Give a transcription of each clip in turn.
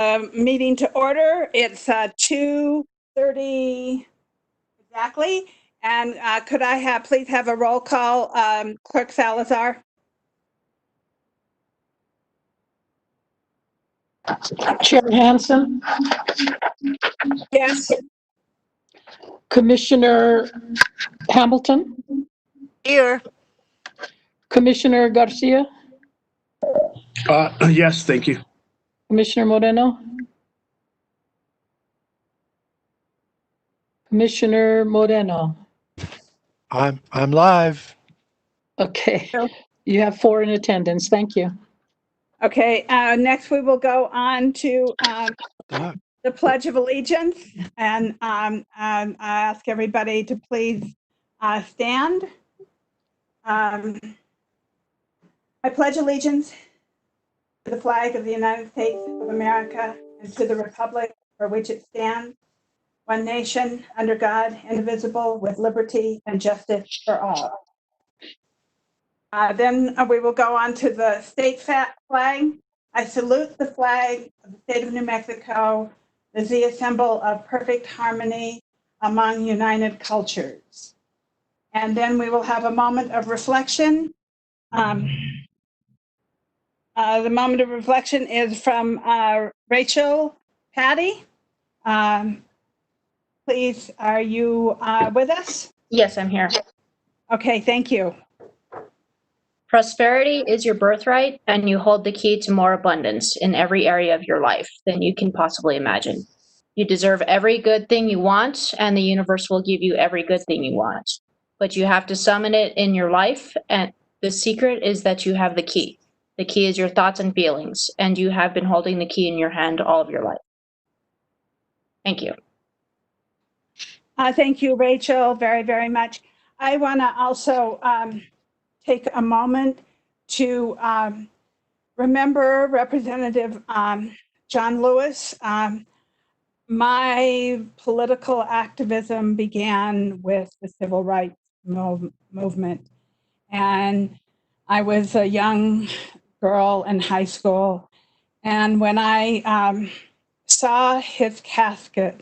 Meeting to order. It's 2:30 exactly. And could I please have a roll call, Clerk Salazar? Chair Hansen, Yes. Commissioner Hamilton, Here. Commissioner Garcia, Yes, thank you. Commissioner Moreno, Commissioner Moreno. I'm live. Okay, you have 4 in attendance. Thank you. Okay, next we will go on to the Pledge of Allegiance, and I ask everybody to please stand. I pledge allegiance to the flag of the United States of America and to the republic for which it stands, one nation, under God, indivisible, with liberty and justice for all. Then we will go on to the state flag. I salute the flag of the state of New Mexico, the symbol of perfect harmony among united cultures. And then we will have a moment of reflection. The moment of reflection is from Rachel Patty. Please, are you with us? Yes, I'm here. Okay, thank you. Prosperity is your birthright, and you hold the key to more abundance in every area of your life than you can possibly imagine. You deserve every good thing you want, and the universe will give you every good thing you want. But you have to summon it in your life, and the secret is that you have the key. The key is your thoughts and feelings, and you have been holding the key in your hand all of your life. Thank you. Thank you, Rachel, very, very much. I want to also take a moment to remember Representative John Lewis. My political activism began with the civil rights movement. And I was a young girl in high school. And when I saw his casket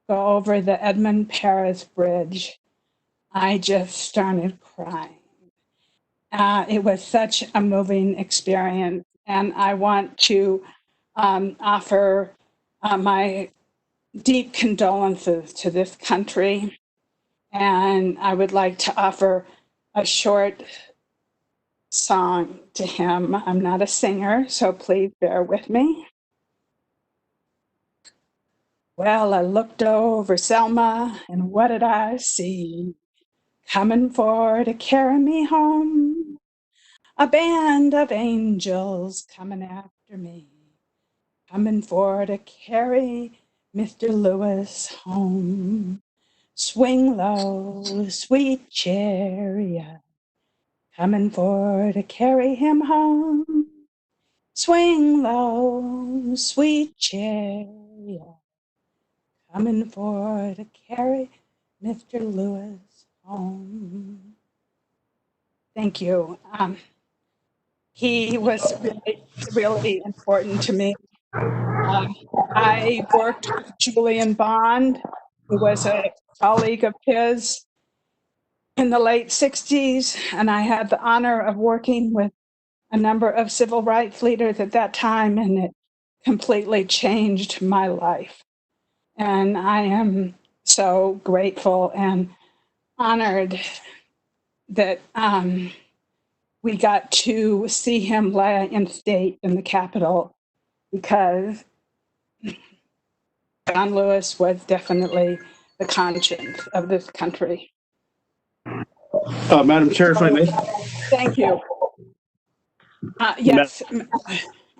go over the Edmund Paris Bridge, I just started crying. It was such a moving experience. And I want to offer my deep condolences to this country. And I would like to offer a short song to him. I'm not a singer, so please bear with me. Well, I looked over Selma, and what did I see? Coming for to carry me home. A band of angels coming after me. Coming for to carry Mr. Lewis home. Swing low, sweet chariot, coming for to carry him home. Swing low, sweet chariot, coming for to carry Mr. Lewis home. Thank you. He was really, really important to me. I worked with Julian Bond, who was a colleague of his in the late 60s, and I had the honor of working with a number of civil rights leaders at that time, and it completely changed my life. And I am so grateful and honored that we got to see him lie in state in the Capitol, because John Lewis was definitely the conscience of this country. Madam Chair, if I may. Thank you. Yes,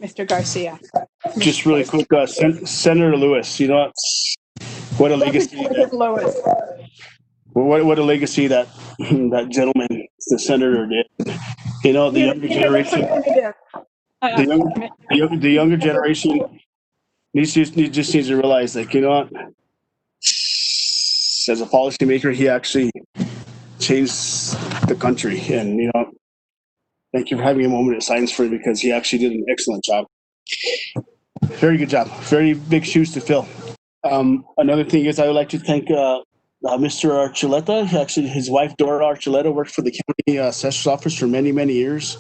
Mr. Garcia. Just really quick, Senator Lewis, you know, what a legacy. Lewis. What a legacy that that gentleman, the senator, did. You know, the younger generation. The younger generation just needs to realize, like, you know, as a policymaker, he actually changed the country. And, you know, thank you for having a moment of silence for him, because he actually did an excellent job. Very good job. Very big shoes to fill. Another thing is I would like to thank Mr. Archuleta. Actually, his wife, Dora Archuleta, worked for the county assessor's office for many, many years.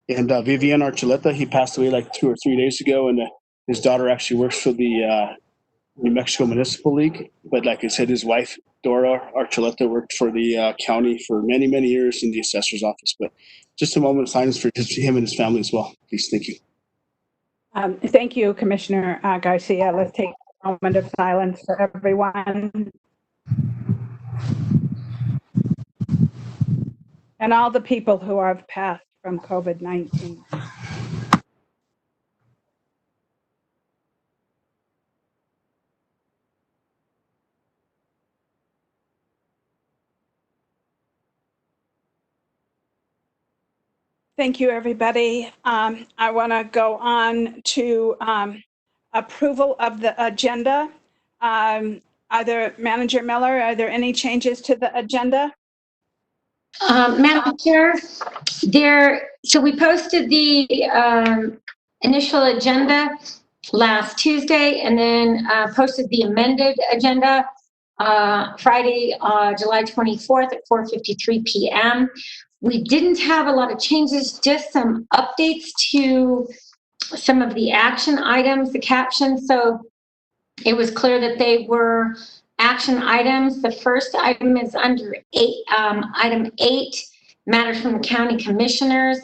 And Vivian Archuleta, he passed away like 2 or 3 days ago. And his daughter actually works for the New Mexico Municipal League. But like I said, his wife, Dora Archuleta, worked for the county for many, many years in the assessor's office. But just a moment of silence for him and his family as well. Please, thank you. Thank you, Commissioner Garcia. Let's take a moment of silence for everyone. And all the people who have passed from COVID-19. Thank you, everybody. I want to go on to approval of the agenda. Either Manager Miller, are there any changes to the agenda? Madam Chair, so we posted the initial agenda last Tuesday and then posted the amended agenda Friday, July 24th at 4:53 p.m. We didn't have a lot of changes, just some updates to some of the action items, the captions. So it was clear that they were action items. The first item is under item 8, matters from the county commissioners.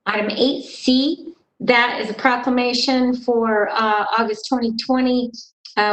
Item 8C, that is a proclamation for August 2020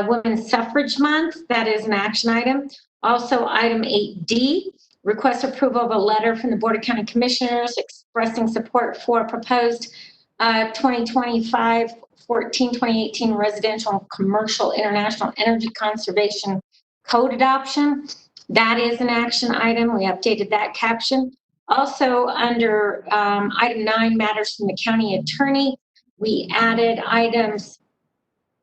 Women's Suffrage Month. That is an action item. Also, item 8D, request approval of a letter from the Board of County Commissioners expressing support for proposed 2025 2018 residential and commercial international energy conservation code adoption. That is an action item. We updated that caption. Also under item 9, matters from the county attorney, we added items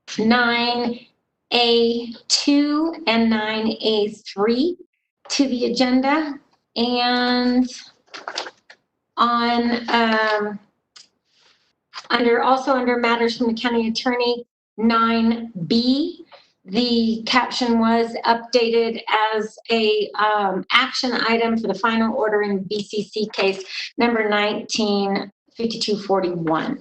9A2 and 9A3 to the agenda. And on under matters from the county attorney, 9B, the caption was updated as a action item for the final order in BCC case number 195241.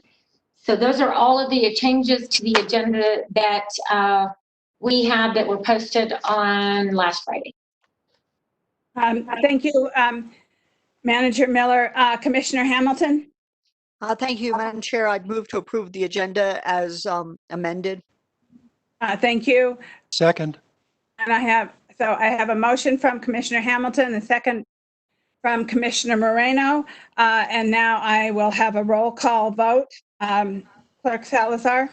So those are all of the changes to the agenda that we have that were posted on last Friday. Thank you, Manager Miller. Commissioner Hamilton? Thank you, Madam Chair. I'd move to approve the agenda as amended. Thank you. Second. And I have a motion from Commissioner Hamilton, a second from Commissioner Moreno. And now I will have a roll call vote. Clerk Salazar?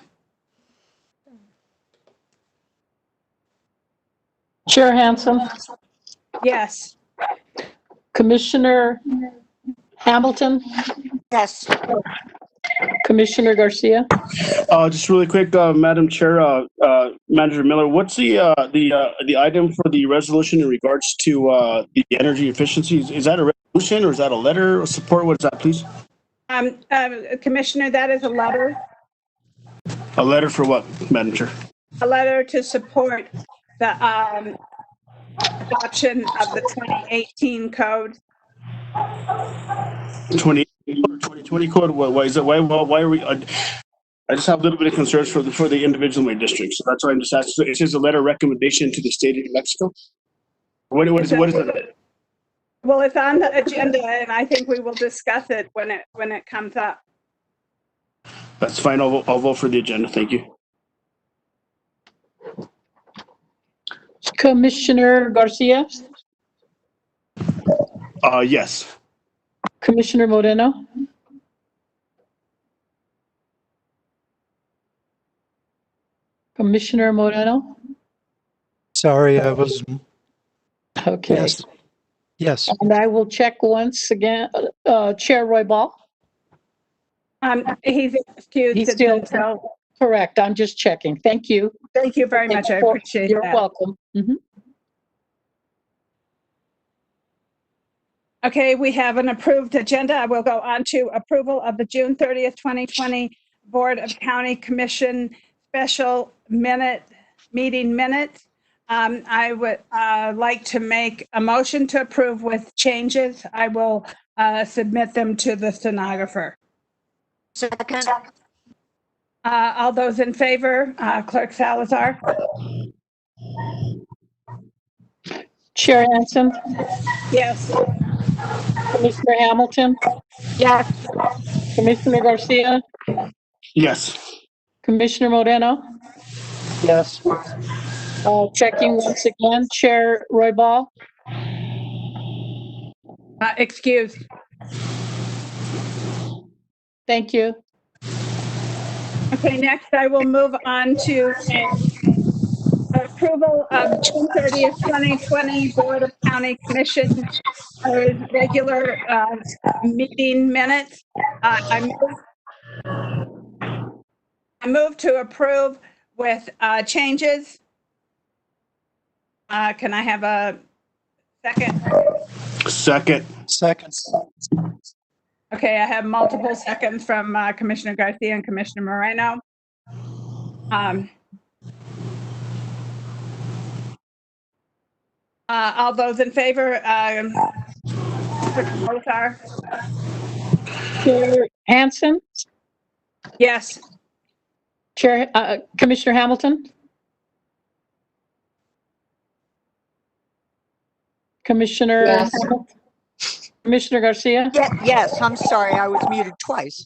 Chair Hansen, Yes. Commissioner Hamilton, Yes. Commissioner Garcia. Just really quick, Madam Chair, Manager Miller, what's the item for the resolution in regards to the energy efficiencies? Is that a resolution or is that a letter of support? What is that, please? Commissioner, that is a letter. A letter for what, Madam Chair? A letter to support the adoption of the 2018 code. 2020 code. Why is it? Why are we? I just have a little bit of concerns for the individual in my district, so that's why I'm just asking. It says a letter of recommendation to the state of New Mexico. What is that? Well, it's on the agenda, and I think we will discuss it when it comes up. That's fine. I'll vote for the agenda. Thank you. Commissioner Garcia. Yes. Commissioner Moreno. Commissioner Moreno. Sorry, I was, Okay. yes. Yes. And I will check once again. Chair Roybal. He's excused. He's still correct. I'm just checking. Thank you. Thank you very much. I appreciate You're that. welcome. Mm-hmm. Okay, we have an approved agenda. I will go on to approval of the June 30th, 2020 Board of County Commission special meeting minutes. I would like to make a motion to approve with changes. I will submit them to the stenographer. Second, All those in favor, Clerk Salazar? Chair Hansen, Yes. Commissioner Hamilton, yes. Commissioner Garcia, Yes. Commissioner Moreno. Yes. Checking once again, Chair Roy Ball. Excused. Thank you. Okay, next I will move on to approval of June 30th, 2020 Board of County Commission regular meeting minutes. I move to approve with changes. Can I have a second? Second. Second. Okay, I have multiple seconds from Commissioner Garcia and Commissioner Moreno. All those in favor, vote are Chair Hansen, yes. Chair, Commissioner Hamilton. Commissioner, Yes. Commissioner Garcia. Yes, I'm sorry, I was muted twice.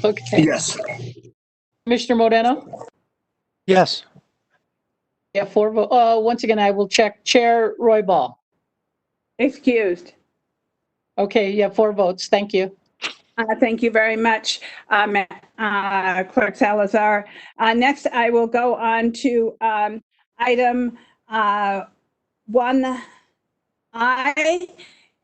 Okay. Yes. Commissioner Moreno. Yes. Yeah, 4 vote. Once again, I will check. Chair Roy Ball. Excused. Okay, yeah, 4 votes. Thank you. Thank you very much, Clerk Salazar. Next, I will go on to item 1I,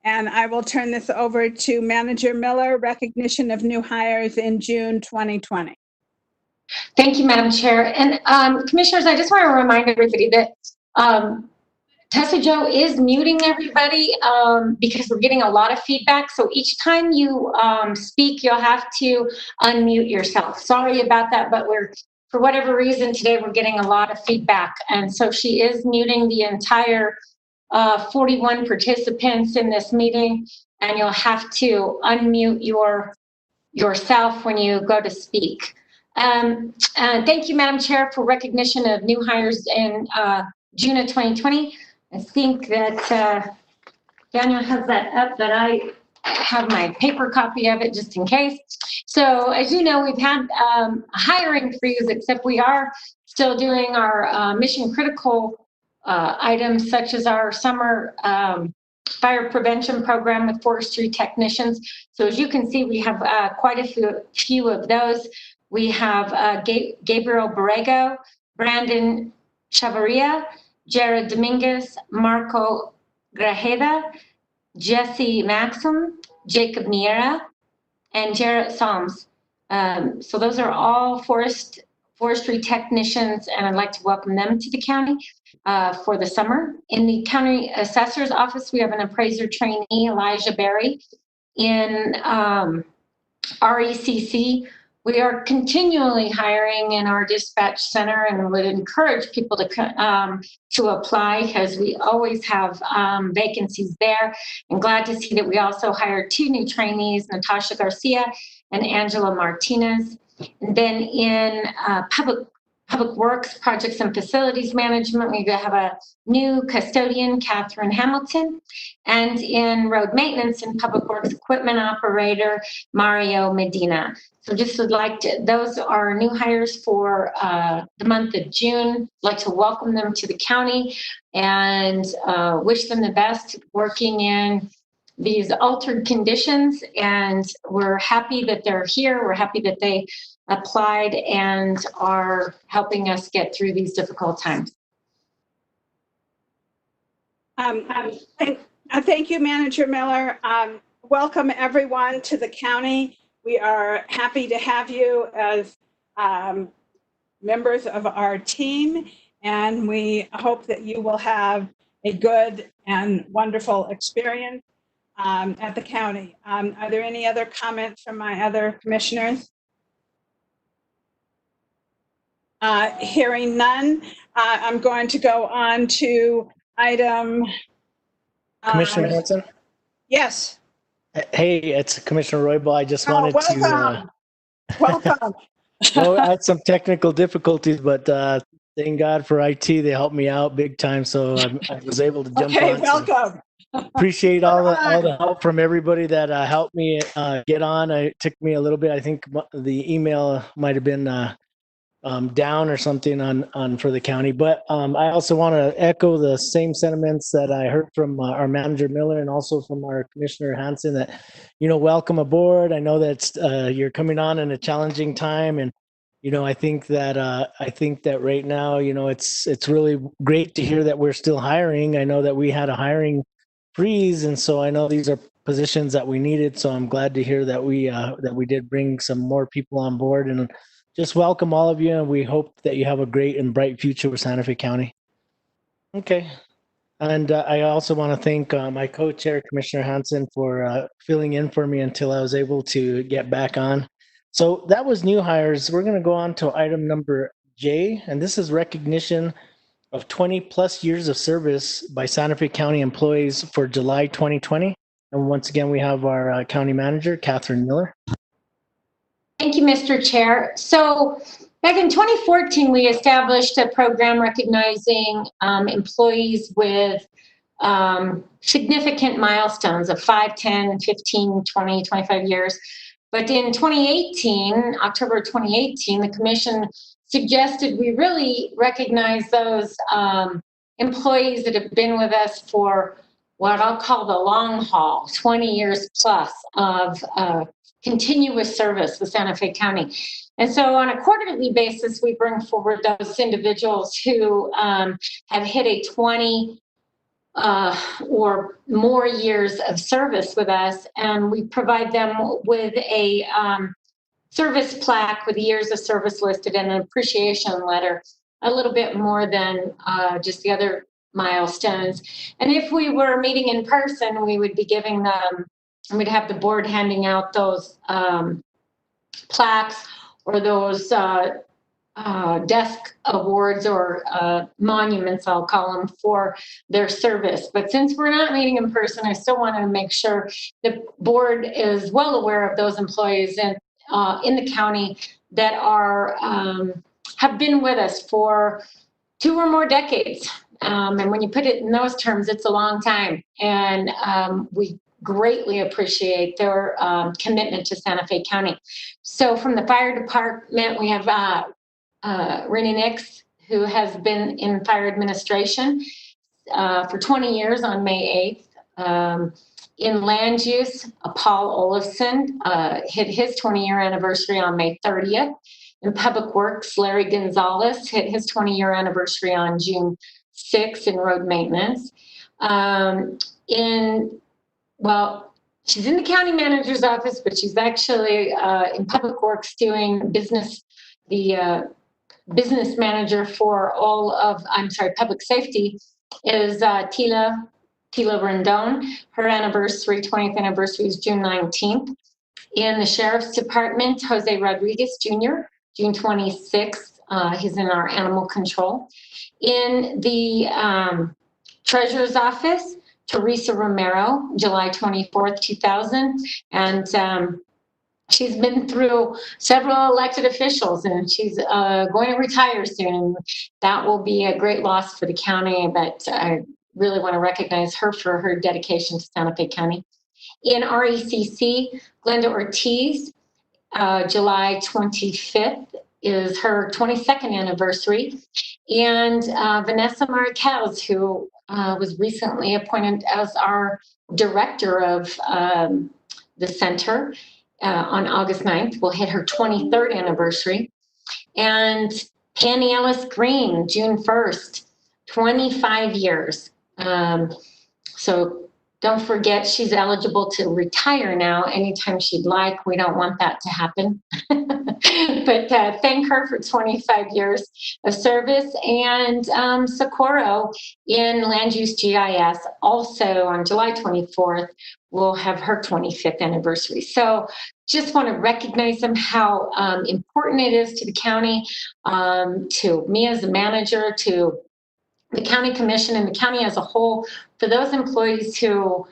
and I will turn this over to Manager Miller, recognition of new hires in June 2020. Thank you, Madam Chair. And Commissioners, I just want to remind everybody that Tessa Jo is muting everybody because we're getting a lot of feedback. So each time you speak, you'll have to unmute yourself. Sorry about that, but for whatever reason today, we're getting a lot of feedback. And so she is muting the entire 41 participants in this meeting, and you'll have to unmute yourself when you go to speak. Thank you, Madam Chair, for recognition of new hires in June of 2020. I think that Daniel has that up, but I have my paper copy of it just in case. So as you know, we've had a hiring freeze, except we are still doing our mission critical items, such as our summer fire prevention program with forestry technicians. So as you can see, we have quite a few of those. We have Gabriel Borrego, Brandon Chavarria, Jared Dominguez, Marco Grajeda, Jesse Maxim, Jacob Niera, and Jarrett Psalms. So those are all forestry technicians, and I'd like to welcome them to the county for the summer. In the county assessor's office, we have an appraiser trainee, Elijah Berry. In RECC, we are continually hiring in our dispatch center, and would encourage people to apply, because we always have vacancies there. I'm glad to see that we also hired 2 new trainees, Natasha Garcia and Angela Martinez. And then in public works, projects and facilities management, we have a new custodian, Catherine Hamilton. And in road maintenance and public works equipment operator, Mario Medina. So just would like to, those are new hires for the month of June. I'd like to welcome them to the county and wish them the best working in these altered conditions. And we're happy that they're here. We're happy that they applied and are helping us get through these difficult times. Thank you, Manager Miller. Welcome everyone to the county. We are happy to have you as members of our team, and we hope that you will have a good and wonderful experience at the county. Are there any other comments from my other commissioners? Hearing none, I'm going to go on to item. Commissioner Hanson? Yes. Hey, it's Commissioner Roybal. I just Oh, wanted welcome. Welcome. well, I had some technical difficulties, but thank God for IT. They helped me out big time, so I was able to jump Okay, on. So welcome. appreciate all the help from everybody that helped me get on. It took me a little bit. I think the email might have been down or something on for the county. But I also want to echo the same sentiments that I heard from our manager Miller and also from our Commissioner Hanson that, welcome aboard. I know that you're coming on in a challenging time, and I think that right now, it's really great to hear that we're still hiring. I know that we had a hiring freeze, and so I know these are positions that we needed. So I'm glad to hear that we did bring some more people on board, and just welcome all of you, and we hope that you have a great and bright future with Santa Fe County. Okay. And I also want to thank my co-chair, Commissioner Hanson, for filling in for me until I was able to get back on. So that was new hires. We're going to go on to item number J, and this is recognition of 20 plus years of service by Santa Fe County employees for July 2020. And once again, we have our county manager, Catherine Miller. Thank you, Mr. Chair. So back in 2014, we established a program recognizing employees with significant milestones of 5, 10, 15, 20, 25 years. But in 2018, October 2018, the commission suggested we really recognize those employees that have been with us for what I'll call the long haul, 20 years plus of continuous service with Santa Fe County. And so on a quarterly basis, we bring forward those individuals who have hit a 20 or more years of service with us, and we provide them with a service plaque with years of service listed and an appreciation letter, a little bit more than just the other milestones. And if we were meeting in person, we would be giving them, we'd have the board handing out those plaques or those desk awards or monuments, I'll call them, for their service. But since we're not meeting in person, I still want to make sure the board is well aware of those employees in the county that are have been with us for 2 or more decades. And when you put it in those terms, it's a long time. And we greatly appreciate their commitment to Santa Fe County. So from the fire department, we have Renee Nix, who has been in fire administration for 20 years on May 8th. In land use, Paul Olafson hit his 20-year anniversary on May 30th. In public works, Larry Gonzalez hit his 20-year anniversary on June 6th in road maintenance. She's in the county manager's office, but she's actually in public works doing business, the business manager for all of, public safety is Tila Rendon. Her anniversary, 20th anniversary is June 19th. In the Sheriff's Department, Jose Rodriguez Jr., June 26th. He's in our animal control. In the Treasurer's Office, Teresa Romero, July 24th, 2000. And she's been through several elected officials, and she's going to retire soon. That will be a great loss for the county, but I really want to recognize her for her dedication to Santa Fe County. In RECC, Glenda Ortiz, July 25th is her 22nd anniversary. And Vanessa Marquez, who was recently appointed as our director of the center on August 9th, will hit her 23rd anniversary. And Penny Ellis Green, June 1st, 25 years. So don't forget, she's eligible to retire now anytime she'd like. We don't want that to happen. But thank her for 25 years of service. And Socorro in Land Use GIS, also on July 24th, will have her 25th anniversary. So just want to recognize them, how important it is to the county, to me as a manager, to the county commission and the county as a whole, for those employees who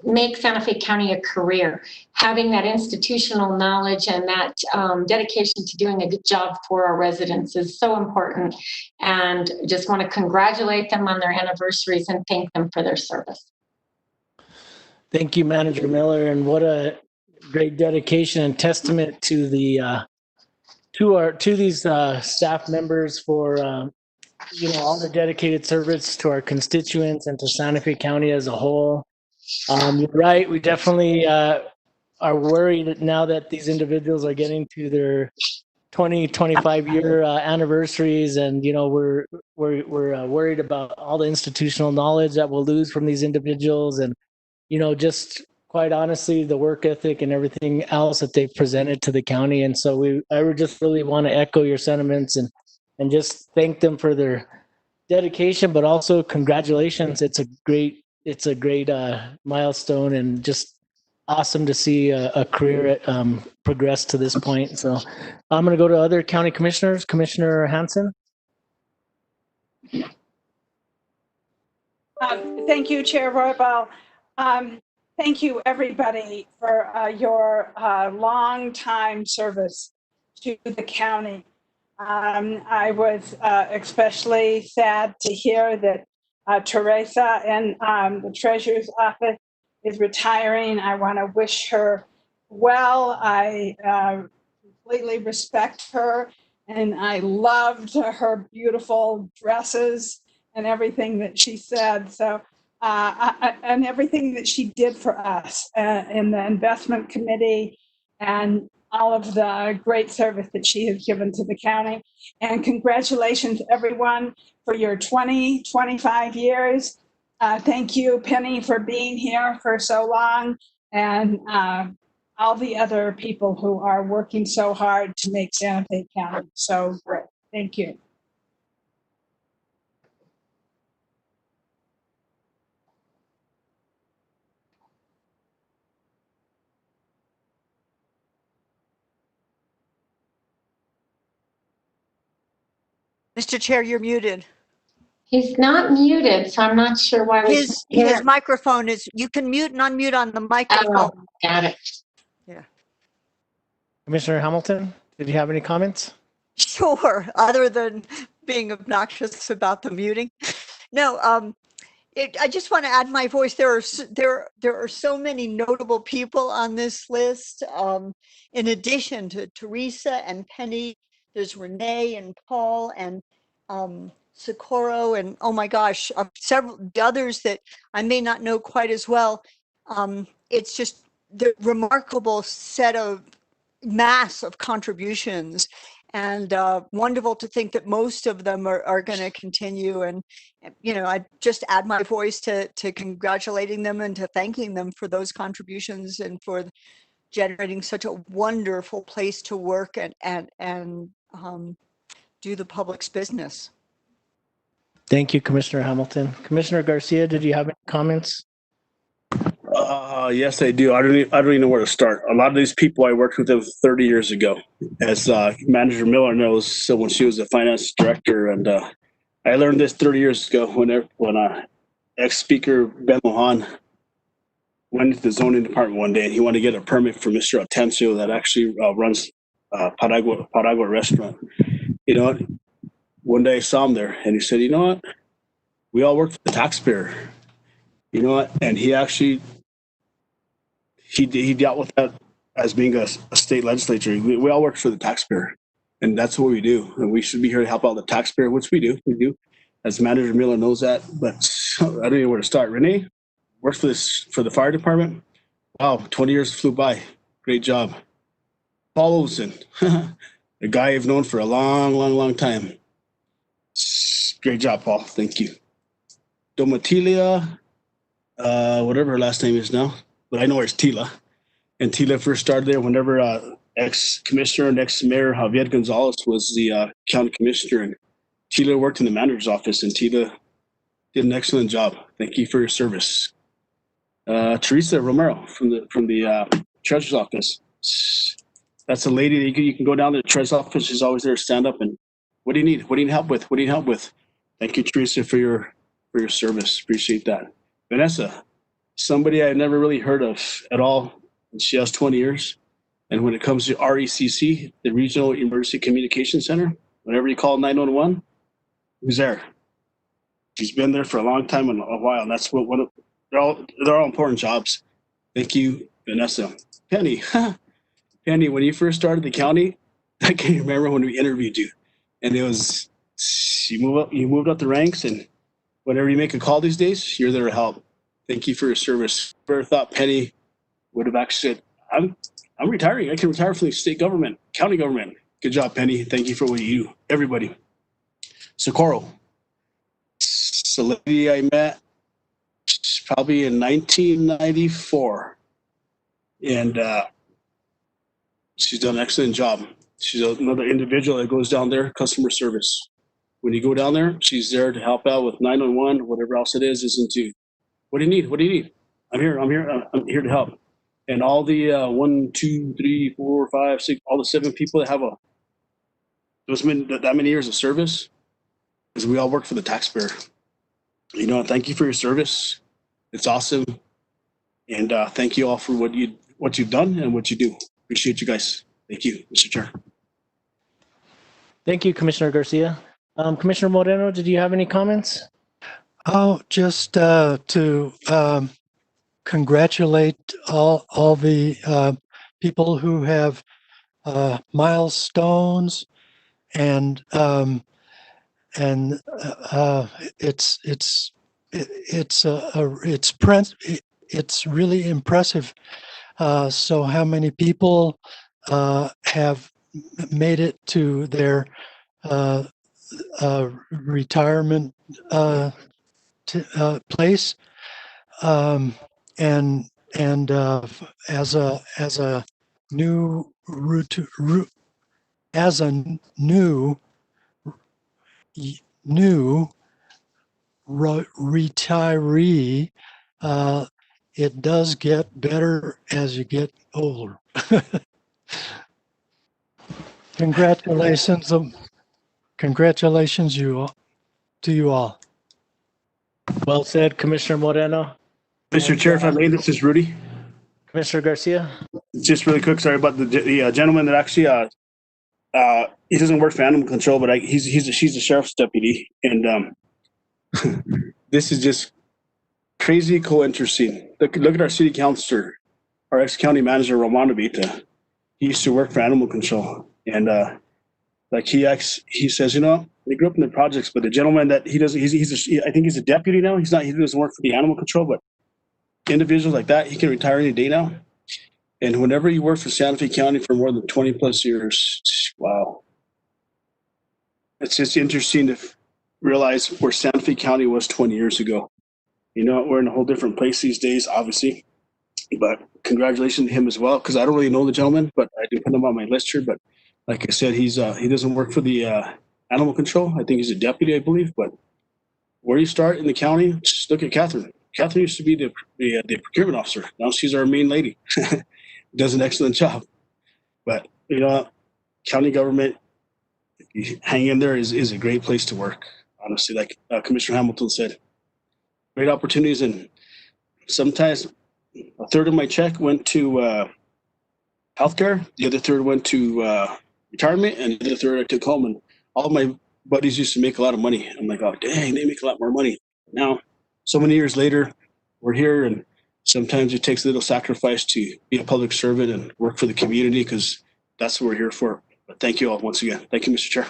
make Santa Fe County a career. Having that institutional knowledge and that dedication to doing a good job for our residents is so important. And just want to congratulate them on their anniversaries and thank them for their service. Thank you, Manager Miller, and what a great dedication and testament to the to these staff members for all the dedicated service to our constituents and to Santa Fe County as a whole. You're right. We definitely are worried now that these individuals are getting to their 25-year anniversaries, and we're worried about all the institutional knowledge that we'll lose from these individuals, and just quite honestly, the work ethic and everything else that they've presented to the county. And so I would just really want to echo your sentiments and just thank them for their dedication, but also congratulations. It's a great milestone, and just awesome to see a career progress to this point. So I'm going to go to other county commissioners. Commissioner Hansen. Thank you, Chair Roybal. Thank you, everybody, for your long time service to the county. I was especially sad to hear that Teresa in the Treasurer's office is retiring. I want to wish her well. I completely respect her, and I loved her beautiful dresses and everything that she said. So, and everything that she did for us in the investment committee, and all of the great service that she has given to the county. And congratulations, everyone, for your 25 years. Thank you, Penny, for being here for so long, and all the other people who are working so hard to make Santa Fe County so great. Thank you. Mr. Chair, you're muted. He's not muted, so I'm not sure why we His microphone is, you can mute and unmute on the microphone. Oh, got it. Yeah. Commissioner Hamilton, did you have any comments? Sure, other than being obnoxious about the muting. No, I just want to add my voice. There are so many notable people on this list. In addition to Teresa and Penny, there's Renee and Paul and Socorro, and oh my gosh, several others that I may not know quite as well. It's just the remarkable set of mass of contributions, and wonderful to think that most of them are going to continue. And I just add my voice to congratulating them and to thanking them for those contributions and for generating such a wonderful place to work and do the public's business. Thank you, Commissioner Hamilton. Commissioner Garcia, did you have any comments? Yes, I do. I don't even know where to start. A lot of these people I worked with them 30 years ago, as Manager Miller knows. So when she was a finance director, and I learned this 30 years ago when ex-speaker Ben Mohan went into the zoning department one day, and he wanted to get a permit for Mr. Atencio that actually runs Paragua restaurant. You know what? One day I saw him there, and he said, "You know what? We all work for the taxpayer. You know what?" And he actually he dealt with that as being a state legislature. We all work for the taxpayer, and that's what we do. And we should be here to help out the taxpayer, which we do. We do, as Manager Miller knows that. But I don't know where to start. Renee works for the fire department. Wow, 20 years flew by. Great job. Paul Olson, a guy I've known for a long time. Great job, Paul. Thank you. Domatilia, whatever her last name is now, but I know her as Tila. And Tila first started there whenever ex-commissioner and ex-mayor Javier Gonzalez was the county commissioner. And Tila worked in the manager's office, and Tila did an excellent job. Thank you for your service. Teresa Romero from the treasurer's office. That's a lady that you can go down to the treasurer's office. She's always there to stand up and, what do you need? What do you need help with? What do you need help with? Thank you, Teresa, for your service. Appreciate that. Vanessa, somebody I never really heard of at all. She has 20 years. And when it comes to RECC, the Regional Emergency Communication Center, whenever you call 911, who's there? She's been there for a long time and a while. And that's they're all important jobs. Thank you, Vanessa. Penny, Penny, when you first started the county, I can remember when we interviewed you, and it was you moved up the ranks, and whenever you make a call these days, you're there to help. Thank you for your service. Never thought Penny would have actually said, I'm retiring. I can retire from the state government, county government. Good job, Penny. Thank you for what you do. Everybody. Socorro. It's a lady I met probably in 1994. And she's done an excellent job. She's another individual that goes down there, customer service. When you go down there, she's there to help out with 911, whatever else it is into, what do you need? What do you need? I'm here to help. And all the 1, 2, 3, 4, 5, 6, all the 7 people that have that many years of service, because we all work for the taxpayer. You know, thank you for your service. It's awesome. And thank you all for what you've done and what you do. Appreciate you guys. Thank you, Mr. Chair. Thank you, Commissioner Garcia. Commissioner Moreno, did you have any comments? Oh, just to congratulate all the people who have milestones, and it's really impressive. So how many people have made it to their retirement place, and as a new retiree, it does get better as you get older. Congratulations, to you all. Well said, Commissioner Moreno. Mr. Chair, if I may, this is Rudy. Commissioner Garcia. Just really quick, sorry about the gentleman that actually he doesn't work for animal control, but she's a sheriff's deputy, and this is just crazy co-interesting. Look at our city councilor, our ex-county manager Romano Vita. He used to work for animal control, and like he says, you know, they grew up in the projects, but the gentleman that I think he's a deputy now. He doesn't work for the animal control, but individuals like that, he can retire any day now. And whenever you work for Santa Fe County for more than 20 plus years, wow. It's just interesting to realize where Santa Fe County was 20 years ago. You know, we're in a whole different place these days, obviously. But congratulations to him as well, because I don't really know the gentleman, but I do put him on my list here. But like I said, he doesn't work for the animal control. I think he's a deputy, I believe. But where you start in the county, just look at Catherine. Catherine used to be the procurement officer. Now she's our main lady. Does an excellent job. But, you know, county government, hang in there is a great place to work, honestly. Like Commissioner Hamilton said, great opportunities. And sometimes a third of my check went to healthcare. The other third went to retirement. And the other third I took home. And all of my buddies used to make a lot of money. I'm like, oh, dang, they make a lot more money. Now, so many years later, we're here, and sometimes it takes a little sacrifice to be a public servant and work for the community, because that's what we're here for. But thank you all once again. Thank you, Mr. Chair.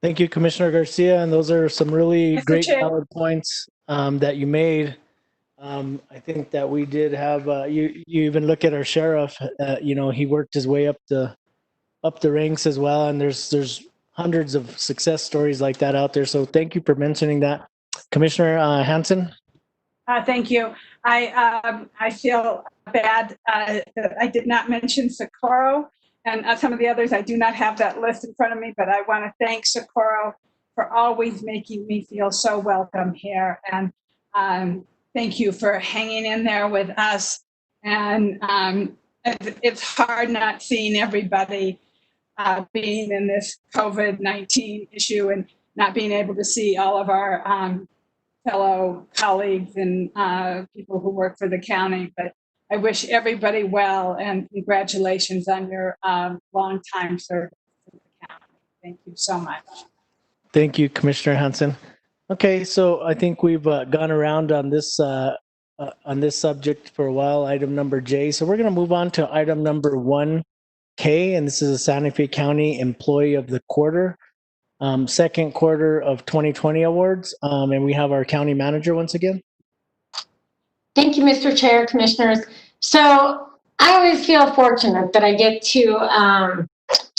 Thank you, Commissioner Garcia. And those are some really Mr. great Chair. valid points that you made. I think that we did have, you even look at our sheriff, you know, he worked his way up the ranks as well. And there's hundreds of success stories like that out there. So thank you for mentioning that. Commissioner Hansen. Thank you. I feel bad that I did not mention Socorro, and some of the others. I do not have that list in front of me, but I want to thank Socorro for always making me feel so welcome here. And Thank you for hanging in there with us. And it's hard not seeing everybody being in this COVID-19 issue and not being able to see all of our fellow colleagues and people who work for the county. But I wish everybody well and congratulations on your long time service to the county. Thank you so much. Thank you, Commissioner Hansen. Okay, so I think we've gone around on this subject for a while, item number J. So we're going to move on to item number 1K, and this is a Santa Fe County Employee of the Quarter, second quarter of 2020 awards. And we have our county manager once again. Thank you, Mr. Chair, Commissioners. So I always feel fortunate that I get to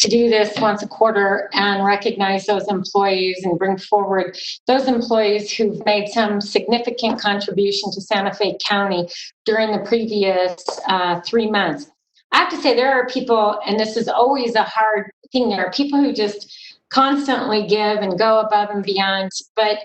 do this once a quarter and recognize those employees and bring forward those employees who've made some significant contribution to Santa Fe County during the previous 3 months. I have to say there are people, and this is always a hard thing, there are people who just constantly give and go above and beyond, but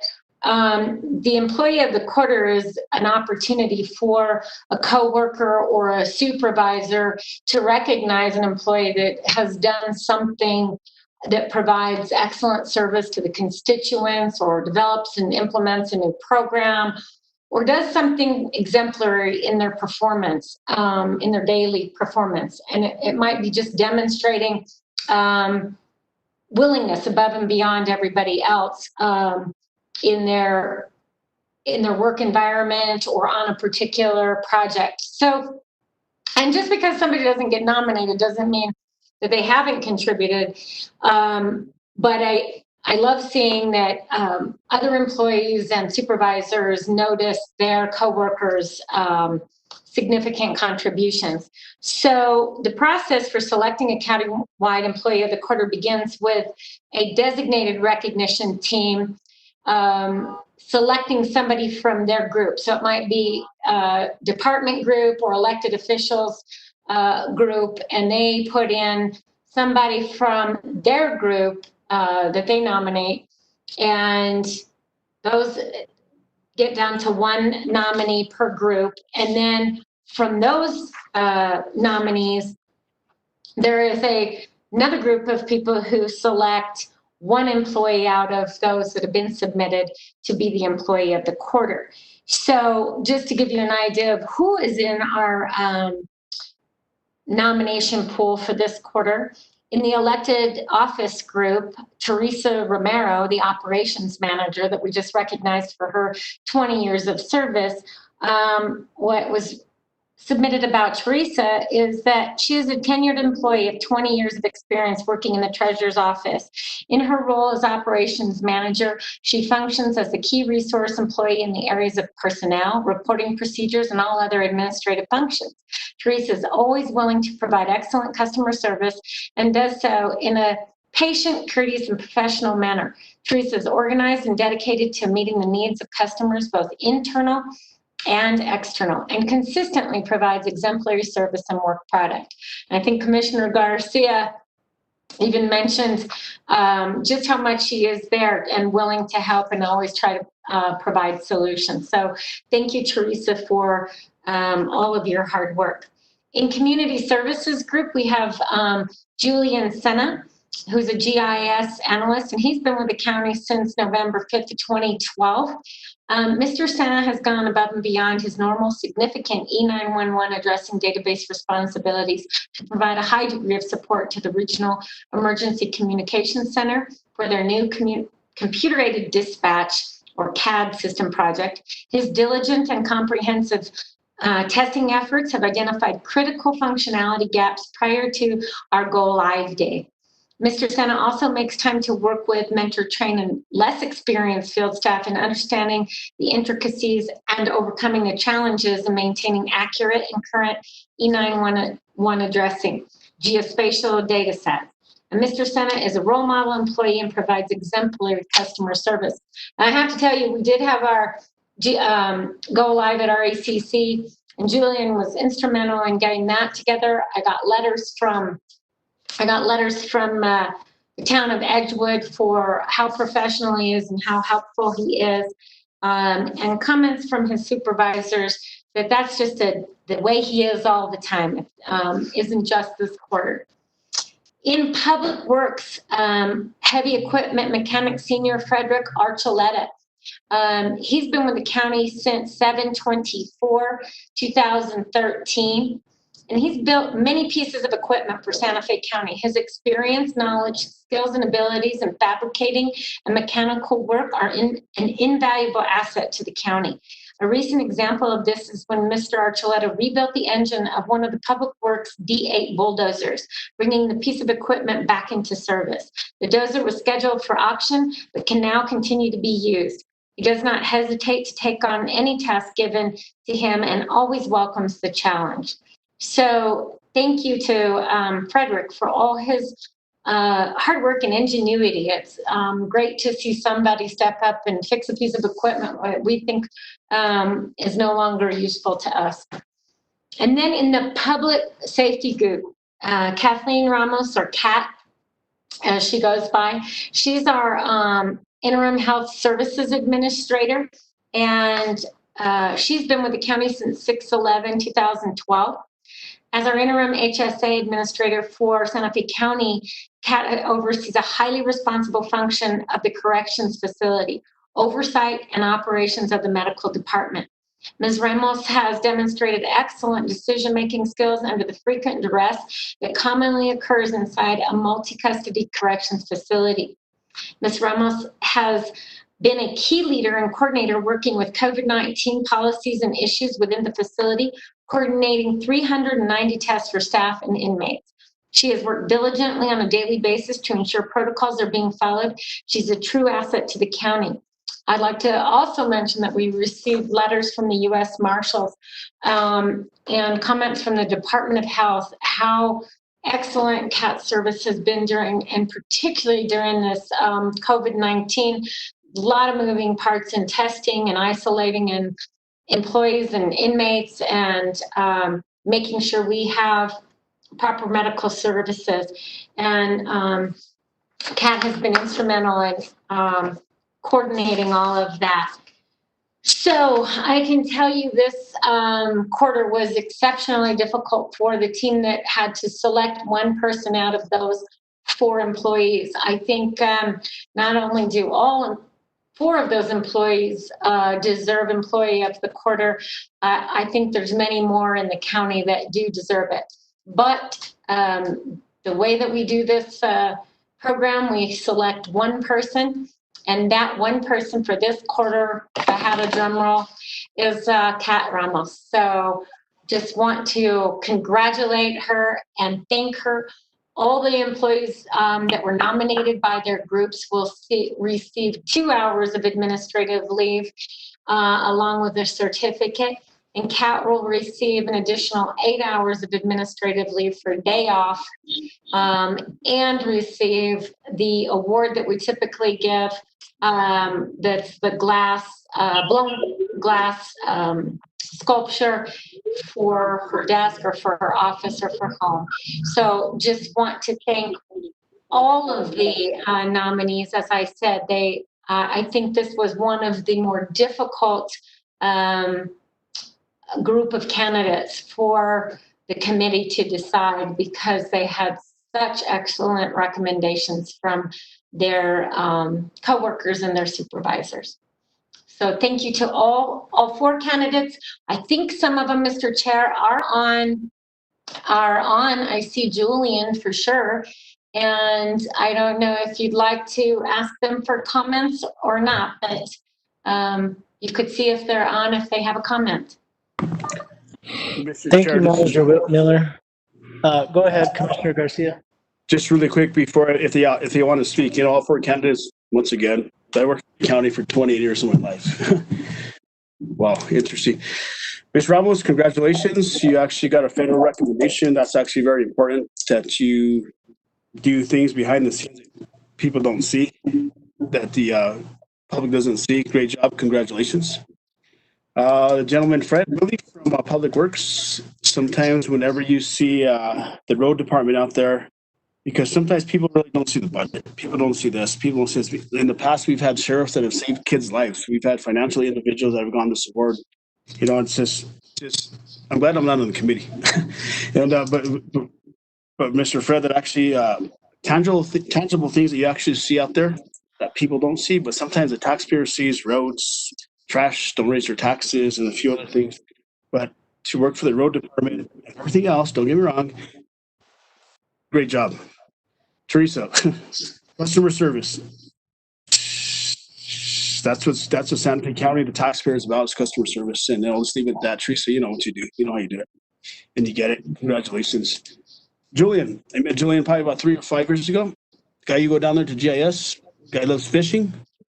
the employee of the quarter is an opportunity for a coworker or a supervisor to recognize an employee that has done something that provides excellent service to the constituents or develops and implements a new program or does something exemplary in their performance, in their daily performance. And it might be just demonstrating willingness above and beyond everybody else in their work environment or on a particular project. So, and just because somebody doesn't get nominated doesn't mean that they haven't contributed. But I love seeing that other employees and supervisors notice their coworkers' significant contributions. So the process for selecting a county-wide employee of the quarter begins with a designated recognition team selecting somebody from their group. So it might be a department group or elected officials group, and they put in somebody from their group that they nominate, and those get down to one nominee per group. And then from those nominees, there is another group of people who select one employee out of those that have been submitted to be the employee of the quarter. So just to give you an idea of who is in our nomination pool for this quarter, in the elected office group, Teresa Romero, the operations manager that we just recognized for her 20 years of service, what was submitted about Teresa is that she is a tenured employee of 20 years of experience working in the treasurer's office. In her role as operations manager, she functions as a key resource employee in the areas of personnel, reporting procedures, and all other administrative functions. Teresa is always willing to provide excellent customer service and does so in a patient, courteous, and professional manner. Teresa is organized and dedicated to meeting the needs of customers, both internal and external, and consistently provides exemplary service and work product. And I think Commissioner Garcia even mentioned just how much she is there and willing to help and always try to provide solutions. So thank you, Teresa, for all of your hard work. In community services group, we have Julian Senna, who's a GIS analyst, and he's been with the county since November 5th of 2012. Mr. Senna has gone above and beyond his normal significant E911 addressing database responsibilities to provide a high degree of support to the Regional Emergency Communications Center for their new computer-aided dispatch or CAD system project. His diligent and comprehensive testing efforts have identified critical functionality gaps prior to our go live day. Mr. Senna also makes time to work with, mentor, train, and less experienced field staff in understanding the intricacies and overcoming the challenges in maintaining accurate and current E911 addressing geospatial data sets. And Mr. Senna is a role model employee and provides exemplary customer service. And I have to tell you, we did have our go live at our ACC, and Julian was instrumental in getting that together. I got letters from the town of Edgewood for how professional he is and how helpful he is. and comments from his supervisors that that's just the way he is all the time. Isn't just this quarter. In Public Works, heavy equipment mechanic senior Frederick Archuleta. He's been with the county since 7/24/2013, and he's built many pieces of equipment for Santa Fe County. His experience, knowledge, skills, and abilities in fabricating and mechanical work are an invaluable asset to the county. A recent example of this is when Mr. Archuleta rebuilt the engine of one of the Public Works D8 bulldozers, bringing the piece of equipment back into service. The dozer was scheduled for auction, but can now continue to be used. He does not hesitate to take on any task given to him and always welcomes the challenge. So thank you to Frederick for all his hard work and ingenuity. It's great to see somebody step up and fix a piece of equipment that we think is no longer useful to us. And then in the public safety group, Kathleen Ramos, or Kat, as she goes by, she's our interim health services administrator, and she's been with the county since 6/11/2012. As our interim HSA administrator for Santa Fe County, Kat oversees a highly responsible function of the corrections facility, oversight and operations of the medical department. Ms. Ramos has demonstrated excellent decision-making skills under the frequent duress that commonly occurs inside a multi-custody corrections facility. Ms. Ramos has been a key leader and coordinator working with COVID-19 policies and issues within the facility, coordinating 390 tests for staff and inmates. She has worked diligently on a daily basis to ensure protocols are being followed. She's a true asset to the county. I'd like to also mention that we received letters from the U.S. Marshals and comments from the Department of Health, how excellent CAT service has been during, and particularly during this COVID-19, a lot of moving parts in testing and isolating and employees and inmates, and making sure we have proper medical services. And CAT has been instrumental in coordinating all of that. So I can tell you this quarter was exceptionally difficult for the team that had to select one person out of those 4 employees. I think not only do all 4 of those employees deserve Employee of the Quarter, I think there's many more in the county that do deserve it. But the way that we do this program, we select one person, and that one person for this quarter, if I had a drum roll, is Kat Ramos. So just want to congratulate her and thank her. All the employees that were nominated by their groups will receive 2 hours of administrative leave along with a certificate. And Kat will receive an additional 8 hours of administrative leave for a day off, and receive the award that we typically give, that's the blown glass sculpture for her desk or for her office or for home. So just want to thank all of the nominees. As I said, I think this was one of the more difficult group of candidates for the committee to decide, because they had such excellent recommendations from their coworkers and their supervisors. So thank you to all 4 candidates. I think some of them, Mr. Chair, are on. I see Julian for sure. And I don't know if you'd like to ask them for comments or not, but you could see if they're on, if they have a comment. Thank you, Manager Miller. Go ahead, Commissioner Garcia. Just really quick before, if they want to speak, all 4 candidates, once again, I worked in the county for 28 years of my life. Wow, interesting. Ms. Ramos, congratulations. You actually got a federal recommendation. That's actually very important, that you do things behind the scenes that people don't see, that the public doesn't see. Great job. Congratulations. The gentleman, Fred, really from Public Works, sometimes whenever you see the road department out there because sometimes people really don't see the budget. People don't see this. People don't see this. In the past, we've had sheriffs that have saved kids' lives. We've had financial individuals that have gone to support. You know, it's just. I'm glad I'm not on the committee. And but Mr. Fred, that actually tangible things that you actually see out there that people don't see, but sometimes the taxpayer sees roads, trash, don't raise their taxes, and a few other things. But to work for the road department and everything else, don't get me wrong, great job. Teresa, customer service. That's what Santa Fe County, the taxpayer is about, is customer service. And I'll just leave it at that. Teresa, you know what you do. You know how you do it. And you get it. Congratulations. Julian, I met Julian probably about 3 or 5 years ago. Guy, you go down there to GIS. Guy loves fishing.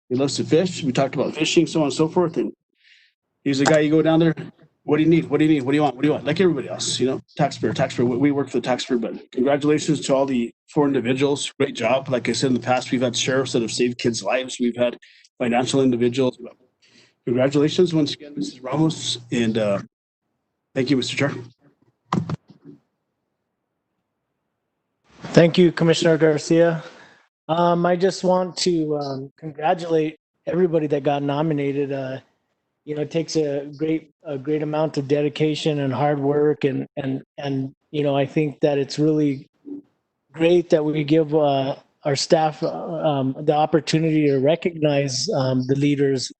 He loves to fish. We talked about fishing, so on and so forth. And he's the guy you go down there. What do you need? What do you need? What do you want? What do you want? Like everybody else, you know, taxpayer. We work for the taxpayer, but congratulations to all the 4 individuals. Great job. Like I said, in the past, we've had sheriffs that have saved kids' lives. We've had financial individuals. Congratulations once again, Mrs. Ramos. And thank you, Mr. Chair. Thank you, Commissioner Garcia. I just want to congratulate everybody that got nominated. You know, it takes a great amount of dedication and hard work, and you know, I think that it's really great that we give our staff the opportunity to recognize the leaders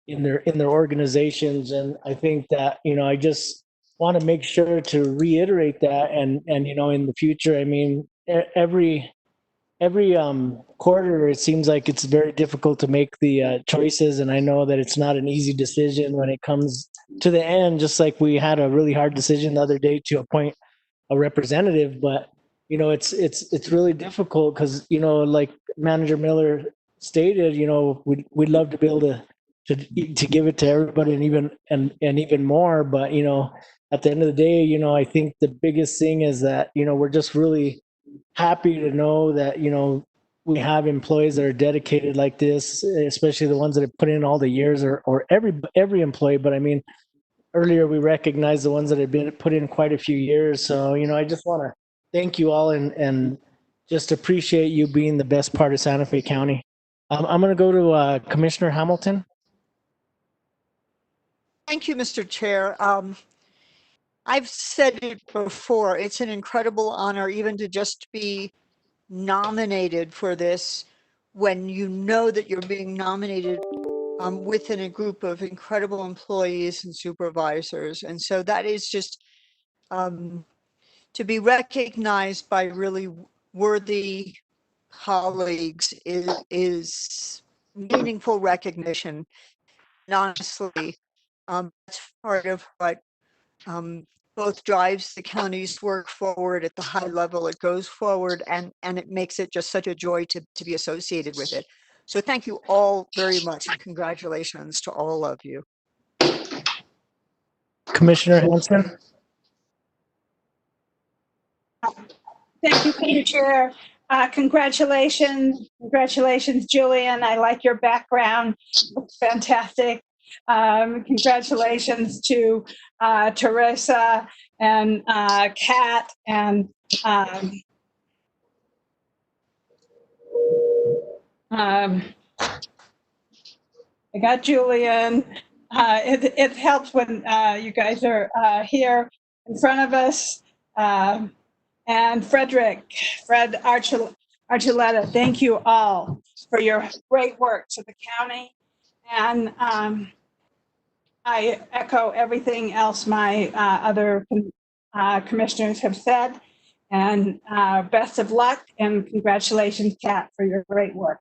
in their organizations, and I think that, you know, I just want to make sure to reiterate that, and you know, in the future, I mean, every quarter, it seems like it's very difficult to make the choices, and I know that it's not an easy decision when it comes to the end. Just like we had a really hard decision the other day to appoint a representative, but you know, it's really difficult because, you know, like Manager Miller stated, you know, we'd love to be able to give it to everybody, and even more, but you know, at the end of the day, you know, I think the biggest thing is that, you know, we're just really happy to know that, you know, we have employees that are dedicated like this, especially the ones that have put in all the years, or every employee. But I mean, earlier we recognized the ones that have been put in quite a few years. So, you know, I just want to thank you all, and just appreciate you being the best part of Santa Fe County. I'm going to go to Commissioner Hamilton. Thank you, Mr. Chair. I've said it before, it's an incredible honor even to just be nominated for this, when you know that you're being nominated within a group of incredible employees and supervisors. And so that is just to be recognized by really worthy colleagues is meaningful recognition. And honestly, that's part of what both drives the county's work forward at the high level it goes forward, and it makes it just such a joy to be associated with it. So thank you all very much, and congratulations to all of you. Commissioner Hanson. Thank you, Mr. Chair. Congratulations, Julian. I like your background. It's fantastic. Congratulations to Teresa and Kat and I got Julian. It helps when you guys are here in front of us. And Fred Archuleta, thank you all for your great work to the county. And I echo everything else my other commissioners have said. And best of luck, and congratulations, Kat, for your great work.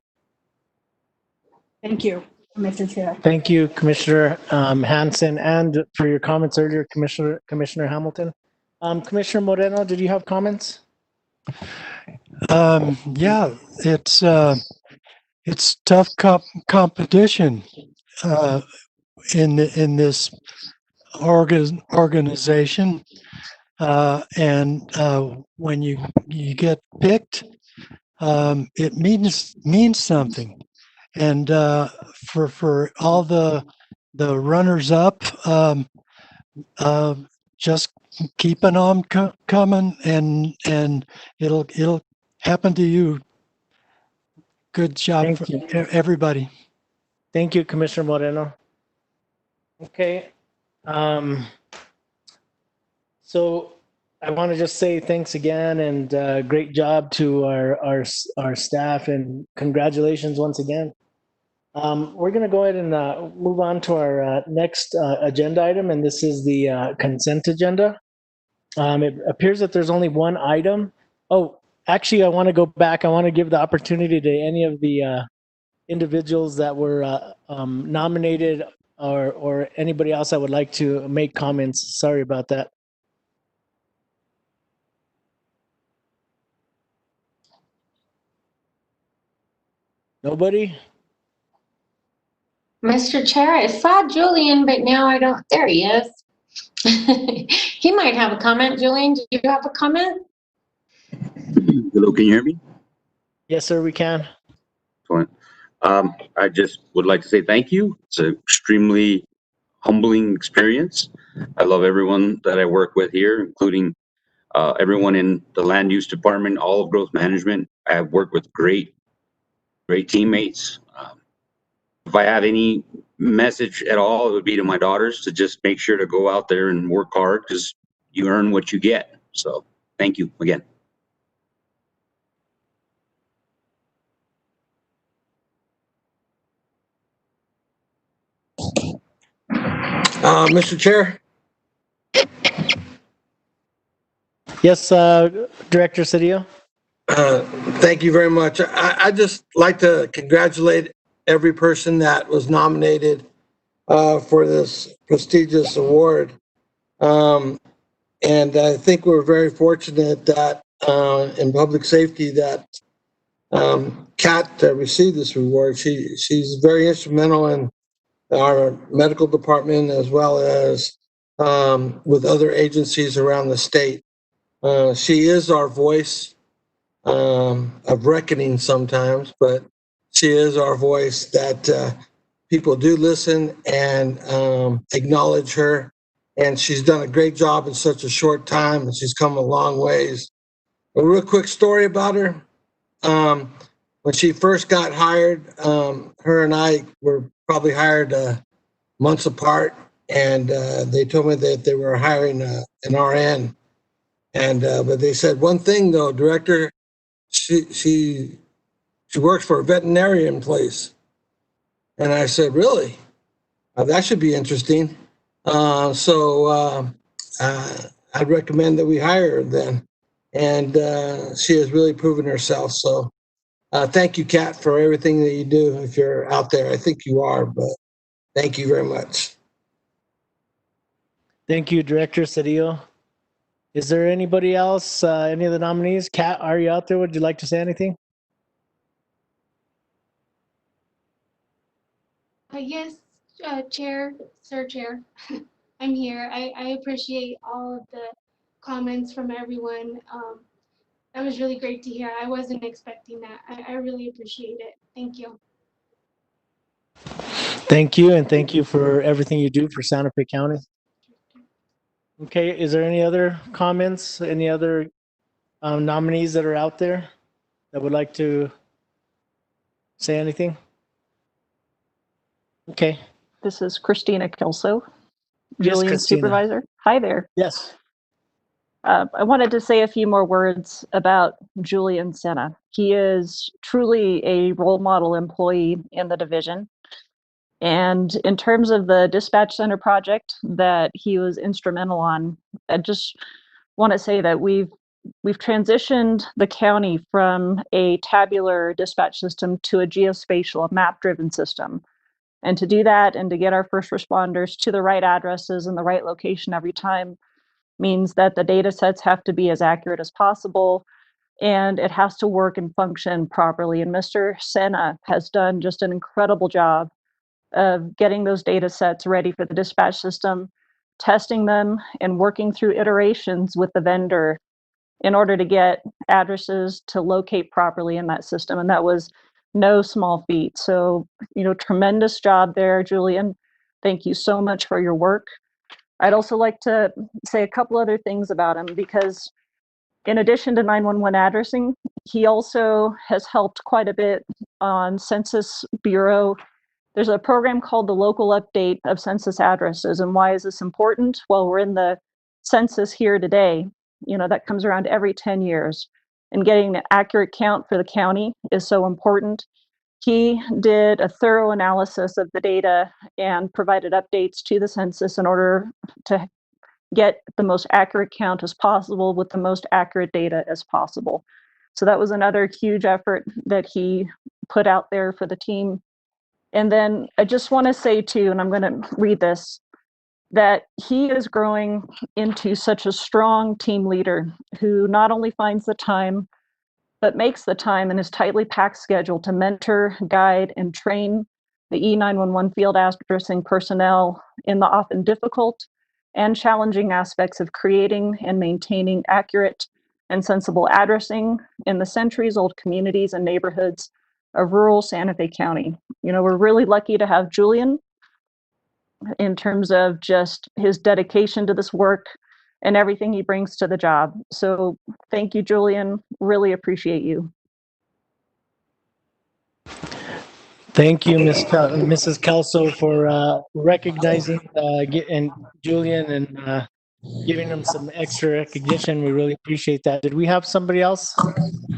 Thank you, Mr. Chair. Thank you, Commissioner Hanson, and for your comments earlier, Commissioner Hamilton. Commissioner Moreno, did you have comments? Yeah, it's tough competition in this organization, and when you get picked, it means something. And for all the runners up, just keeping on coming, and it'll happen to you. Good job, Thank for you. everybody. Thank you, Commissioner Moreno. Okay. So I want to just say thanks again and great job to our staff and congratulations once again. We're going to go ahead and move on to our next agenda item, and this is the consent agenda. It appears that there's only one item. Oh, actually, I want to go back. I want to give the opportunity to any of the individuals that were nominated or anybody else that would like to make comments. Sorry about that. Nobody? Mr. Chair, I saw Julian, but now I don't, there he is. He might have a comment. Julian, do you have a comment? Hello, can you hear me? Yes, sir, we can. Excellent. I just would like to say thank you. It's an extremely humbling experience. I love everyone that I work with here, including everyone in the land use department, all of growth management. I have worked with great teammates. If I have any message at all, it would be to my daughters to just make sure to go out there and work hard because you earn what you get. So thank you again. Mr. Chair, Yes, Director Cedillo. thank you very much. I just like to congratulate every person that was nominated for this prestigious award. And I think we're very fortunate that in public safety that Kat received this reward. She's very instrumental in our medical department as well as with other agencies around the state. She is our voice of reckoning sometimes, but she is our voice that people do listen and acknowledge her. And she's done a great job in such a short time, and she's come a long ways. A real quick story about her. When she first got hired, her and I were probably hired months apart, and they told me that they were hiring an RN. And but they said one thing though, Director, she works for a veterinarian place. And I said, really? That should be interesting. So I'd recommend that we hire her then. And she has really proven herself. So thank you, Kat, for everything that you do. If you're out there, I think you are, but thank you very much. Thank you, Director Cedillo. Is there anybody else, any of the nominees? Kat, are you out there? Would you like to say anything? Yes, Chair, Sir Chair, I'm here. I appreciate all of the comments from everyone. That was really great to hear. I wasn't expecting that. I really appreciate it. Thank you. Thank you, and thank you for everything you do for Santa Fe County. Okay, is there any other comments, any other nominees that are out there that would like to say anything? Okay. This is Christina Kelso, Yes, Julian's Christina. supervisor. Hi there. Yes. I wanted to say a few more words about Julian Senna. He is truly a role model employee in the division. And in terms of the dispatch center project that he was instrumental on, I just want to say that we've transitioned the county from a tabular dispatch system to a geospatial, a map-driven system. And to do that and to get our first responders to the right addresses and the right location every time means that the data sets have to be as accurate as possible, and it has to work and function properly. And Mr. Senna has done just an incredible job of getting those data sets ready for the dispatch system, testing them, and working through iterations with the vendor in order to get addresses to locate properly in that system. And that was no small feat. So, tremendous job there, Julian. Thank you so much for your work. I'd also like to say a couple other things about him, because in addition to 911 addressing, he also has helped quite a bit on Census Bureau. There's a program called the Local Update of Census Addresses. And why is this important? Well, we're in the census here today. That comes around every 10 years. And getting an accurate count for the county is so important. He did a thorough analysis of the data and provided updates to the census in order to get the most accurate count as possible with the most accurate data as possible. So that was another huge effort that he put out there for the team. And then I just want to say too, and I'm going to read this, that he is growing into such a strong team leader who not only finds the time, but makes the time in his tightly packed schedule to mentor, guide, and train the E911 field addressing personnel in the often difficult and challenging aspects of creating and maintaining accurate and sensible addressing in the centuries-old communities and neighborhoods of rural Santa Fe County. We're really lucky to have Julian in terms of just his dedication to this work and everything he brings to the job. So thank you, Julian. Really appreciate you. Thank you, Mrs. Kelso, for recognizing and Julian and giving him some extra recognition. We really appreciate that. Did we have somebody else?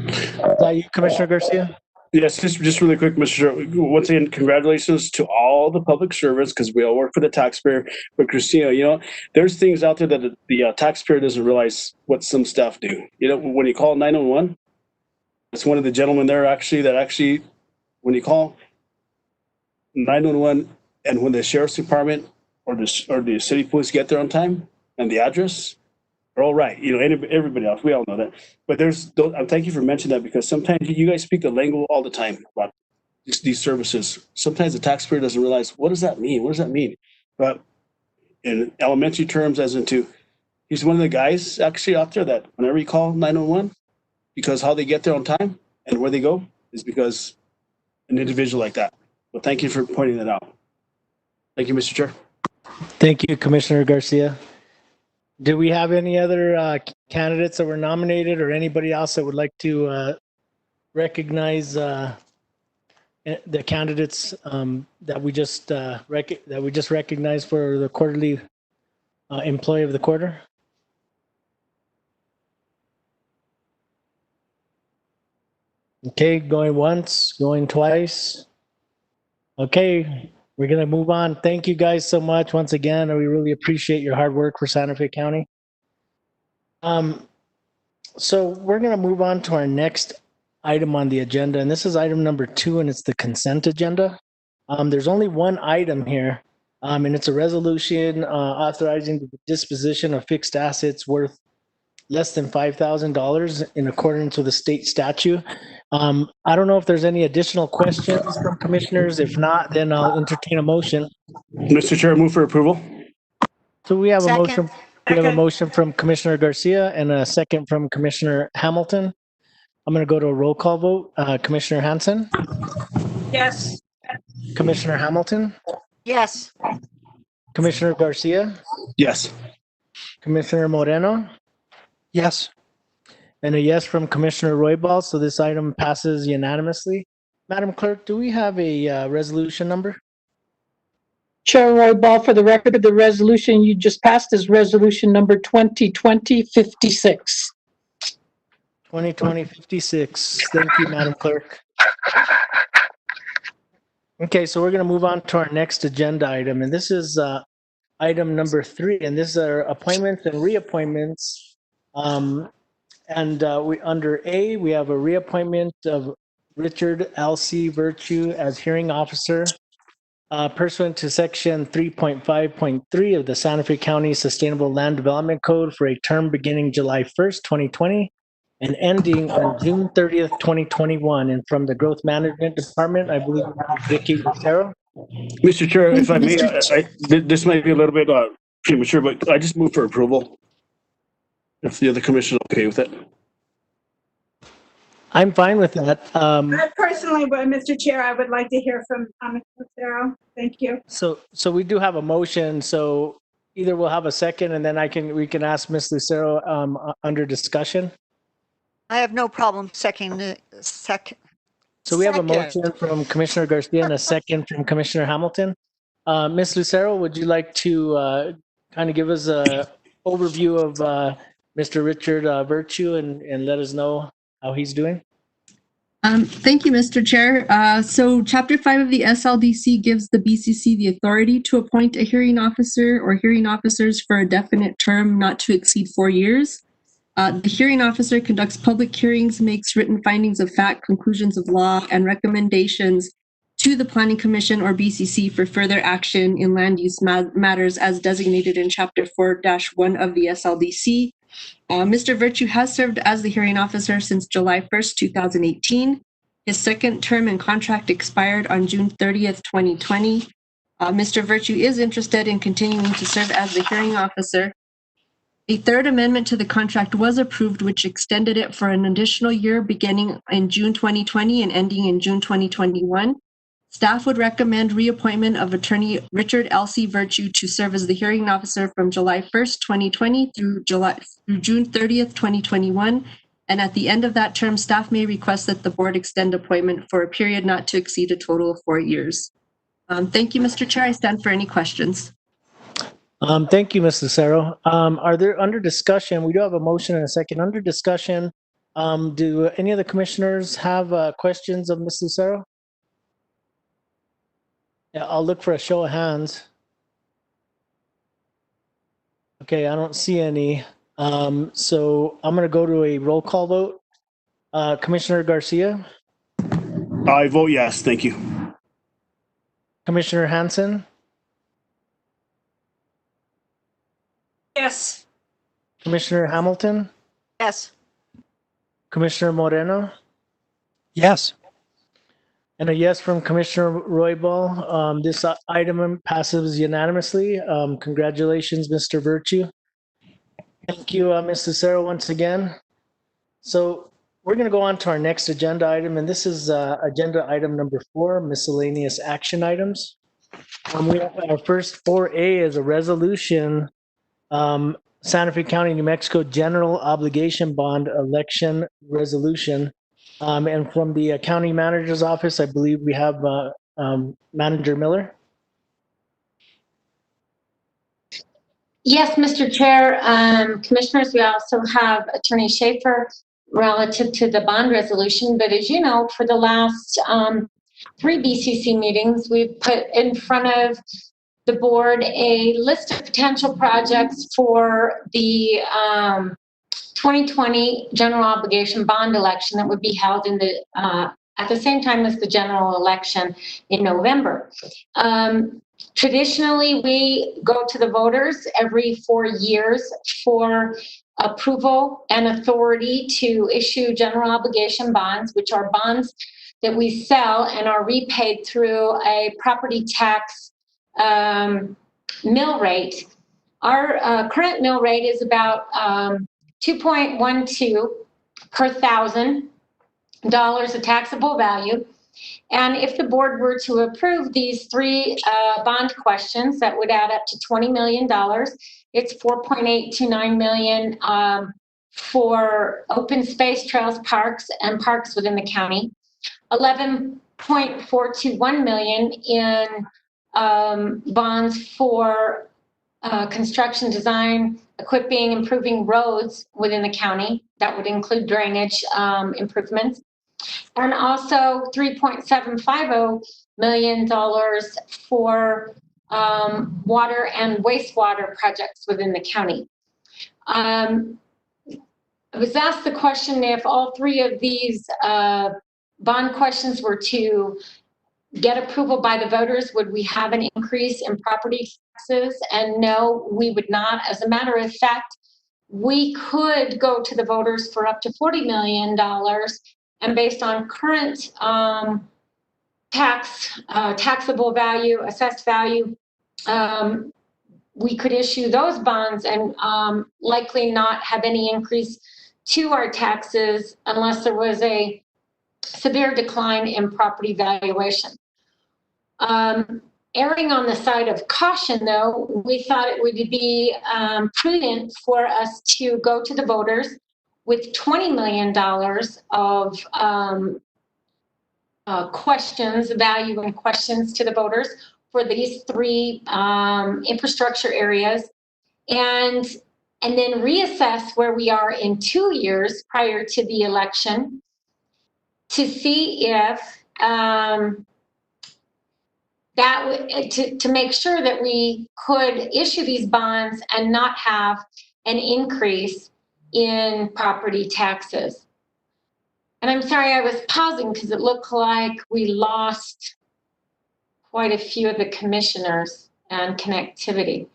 Is that you, Commissioner Garcia? Yes, just really quick, Mr. Chair. Once again, congratulations to all the public servants because we all work for the taxpayer. But Christina, there's things out there that the taxpayer doesn't realize what some staff do. When you call 911, it's one of the gentlemen there that when you call 911 and when the sheriff's department or the city police get there on time and the address, they're all right. Everybody else, we all know that. But thank you for mentioning that because sometimes you guys speak the lingo all the time about these services. Sometimes the taxpayer doesn't realize, what does that mean? What does that mean? But in elementary terms, he's one of the guys actually out there that whenever you call 911, because how they get there on time and where they go is because an individual like that. But thank you for pointing that out. Thank you, Mr. Chair. Thank you, Commissioner Garcia. Do we have any other candidates that were nominated or anybody else that would like to recognize the candidates that we just recognized for the quarterly employee of the quarter? Okay, going once, going twice. Okay, we're going to move on. Thank you guys so much once again. We really appreciate your hard work for Santa Fe County. So we're going to move on to our next item on the agenda, and this is item number 2, and it's the consent agenda. There's only one item here, and it's a resolution authorizing the disposition of fixed assets worth less than $5,000 in accordance with the state statute. I don't know if there's any additional questions from commissioners. If not, then I'll entertain a motion. Mr. Chair, move for approval. So we have Second. a motion. We have a motion from Commissioner Garcia and a second from Commissioner Hamilton. I'm going to go to a roll call vote. Commissioner Hansen, Yes. Commissioner Hamilton, Yes. Commissioner Garcia, Yes. Commissioner Moreno, Yes. and a yes from Commissioner Roybal. So this item passes unanimously. Madam Clerk, do we have a resolution number? Chair Roybal, for the record, the resolution you just passed is resolution number 2020-56. 2020-56. Thank you, Madam Clerk. Okay, so we're going to move on to our next agenda item, and this is item number 3, and this is our appointments and reappointments. We under A, we have a reappointment of Richard L.C. Virtue as hearing officer pursuant to section 3.5.3 of the Santa Fe County Sustainable Land Development Code for a term beginning July 1st, 2020 and ending on June 30th, 2021. And from the Growth Management Department, I believe Vicky Lucero. Mr. Chair, if I may, this might be a little bit premature, but I just move for approval. If the other commissioner is okay with it. I'm fine with that. Personally, Mr. Chair, I would like to hear from Ms. Lucero. Thank you. So we do have a motion. So either we'll have a second, and then we can ask Ms. Lucero under discussion. I have no problem seconding the second. So we have a Second. motion from Commissioner Garcia and a second from Commissioner Hamilton. Ms. Lucero, would you like to kind of give us a overview of Mr. Richard Virtue and let us know how he's doing? Thank you, Mr. Chair. So Chapter 5 of the SLDC gives the BCC the authority to appoint a hearing officer or hearing officers for a definite term not to exceed 4 years. The hearing officer conducts public hearings, makes written findings of fact, conclusions of law, and recommendations to the Planning Commission or BCC for further action in land use matters as designated in Chapter 4-1 of the SLDC. Mr. Virtue has served as the hearing officer since July 1st, 2018. His second term and contract expired on June 30th, 2020. Mr. Virtue is interested in continuing to serve as the hearing officer. A third amendment to the contract was approved, which extended it for an additional year beginning in June 2020 and ending in June 2021. Staff would recommend reappointment of Attorney Richard L.C. Virtue to serve as the hearing officer from July 1st, 2020 through June 30th, 2021. And at the end of that term, staff may request that the board extend appointment for a period not to exceed a total of 4 years. Thank you, Mr. Chair. I stand for any questions. Thank you, Ms. Lucero. Are there under discussion? We do have a motion and a second. Under discussion, do any of the commissioners have questions of Ms. Lucero? Yeah, I'll look for a show of hands. Okay, I don't see any. So I'm going to go to a roll call vote. Commissioner Garcia? I vote yes. Thank you. Commissioner Hansen? Yes. Commissioner Hamilton? Yes. Commissioner Moreno? Yes. And a yes from Commissioner Roybal. This item passes unanimously. Congratulations, Mr. Virtue. Thank you, Ms. Lucero, once again. So we're going to go on to our next agenda item, and this is agenda item number 4, miscellaneous action items. We have our first 4A is a resolution, Santa Fe County, New Mexico General Obligation Bond Election Resolution. And from the county manager's office, I believe we have Manager Miller. Yes, Mr. Chair, Commissioners, we also have Attorney Schaefer relative to the bond resolution. But as you know, for the last 3 BCC meetings, we've put in front of the board a list of potential projects for the 2020 general obligation bond election that would be held in the at the same time as the general election in November. Traditionally, we go to the voters every 4 years for approval and authority to issue general obligation bonds, which are bonds that we sell and are repaid through a property tax mill rate. Our current mill rate is about 2.12 per $1,000 of taxable value. And if the board were to approve these 3 bond questions, that would add up to $20 million. It's $4.829 million for open space, trails, parks, and parks within the county. $11.421 million in bonds for construction, design, equipping, improving roads within the county. That would include drainage improvements. And also $3.750 million for water and wastewater projects within the county. I was asked the question if all 3 of these bond questions were to get approval by the voters, would we have an increase in property taxes? And no, we would not. As a matter of fact, we could go to the voters for up to $40 million. And based on current taxable value, assessed value, we could issue those bonds and likely not have any increase to our taxes unless there was a severe decline in property valuation. Erring on the side of caution, though, we thought it would be prudent for us to go to the voters with $20 million of questions, value and questions to the voters for these three infrastructure areas, and then reassess where we are in 2 years prior to the election to see if to make sure that we could issue these bonds and not have an increase in property taxes. And I'm sorry, I was pausing because it looked like we lost quite a few of the commissioners and connectivity.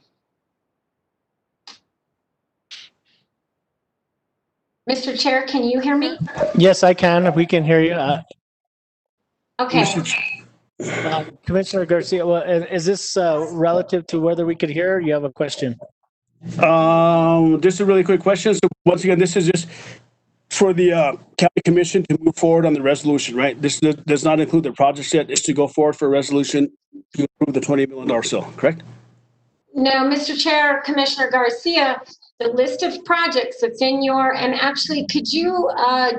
Mr. Chair, can you hear me? Yes, I can. We can hear you. Okay. Commissioner Garcia, well, is this relative to whether we could hear? Or you have a question? Just a really quick question. So once again, this is just for the county commission to move forward on the resolution, right? This does not include the projects yet. It's to go forward for a resolution to approve the $20 million sale, correct? No, Mr. Chair, Commissioner Garcia, the list of projects that's in your, and actually, could you,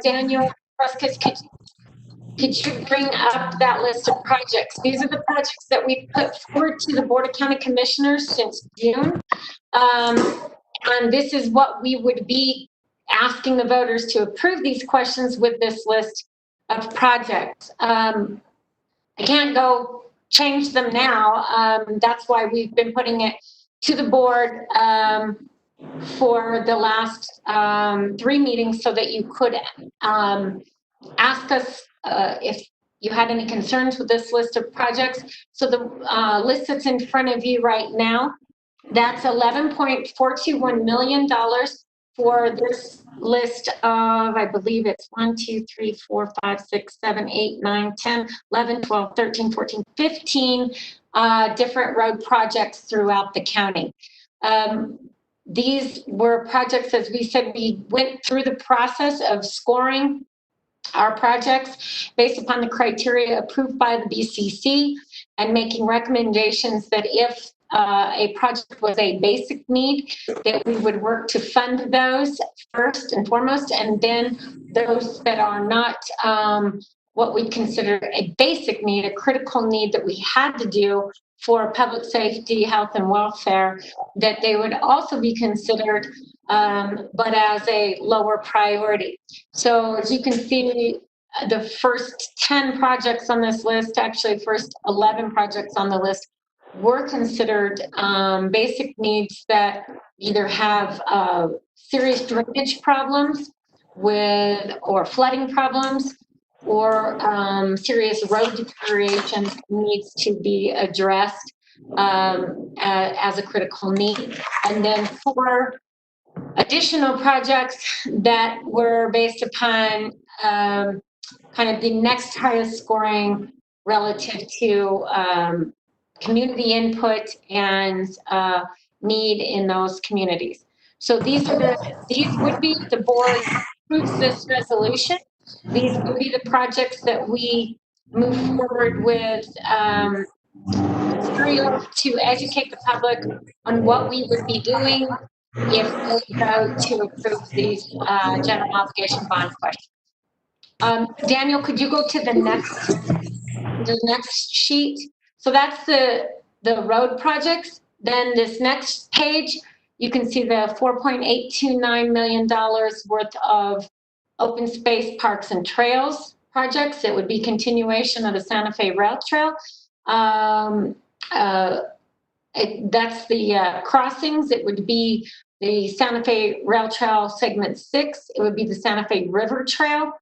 Daniel Prescott, could you bring up that list of projects? These are the projects that we put forward to the Board of County Commissioners since June. And this is what we would be asking the voters to approve these questions with this list of projects. I can't go change them now. That's why we've been putting it to the board for the last 3 meetings so that you could ask us if you had any concerns with this list of projects. So the list that's in front of you right now, that's $11.421 million for this list of, I believe it's 1, 2, 3, 4, 5, 6, 7, 8, 9, 10, 11, 12, 13, 14, 15 different road projects throughout the county. These were projects, as we said, we went through the process of scoring our projects based upon the criteria approved by the BCC and making recommendations that if a project was a basic need, that we would work to fund those first and foremost, and then those that are not what we consider a basic need, a critical need that we had to do for public safety, health, and welfare, that they would also be considered, but as a lower priority. So as you can see, the first 10 projects on this list, actually first 11 projects on the list, were considered basic needs that either have serious drainage problems or flooding problems, or serious road deterioration needs to be addressed as a critical need. And then 4 additional projects that were based upon kind of the next highest scoring relative to community input and need in those communities. So these would be, if the board approves this resolution, these would be the projects that we move forward with to educate the public on what we would be doing if we vote to approve these general obligation bond questions. Daniel, could you go to the next sheet? So that's the road projects. Then this next page, you can see the $4.829 million worth of open space, parks, and trails projects. It would be continuation of the Santa Fe Rail Trail. That's the crossings. It would be the Santa Fe Rail Trail Segment 6. It would be the Santa Fe River Trail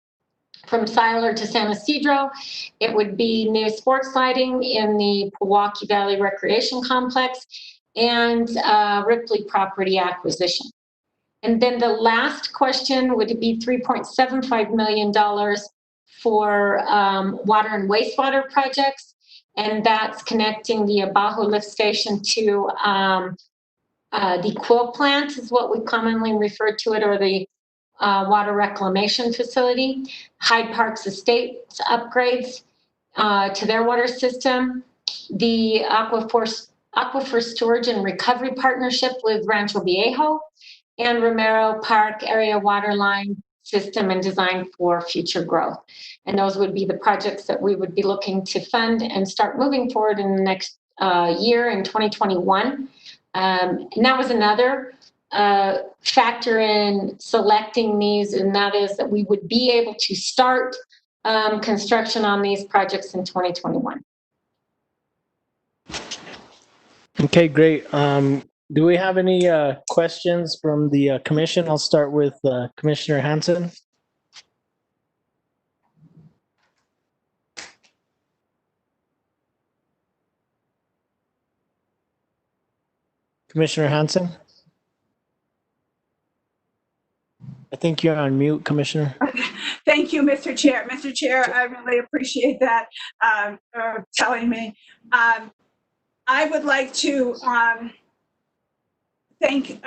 from Siler to San Isidro. It would be new sports lighting in the Pewaukee Valley Recreation Complex, and Ripley property acquisition. And then the last question would be $3.75 million for water and wastewater projects. And that's connecting the Abajo lift station to the Quill plant is what we commonly refer to it, or the water reclamation facility. Hyde Park's estates upgrades to their water system. The Aquifer Storage and Recovery Partnership with Rancho Viejo, and Romero Park area water line system and design for future growth. And those would be the projects that we would be looking to fund and start moving forward in the next year in 2021. And that was another factor in selecting these, and that is that we would be able to start construction on these projects in 2021. Okay, great. Do we have any questions from the commission? I'll start with Commissioner Hansen. Commissioner Hansen? I think you're on mute, Commissioner. Thank you, Mr. Chair. Mr. Chair, I really appreciate that telling me. I would like to thank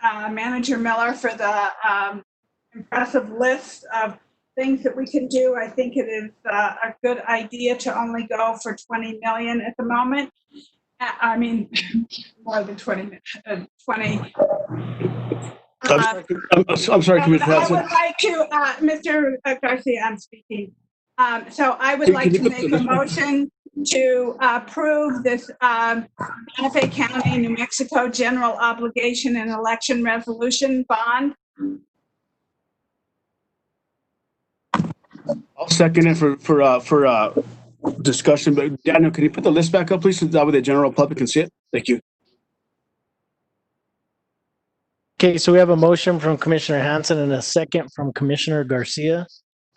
Manager Miller for the impressive list of things that we can do. I think it is a good idea to only go for 20 million at the moment. I mean, more than 20. I'm sorry, Commissioner Hansen. I would like to, Mr. Garcia, I'm speaking. So I would like to make a motion to approve this Santa Fe County, New Mexico General Obligation and Election Resolution Bond. I'll second it for discussion. But Daniel, can you put the list back up, please, so that way the general public can see it? Thank you. Okay, so we have a motion from Commissioner Hansen and a second from Commissioner Garcia.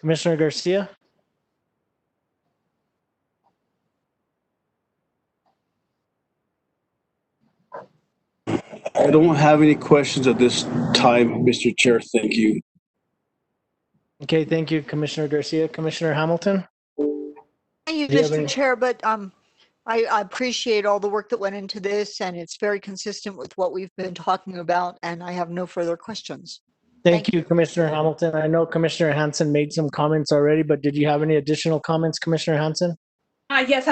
Commissioner Garcia? I don't have any questions at this time, Mr. Chair. Thank you. Okay, thank you, Commissioner Garcia. Commissioner Hamilton? Thank you, Mr. Chair, but I appreciate all the work that went into this, and it's very consistent with what we've been talking about, and I have no further questions. Thank you, Commissioner Hamilton. I know Commissioner Hansen made some comments already, but did you have any additional comments, Commissioner Hansen? Yes,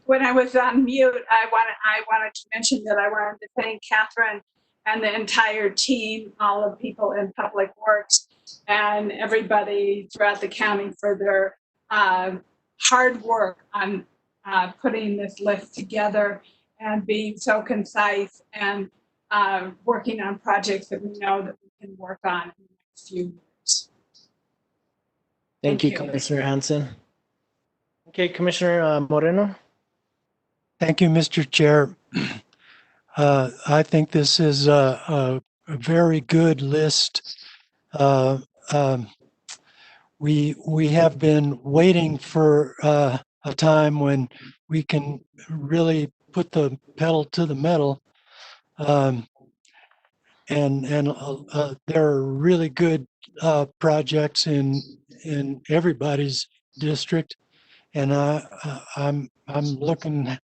when I was on mute, I wanted to mention that I wanted to thank Catherine and the entire team, all of people in Public Works, and everybody throughout the county for their hard work on putting this list together and being so concise and working on projects that we know that we can work on in the next few years. Thank you, Commissioner Hansen. Okay, Commissioner Moreno. Thank you, Mr. Chair. I think this is a very good list. We have been waiting for a time when we can really put the pedal to the metal. And there are really good projects in everybody's district, and I'm looking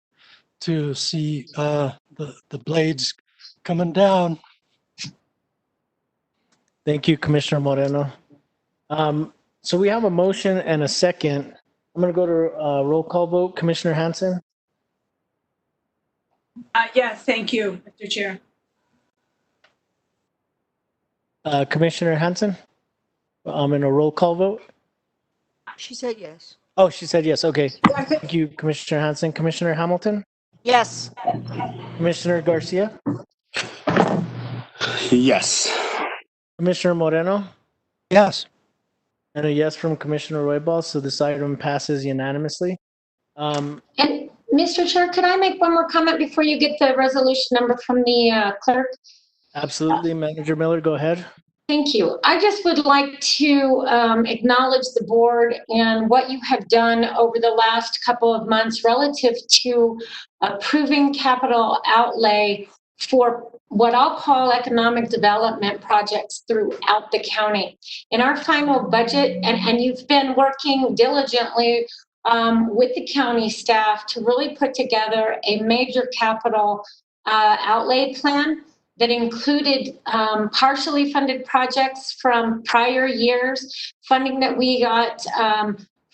to see the blades coming down. Thank you, Commissioner Moreno. So we have a motion and a second. I'm going to go to roll call vote. Commissioner Hansen? Yes, thank you, Mr. Chair. Commissioner Hansen? I'm in a roll call vote. She said yes. Oh, she said yes. Okay. Thank you, Commissioner Hansen. Commissioner Hamilton? Yes. Commissioner Garcia? Yes. Commissioner Moreno? Yes. And a yes from Commissioner Roybal, so this item passes unanimously. And Mr. Chair, could I make one more comment before you get the resolution number from the clerk? Absolutely, Manager Miller, go ahead. Thank you. I just would like to acknowledge the board and what you have done over the last couple of months relative to approving capital outlay for what I'll call economic development projects throughout the county. In our final budget, and you've been working diligently with the county staff to really put together a major capital outlay plan that included partially funded projects from prior years, funding that we got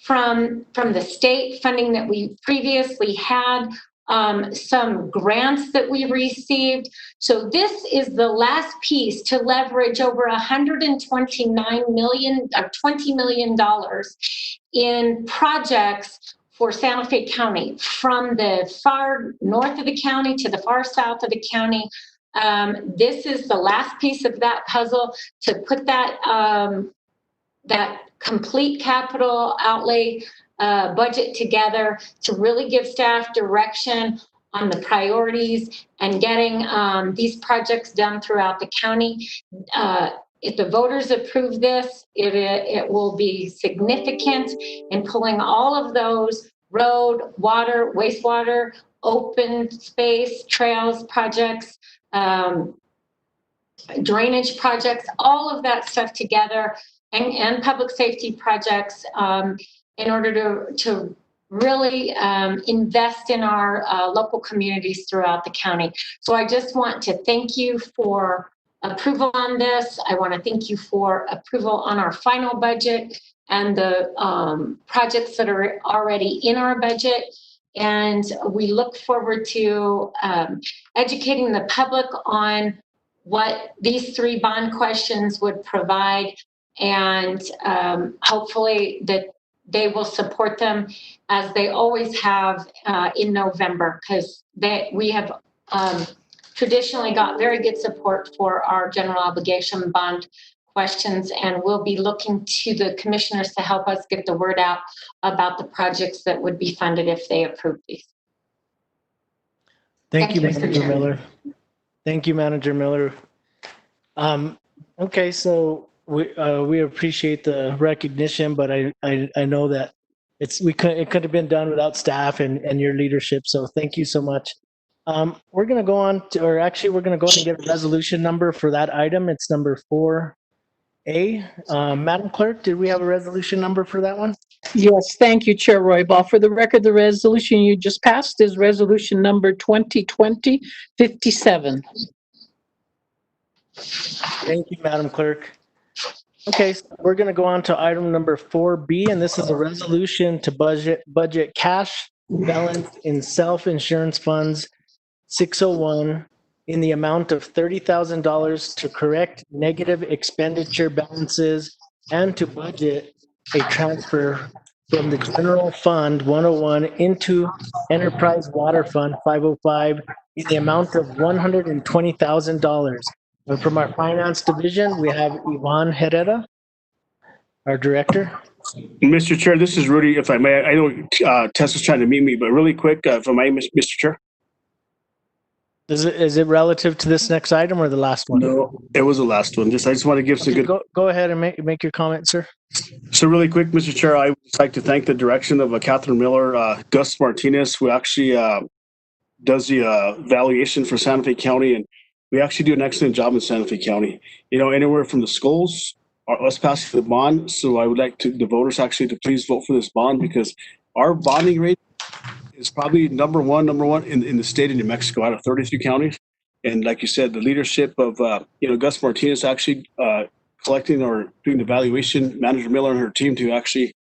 from the state, funding that we previously had, some grants that we received. So this is the last piece to leverage over $129 million, $20 million in projects for Santa Fe County, from the far north of the county to the far south of the county. This is the last piece of that puzzle to put that that complete capital outlay budget together, to really give staff direction on the priorities and getting these projects done throughout the county. If the voters approve this, it will be significant in pulling all of those road, water, wastewater, open space, trails projects, drainage projects, all of that stuff together, and public safety projects in order to really invest in our local communities throughout the county. So I just want to thank you for approval on this. I want to thank you for approval on our final budget and the projects that are already in our budget. And we look forward to educating the public on what these 3 bond questions would provide, and hopefully that they will support them as they always have in November, because we have traditionally got very good support for our general obligation bond questions, and we'll be looking to the commissioners to help us get the word out about the projects that would be funded if they approve these. Thank you, Manager Miller. Thank you, Manager Miller. Okay, so we appreciate the recognition, but I know that it could have been done without staff and your leadership. So thank you so much. We're going to go on to, or actually we're going to go ahead and get a resolution number for that item. It's number 4A. Madam Clerk, did we have a resolution number for that one? Yes, thank you, Chair Roybal. For the record, the resolution you just passed is resolution number 2020-57. Thank you, Madam Clerk. Okay, so we're going to go on to item number 4B, and this is a resolution to budget cash balance in self-insurance funds 601 in the amount of $30,000 to correct negative expenditure balances and to budget a transfer from the General Fund 101 into Enterprise Water Fund 505 in the amount of $120,000. And from our finance division, we have Yvonne Herrera, our director. Mr. Chair, this is Rudy, if I may. I know Tessa's trying to meet me, but really quick, if I may, Mr. Chair. Is it relative to this next item or the last one? No, it was the last one. I just want to give some good. Go ahead and make your comment, sir. So really quick, Mr. Chair, I would like to thank the direction of Catherine Miller, Gus Martinez, who actually does the valuation for Santa Fe County, and we actually do an excellent job in Santa Fe County. You know, anywhere from the schools, us passing the bond. So I would like the voters actually to please vote for this bond, because our bonding rate is probably number one in the state of New Mexico out of 33 counties. And like you said, the leadership of Gus Martinez actually collecting or doing the valuation, Manager Miller and her team to actually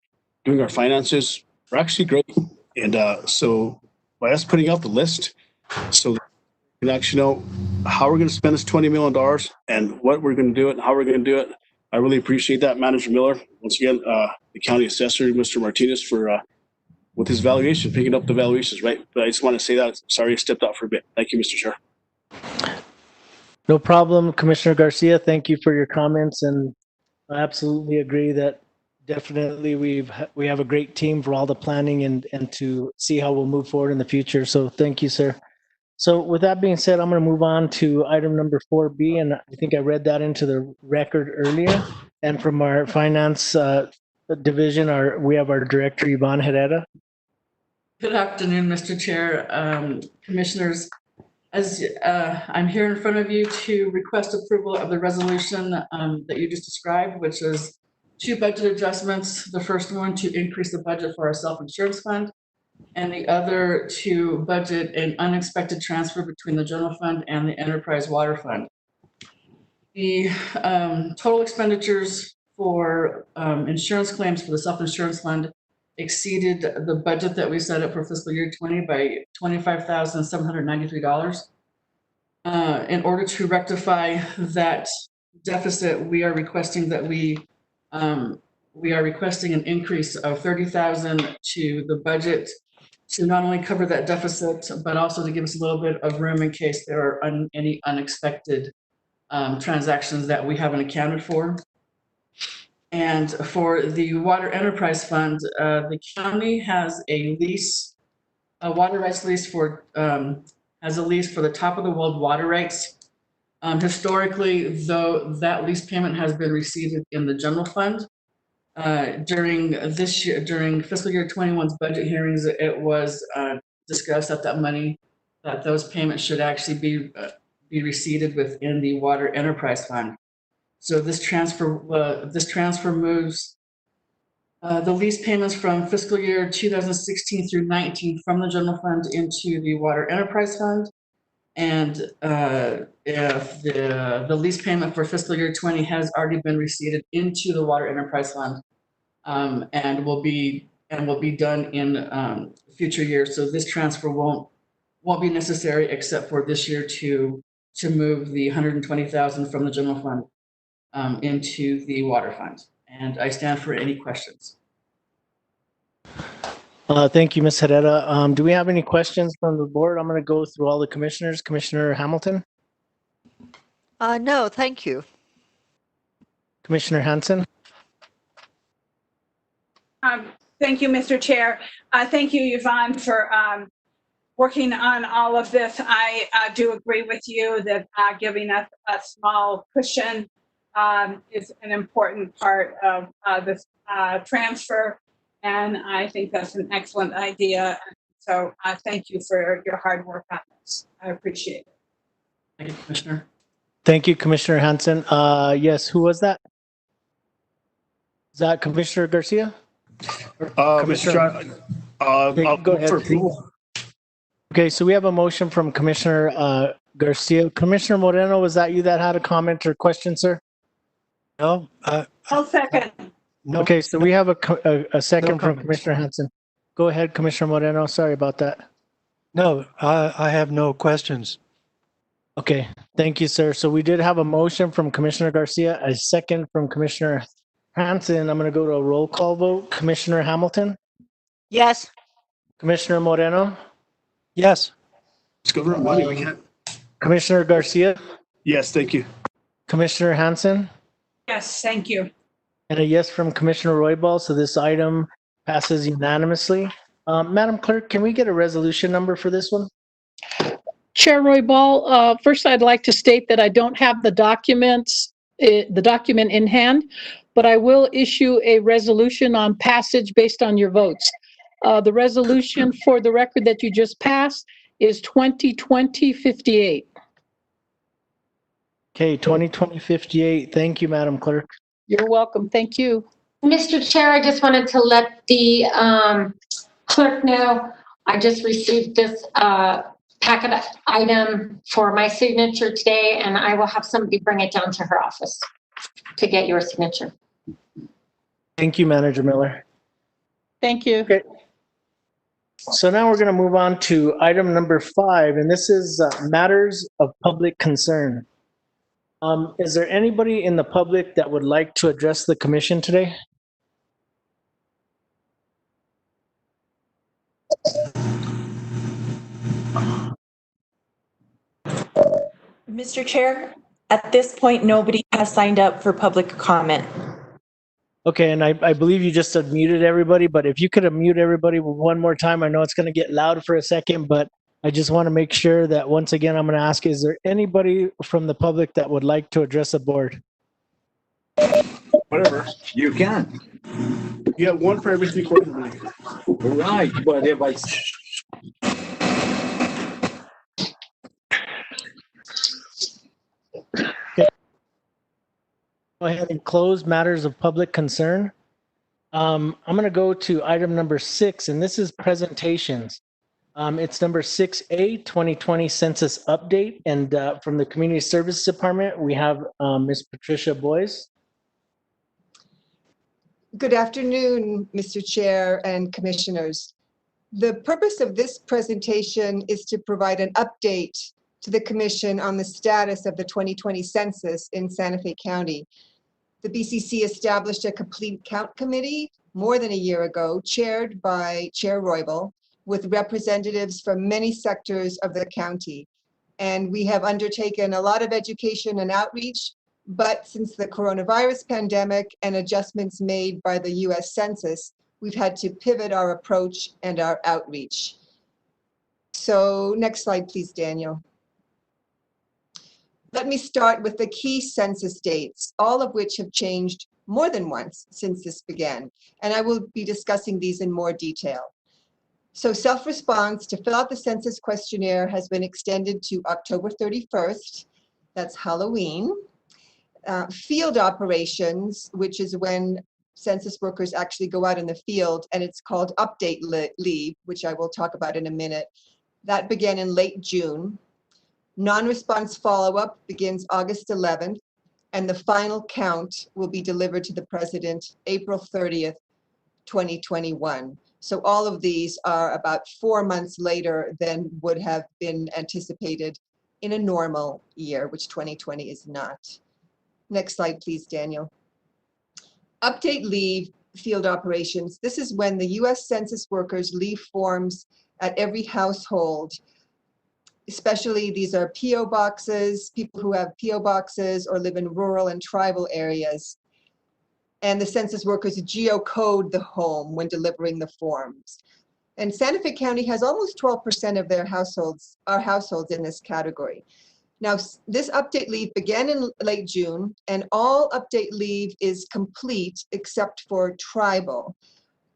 doing our finances are actually great. And so by us putting out the list, so we can actually know how we're going to spend this $20 million and what we're going to do it and how we're going to do it. I really appreciate that, Manager Miller. Once again, the county assessor, Mr. Martinez, for with his valuation, picking up the valuations, right? But I just want to say that. Sorry, I stepped out for a bit. Thank you, Mr. Chair. No problem, Commissioner Garcia. Thank you for your comments, and I absolutely agree that definitely we have a great team for all the planning and to see how we'll move forward in the future. So thank you, sir. So with that being said, I'm going to move on to item number 4B, and I think I read that into the record earlier. And from our finance division, we have our director, Yvonne Herrera. Good afternoon, Mr. Chair, commissioners. As I'm here in front of you to request approval of the resolution that you just described, which is 2 budget adjustments. The first one to increase the budget for our self-insurance fund, and the other to budget an unexpected transfer between the general fund and the enterprise water fund. The total expenditures for insurance claims for the self-insurance fund exceeded the budget that we set up for fiscal year 20 by $25,793. In order to rectify that deficit, we are requesting an increase of $30,000 to the budget to not only cover that deficit, but also to give us a little bit of room in case there are any unexpected transactions that we haven't accounted for. And for the Water Enterprise Fund, the county has a lease, a water rights lease has a lease for the top of the world water rights. Historically, though, that lease payment has been received in the general fund. During this year, during fiscal year 21's budget hearings, it was discussed that those payments should actually be received within the Water Enterprise Fund. So this transfer moves the lease payments from fiscal year 2016 through 19 from the general fund into the Water Enterprise Fund. And if the lease payment for fiscal year 20 has already been received into the Water Enterprise Fund, and will be done in future years. So this transfer won't be necessary except for this year to move the $120,000 from the general fund into the water fund. And I stand for any questions. Thank you, Ms. Herrera. Do we have any questions from the board? I'm going to go through all the commissioners. Commissioner Hamilton? No, thank you. Commissioner Hansen? Thank you, Mr. Chair. Thank you, Yvonne, for working on all of this. I do agree with you that giving us a small cushion is an important part of this transfer, and I think that's an excellent idea. So thank you for your hard work on this. I appreciate it. Thank you, Commissioner. Thank you, Commissioner Hansen. Yes, who was that? Is that Commissioner Garcia? Mr. I'll go ahead. for approval. Okay, so we have a motion from Commissioner Garcia. Commissioner Moreno, was that you that had a comment or question, sir? No, I'll second. no. Okay, so we have a second No from comments. Commissioner Hansen. Go ahead, Commissioner Moreno. Sorry about that. No, I have no questions. Okay, thank you, sir. So we did have a motion from Commissioner Garcia, a second from Commissioner Hansen. I'm going to go to a roll call vote. Commissioner Hamilton? Yes. Commissioner Moreno? Yes. Let's go over money. We can't. Commissioner Garcia? Yes, thank you. Commissioner Hansen? Yes, thank you. And a yes from Commissioner Roybal. So this item passes unanimously. Madam Clerk, can we get a resolution number for this one? Chair Roybal, first I'd like to state that I don't have the document in hand, but I will issue a resolution on passage based on your votes. The resolution for the record that you just passed is 2020-58. Okay, 2020-58. Thank you, Madam Clerk. You're welcome. Thank you. Mr. Chair, I just wanted to let the clerk know I just received this packet item for my signature today, and I will have somebody bring it down to her office to get your signature. Thank you, Manager Miller. Thank you. Okay. So now we're going to move on to item number 5, and this is matters of public concern. Is there anybody in the public that would like to address the commission today? Mr. Chair, at this point, nobody has signed up for public comment. Okay, and I believe you just unmuted everybody, but if you could unmute everybody one more time, I know it's going to get loud for a second, but I just want to make sure that once again, I'm going to ask, is there anybody from the public that would like to address the board? Whatever. You can. You have one for every 3 quarters of a minute. Right, but if I... Okay. Go ahead and close matters of public concern. I'm going to go to item number 6, and this is presentations. It's number 6A, 2020 Census Update. And from the Community Services Department, we have Ms. Patricia Boyes. Good afternoon, Mr. Chair and Commissioners. The purpose of this presentation is to provide an update to the Commission on the status of the 2020 census in Santa Fe County. The BCC established a complete count committee more than a year ago, chaired by Chair Roybal, with representatives from many sectors of the county. And we have undertaken a lot of education and outreach, but since the coronavirus pandemic and adjustments made by the US Census, we've had to pivot our approach and our outreach. So next slide, please, Daniel. Let me start with the key census dates, all of which have changed more than once since this began, and I will be discussing these in more detail. So self-response to fill out the census questionnaire has been extended to October 31st, that's Halloween. Field operations, which is when census workers actually go out in the field, and it's called update leave, which I will talk about in a minute. That began in late June. Non-response follow-up begins August 11th, and the final count will be delivered to the President April 30th, 2021. So all of these are about 4 months later than would have been anticipated in a normal year, which 2020 is not. Next slide, please, Daniel. Update leave field operations. This is when the US Census workers leave forms at every household. Especially these are PO boxes, people who have PO boxes or live in rural and tribal areas. And the census workers geocode the home when delivering the forms. And Santa Fe County has almost 12% of their households, are households in this category. Now, this update leave began in late June, and all update leave is complete except for tribal.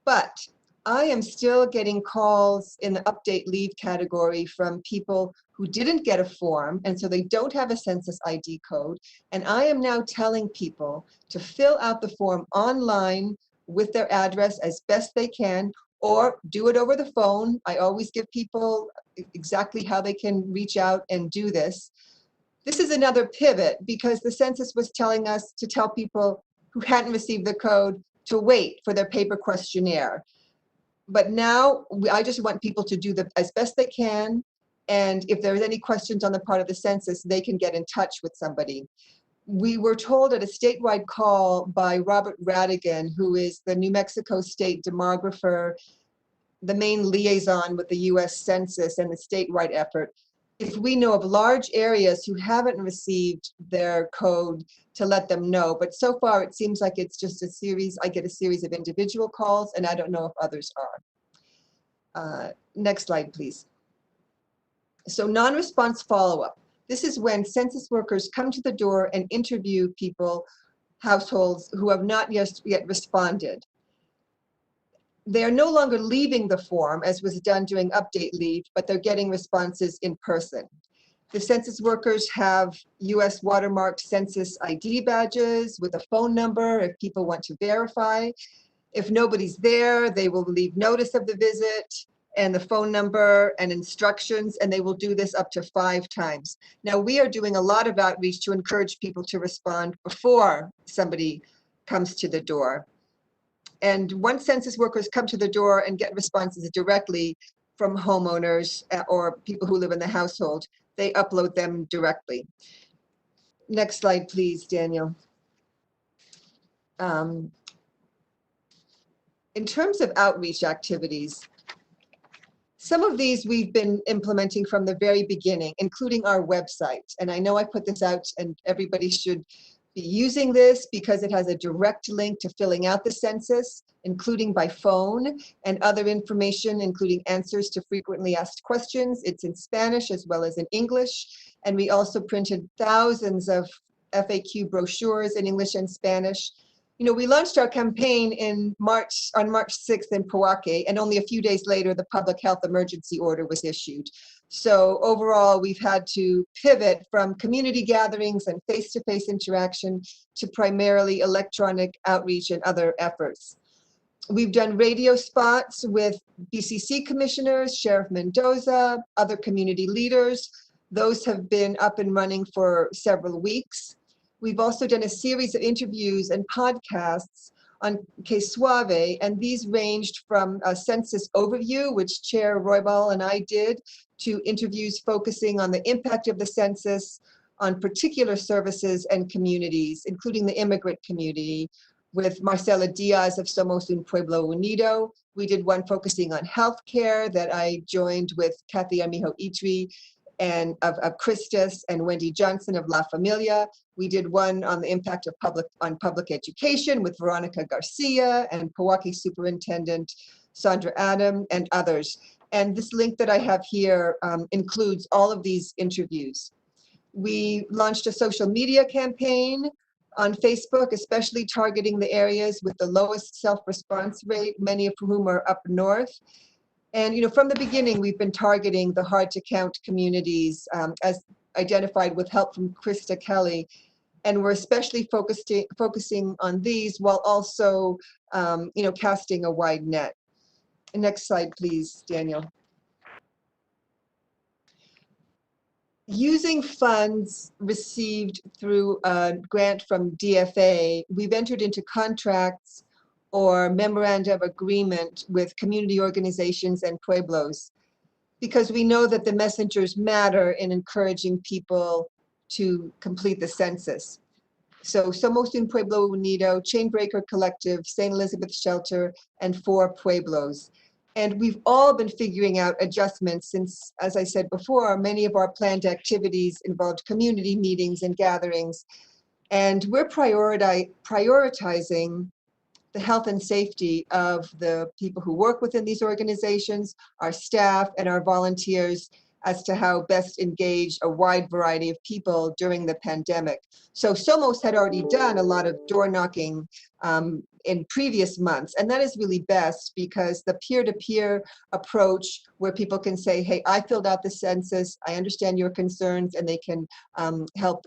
But I am still getting calls in the update leave category from people who didn't get a form, and so they don't have a census ID code. And I am now telling people to fill out the form online with their address as best they can, or do it over the phone. I always give people exactly how they can reach out and do this. This is another pivot because the census was telling us to tell people who hadn't received the code to wait for their paper questionnaire. But now I just want people to do as best they can. And if there's any questions on the part of the census, they can get in touch with somebody. We were told at a statewide call by Robert Radigan, who is the New Mexico State demographer, the main liaison with the US Census and the statewide effort, if we know of large areas who haven't received their code, to let them know. But so far it seems like it's just a series, I get a series of individual calls, and I don't know if others are. Next slide, please. So non-response follow-up. This is when census workers come to the door and interview people, households who have not yet responded. They are no longer leaving the form as was done during update leave, but they're getting responses in person. The census workers have US watermarked census ID badges with a phone number if people want to verify. If nobody's there, they will leave notice of the visit and the phone number and instructions, and they will do this up to 5 times. Now, we are doing a lot of outreach to encourage people to respond before somebody comes to the door. And once census workers come to the door and get responses directly from homeowners or people who live in the household, they upload them directly. Next slide, please, Daniel. In terms of outreach activities, some of these we've been implementing from the very beginning, including our website. And I know I put this out and everybody should be using this because it has a direct link to filling out the census, including by phone, and other information, including answers to frequently asked questions. It's in Spanish as well as in English. And we also printed thousands of FAQ brochures in English and Spanish. You know, we launched our campaign on March 6th in Poake, and only a few days later, the public health emergency order was issued. So overall, we've had to pivot from community gatherings and face-to-face interaction to primarily electronic outreach and other efforts. We've done radio spots with BCC commissioners, Sheriff Mendoza, other community leaders. Those have been up and running for several weeks. We've also done a series of interviews and podcasts on Que Suave, and these ranged from a census overview, which Chair Roybal and I did, to interviews focusing on the impact of the census on particular services and communities, including the immigrant community, with Marcela Diaz of Somos Un Pueblo Unido. We did one focusing on healthcare that I joined with Kathy Armijo Itri and of Christus and Wendy Johnson of La Familia. We did one on the impact of public education with Veronica Garcia and Pewaukee Superintendent Sandra Adam and others. And this link that I have here includes all of these interviews. We launched a social media campaign on Facebook, especially targeting the areas with the lowest self-response rate, many of whom are up north. And from the beginning, we've been targeting the hard-to-count communities as identified with help from Krista Kelly. And we're especially focusing on these while also, casting a wide net. Next slide, please, Daniel. Using funds received through a grant from DFA, we've entered into contracts or memoranda of agreement with community organizations and pueblos, because we know that the messengers matter in encouraging people to complete the census. So Somos Un Pueblo Unido, Chainbreaker Collective, St. Elizabeth Shelter, and 4 pueblos. And we've all been figuring out adjustments since, as I said before, many of our planned activities involved community meetings and gatherings. And we're prioritizing the health and safety of the people who work within these organizations, our staff, and our volunteers as to how best engage a wide variety of people during the pandemic. So Somos had already done a lot of door knocking in previous months, and that is really best because the peer-to-peer approach where people can say, hey, I filled out the census, I understand your concerns, and they can help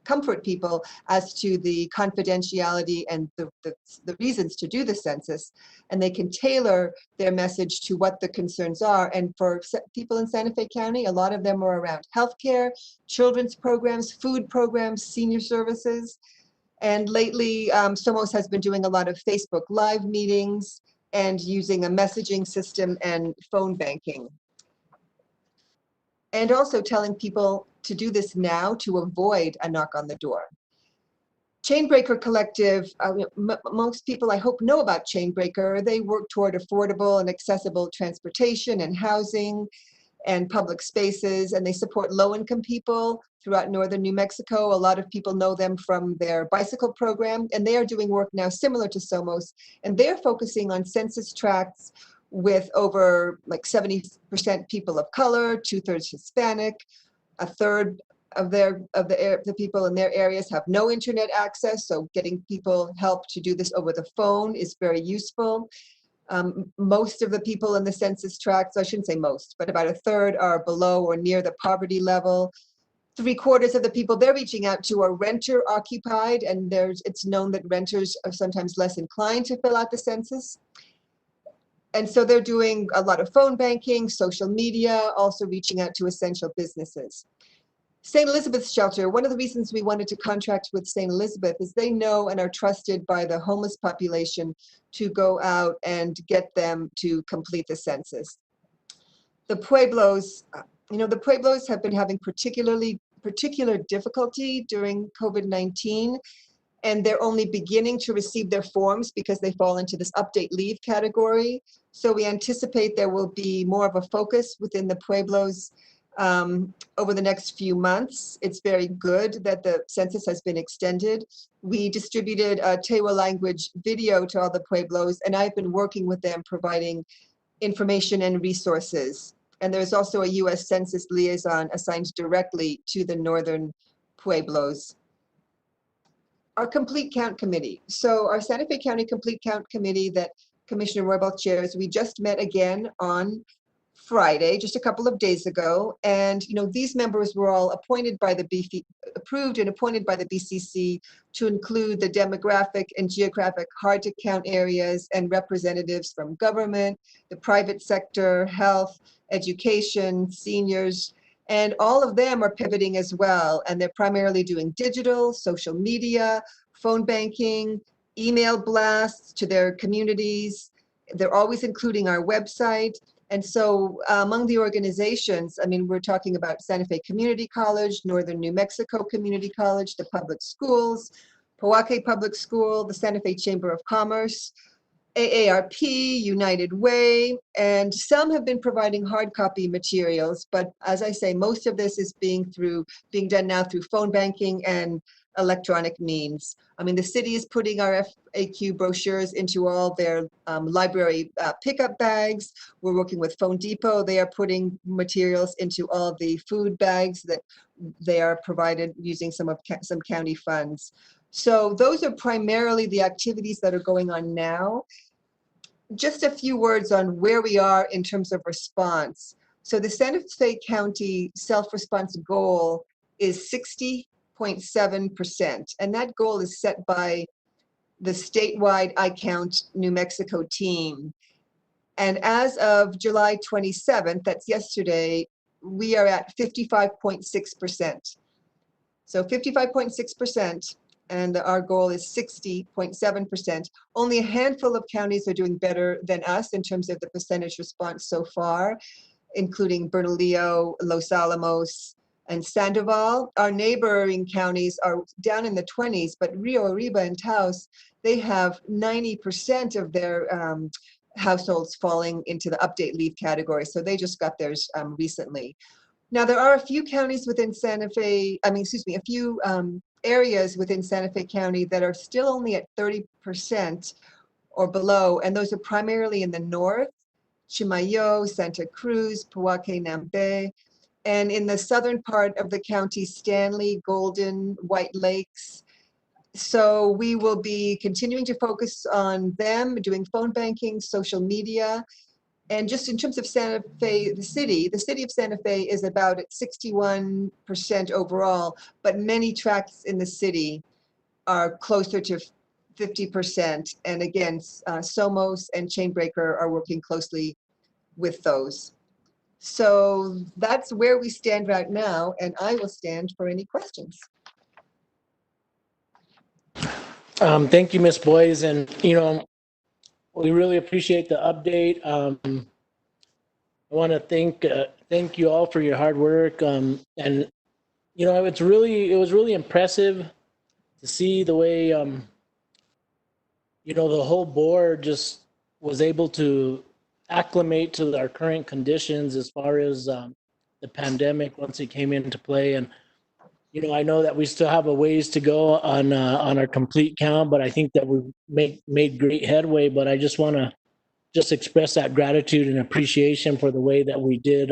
comfort people as to the confidentiality and the reasons to do the census, and they can tailor their message to what the concerns are. And for people in Santa Fe County, a lot of them are around healthcare, children's programs, food programs, senior services. And lately, Somos has been doing a lot of Facebook Live meetings and using a messaging system and phone banking. And also telling people to do this now to avoid a knock on the door. Chainbreaker Collective, most people I hope know about Chainbreaker. They work toward affordable and accessible transportation and housing and public spaces, and they support low-income people throughout northern New Mexico. A lot of people know them from their bicycle program, and they are doing work now similar to Somos, and they're focusing on census tracts with over like 70% people of color, 2/3 Hispanic, a third of the people in their areas have no internet access, so getting people help to do this over the phone is very useful. Most of the people in the census tracts, I shouldn't say most, but about a third are below or near the poverty level. 3/4 of the people they're reaching out to are renter occupied, and it's known that renters are sometimes less inclined to fill out the census. And so they're doing a lot of phone banking, social media, also reaching out to essential businesses. St. Elizabeth Shelter, one of the reasons we wanted to contract with St. Elizabeth is they know and are trusted by the homeless population to go out and get them to complete the census. The pueblos, the pueblos have been having particular difficulty during COVID-19, and they're only beginning to receive their forms because they fall into this update leave category. So we anticipate there will be more of a focus within the pueblos over the next few months. It's very good that the census has been extended. We distributed a Tewa language video to all the pueblos, and I've been working with them providing information and resources. And there's also a U.S. Census liaison assigned directly to the northern pueblos. Our Complete Count Committee. So our Santa Fe County Complete Count Committee that Commissioner Roybal chairs, we just met again on Friday, just a couple of days ago, and these members were all appointed by the approved and appointed by the BCC to include the demographic and geographic hard to count areas and representatives from government, the private sector, health, education, seniors, and all of them are pivoting as well, and they're primarily doing digital, social media, phone banking, email blasts to their communities. They're always including our website. And so among the organizations, I mean, we're talking about Santa Fe Community College, Northern New Mexico Community College, the public schools, Pojoaque Public School, the Santa Fe Chamber of Commerce, AARP, United Way, and some have been providing hard copy materials. But as I say, most of this is being done now through phone banking and electronic means. I mean, the city is putting our FAQ brochures into all their library pickup bags. We're working with Phone Depot. They are putting materials into all the food bags that they are provided using some county funds. So those are primarily the activities that are going on now. Just a few words on where we are in terms of response. So the Santa Fe County self-response goal is 60.7%, and that goal is set by the statewide I Count New Mexico team. And as of July 27th, that's yesterday, we are at 55.6%. So 55.6%, and our goal is 60.7%. Only a handful of counties are doing better than us in terms of the percentage response so far, including Bernalillo, Los Alamos, and Sandoval. Our neighboring counties are down in the 20s, but Rio Arriba and Taos, they have 90% of their households falling into the update leave category. So they just got theirs recently. Now, there are a few counties within Santa Fe, a few areas within Santa Fe County that are still only at 30% or below, and those are primarily in the north, Chimayo, Santa Cruz, Pojoaque, Nambe, and in the southern part of the county, Stanley, Golden, White Lakes. So we will be continuing to focus on them, doing phone banking, social media. And just in terms of Santa Fe, the city of Santa Fe is about at 61% overall, but many tracts in the city are closer to 50%. And again, Somos and Chainbreaker are working closely with those. So that's where we stand right now, and I will stand for any questions. Thank you, Ms. Boyes, and we really appreciate the update. I want to thank you all for your hard work, and it was really impressive to see the way the whole board just was able to acclimate to our current conditions as far as the pandemic once it came into play. And I know that we still have a ways to go on our complete count, but I think that we made great headway. But I just want to express that gratitude and appreciation for the way that we did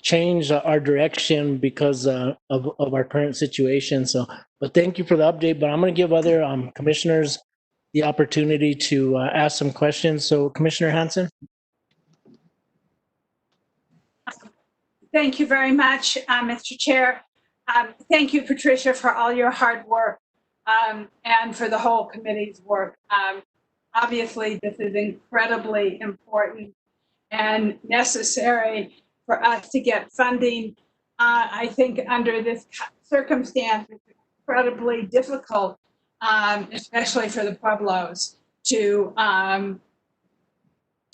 change our direction because of our current situation. So, but thank you for the update. But I'm going to give other commissioners the opportunity to ask some questions. So, Commissioner Hansen. Thank you very much, Mr. Chair. Thank you, Patricia, for all your hard work and for the whole committee's work. Obviously, this is incredibly important and necessary for us to get funding. I think under this circumstance, it's incredibly difficult, especially for the Pueblos, to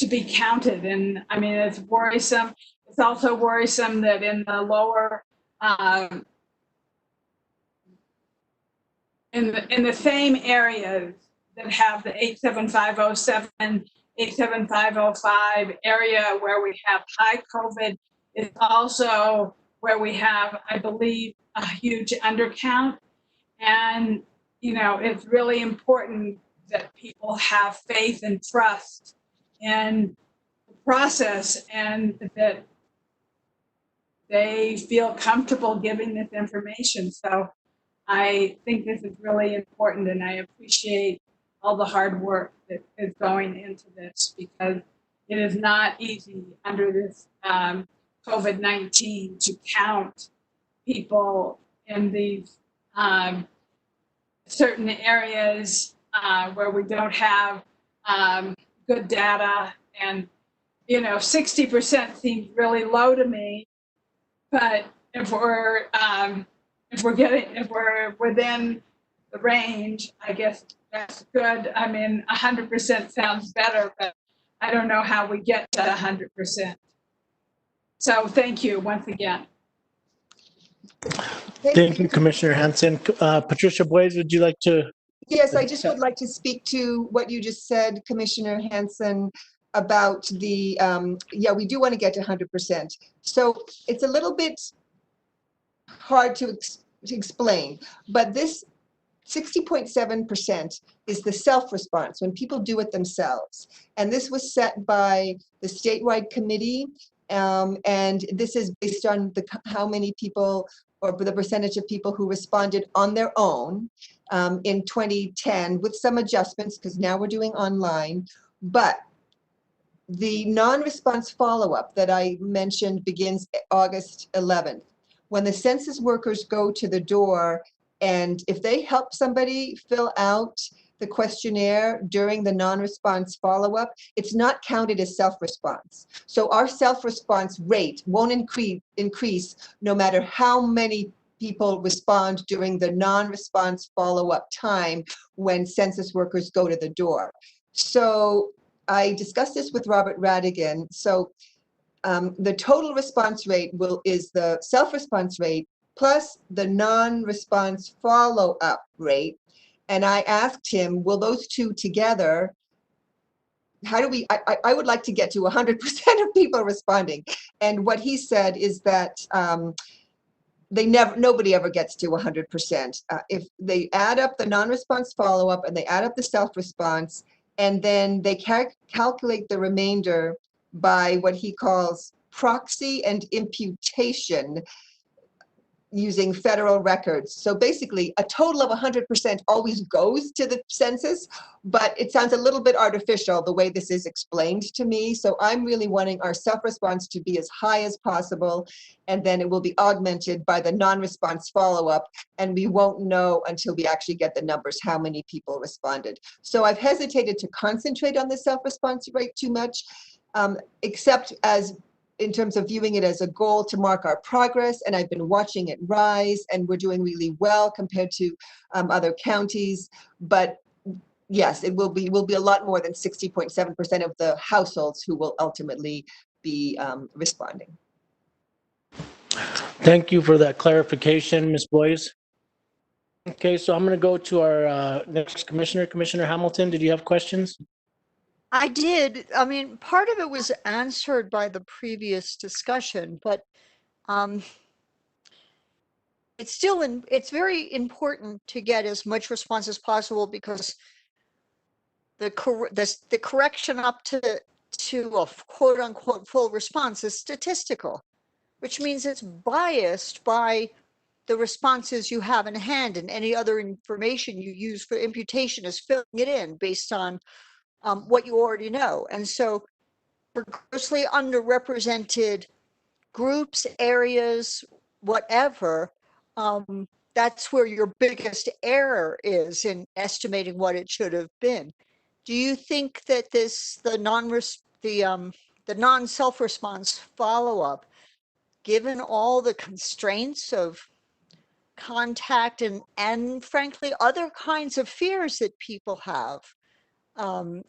be counted. And I mean, it's worrisome. It's also worrisome that in the lower, in the same areas that have the 87507, 87505 area where we have high COVID, is also where we have, I believe, a huge undercount. And, it's really important that people have faith and trust in the process and that they feel comfortable giving this information. So I think this is really important, and I appreciate all the hard work that is going into this, because it is not easy under this COVID-19 to count people in these certain areas where we don't have good data. And 60% seems really low to me, but if we're if we're within the range, I guess that's good. I mean, 100% sounds better, but I don't know how we get to 100%. So thank you once again. Thank you, Commissioner Hanson. Patricia Boyes, would you like to? Yes, I just would like to speak to what you just said, Commissioner Hanson, about the, yeah, we do want to get to 100%. So it's a little bit hard to explain, but this 60.7% is the self-response, when people do it themselves. And this was set by the statewide committee, and this is based on how many people, or the percentage of people who responded on their own in 2010, with some adjustments, because now we're doing online. But the non-response follow-up that I mentioned begins August 11th. When the census workers go to the door, and if they help somebody fill out the questionnaire during the non-response follow-up, it's not counted as self-response. So our self-response rate won't increase no matter how many people respond during the non-response follow-up time when census workers go to the door. So I discussed this with Robert Radigan. So the total response rate is the self-response rate plus the non-response follow-up rate. And I asked him, will those two together, how do we, I would like to get to 100% of people responding. And what he said is that nobody ever gets to 100%. If they add up the non-response follow-up and they add up the self-response, and then they calculate the remainder by what he calls proxy and imputation using federal records. So basically, a total of 100% always goes to the census, but it sounds a little bit artificial the way this is explained to me. So I'm really wanting our self-response to be as high as possible, and then it will be augmented by the non-response follow-up, and we won't know until we actually get the numbers how many people responded. So I've hesitated to concentrate on the self-response rate too much, except as in terms of viewing it as a goal to mark our progress, and I've been watching it rise, and we're doing really well compared to other counties. But yes, it will be a lot more than 60.7% of the households who will ultimately be responding. Thank you for that clarification, Ms. Boyes. Okay, so I'm going to go to our next commissioner, Commissioner Hamilton. Did you have questions? I did. I mean, part of it was answered by the previous discussion, but it's very important to get as much response as possible, because the correction up to a quote unquote full response is statistical, which means it's biased by the responses you have in hand, and any other information you use for imputation is filling it in based on what you already know. And so for grossly underrepresented groups, areas, whatever, that's where your biggest error is in estimating what it should have been. Do you think that the non-self-response follow-up, given all the constraints of contact and frankly other kinds of fears that people have,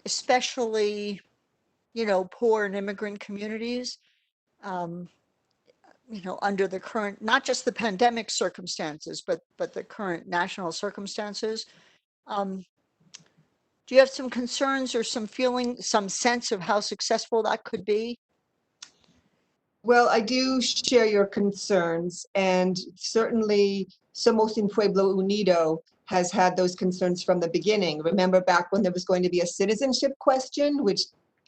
especially poor and immigrant communities, under the current, not just the pandemic circumstances, but the current national circumstances, do you have some concerns or some sense of how successful that could be? Well, I do share your concerns, and certainly Somos en Pueblo Unido has had those concerns from the beginning. Remember back when there was going to be a citizenship question, which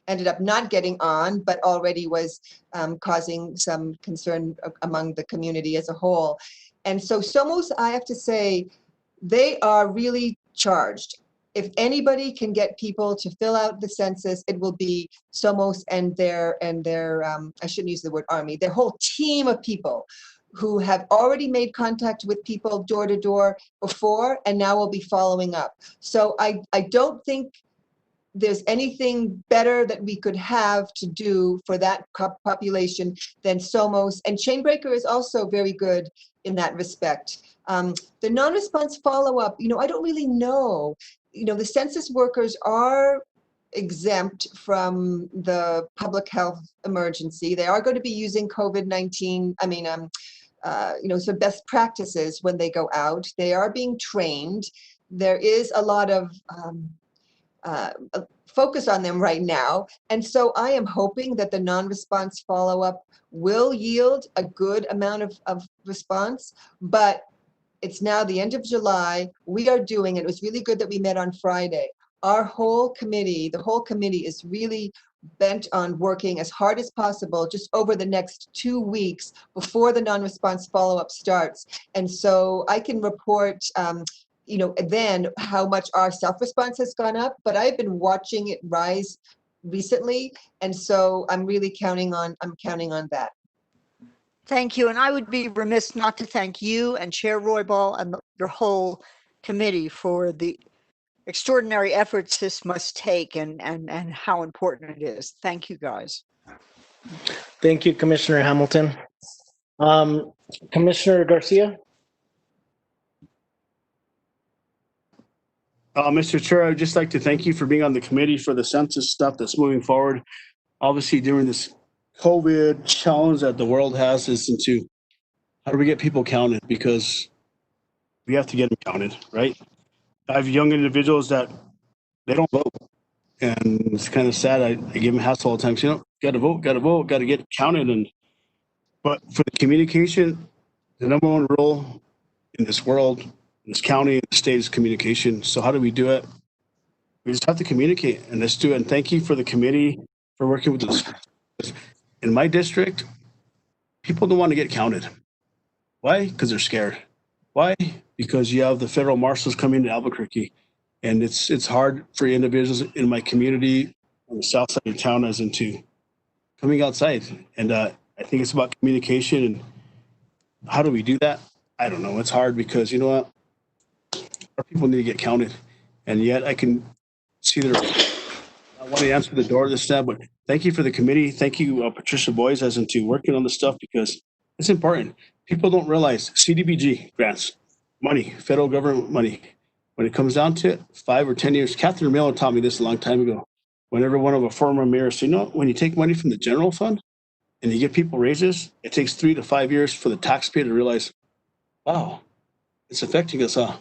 ended up not getting on, but already was causing some concern among the community as a whole. And so Somos, I have to say, they are really charged. If anybody can get people to fill out the census, it will be Somos and their I shouldn't use the word army, their whole team of people who have already made contact with people door to door before, and now will be following up. So I don't think there's anything better that we could have to do for that population than SOMOS. And Chainbreaker is also very good in that respect. The non-response follow-up, I don't really know. The census workers are exempt from the public health emergency. They are going to be using COVID-19, so best practices when they go out. They are being trained. There is a lot of focus on them right now. And so I am hoping that the non-response follow-up will yield a good amount of response, but it's now the end of July. We are doing, it was really good that we met on Friday. Our whole committee, the whole committee is really bent on working as hard as possible just over the next 2 weeks before the non-response follow-up starts. And so I can report then how much our self-response has gone up, but I've been watching it rise recently. And so I'm really counting on that. Thank you. And I would be remiss not to thank you and Chair Roybal and your whole committee for the extraordinary efforts this must take and how important it is. Thank you, guys. Thank you, Commissioner Hamilton. Commissioner Garcia? Mr. Chair, I'd just like to thank you for being on the committee for the census stuff that's moving forward. Obviously, during this COVID challenge that the world has is into how do we get people counted? Because we have to get them counted, right? I have young individuals that they don't vote. And it's kind of sad. I give them hassle all the time. So, got to vote, got to get counted. But for the communication, the number one rule in this world, in this county, in the state is communication. So how do we do it? We just have to communicate, and let's do it. And thank you for the committee for working with us. In my district, people don't want to get counted. Why? Because they're scared. Why? Because you have the federal marshals coming to Albuquerque, and it's hard for individuals in my community on the south side of town as into coming outside. And I think it's about communication. And how do we do that? I don't know. It's hard because you know what? Our people need to get counted, and yet I can see their. I want to answer the door this time, but thank you for the committee. Thank you, Patricia Boyes, as into working on this stuff because it's important. People don't realize CDBG grants, money, federal government money. When it comes down to it, 5 or 10 years. Catherine Miller taught me this a long time ago. Whenever one of a former mayor said, when you take money from the general fund and you give people raises, it takes 3 to 5 years for the taxpayer to realize, wow, it's affecting us, huh?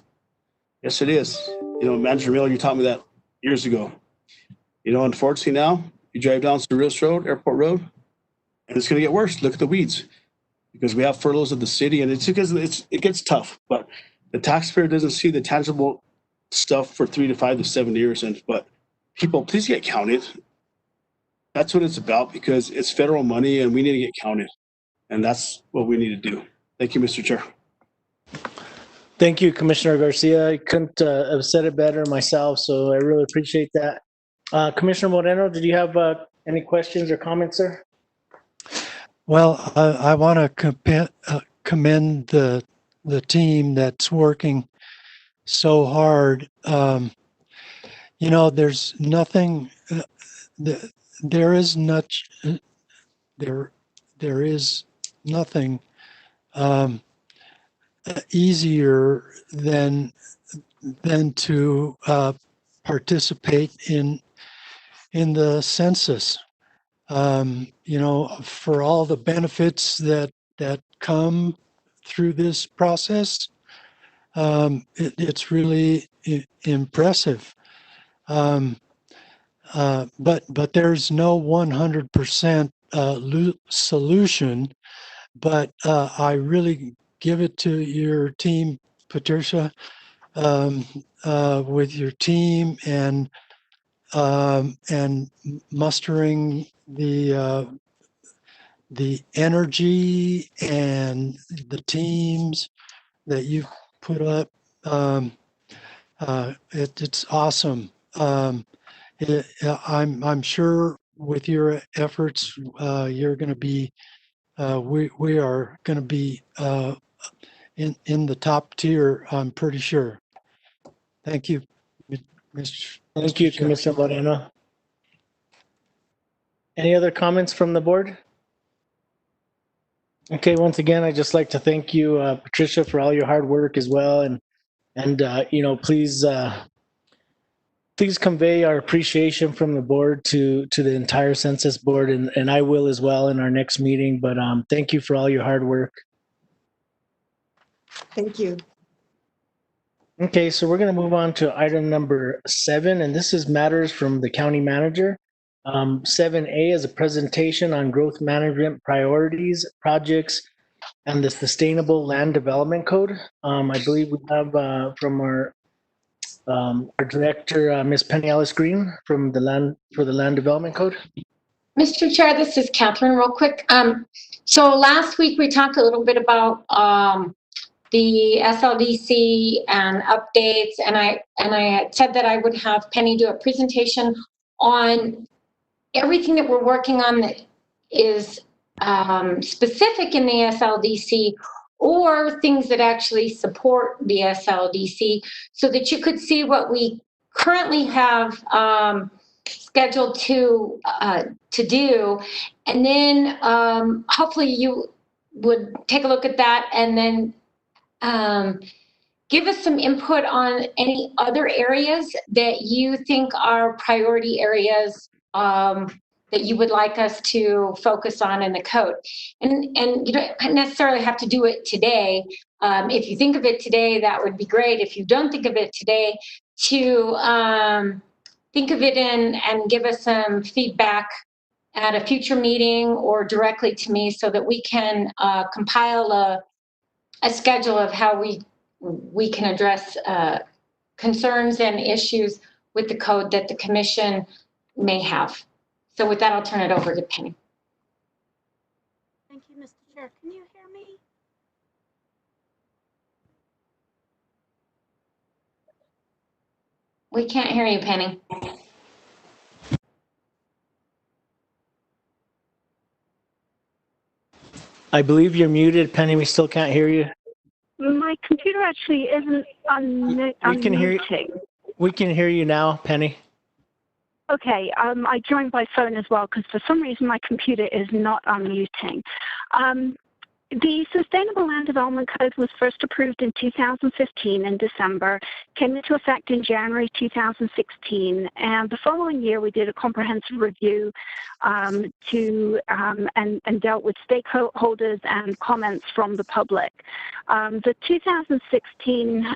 Yes, it is. Manager Miller, you taught me that years ago. Unfortunately now, you drive down Cerrillos Road, Airport Road, and it's going to get worse. Look at the weeds. Because we have furloughs of the city, and it's because it gets tough. But the taxpayer doesn't see the tangible stuff for 3 to 5 to 7 years. But people, please get counted. That's what it's about because it's federal money, and we need to get counted. And that's what we need to do. Thank you, Mr. Chair. Thank you, Commissioner Garcia. I couldn't have said it better myself, so I really appreciate that. Commissioner Moreno, did you have any questions or comments, sir? Well, I want to commend the team that's working so hard. There's nothing. There is nothing easier than to participate in the census. For all the benefits that come through this process, it's really impressive. But there's no 100% solution. But I really give it to your team, Patricia, with your team and mustering the energy and the teams that you've put up. It's awesome. I'm sure with your efforts, you're going to be. We are going to be in the top tier. I'm pretty sure. Thank you. Thank you, Commissioner Moreno. Any other comments from the board? Okay, once again, I'd just like to thank you, Patricia, for all your hard work as well. And please convey our appreciation from the board to the entire census board, and I will as well in our next meeting. But thank you for all your hard work. Thank you. Okay, so we're going to move on to item number 7, and this is matters from the county manager. 7A is a presentation on growth management priorities, projects, and the Sustainable Land Development Code. I believe we have from our director, Ms. Penny Alice Green, for the Land Development Code. Mr. Chair, this is Catherine, real quick. So last week we talked a little bit about the SLDC and updates, and I had said that I would have Penny do a presentation on everything that we're working on that is specific in the SLDC, or things that actually support the SLDC, so that you could see what we currently have scheduled to do, and then hopefully you would take a look at that and then give us some input on any other areas that you think are priority areas that you would like us to focus on in the code. And you don't necessarily have to do it today. If you think of it today, that would be great. If you don't think of it today, to think of it and give us some feedback at a future meeting or directly to me, so that we can compile a schedule of how we can address concerns and issues with the code that the commission may have. So with that, I'll turn it over to Penny. Thank you, Mr. Chair. Can you hear me? We can't hear you, Penny. I believe you're muted, Penny. We still can't hear you. My computer actually isn't unmuting. We can hear you now, Penny. Okay, I joined by phone as well because for some reason my computer is not unmuting. The Sustainable Land Development Code was first approved in 2015 in December, came into effect in January 2016, and the following year we did a comprehensive review and dealt with stakeholders and comments from the public. The 2016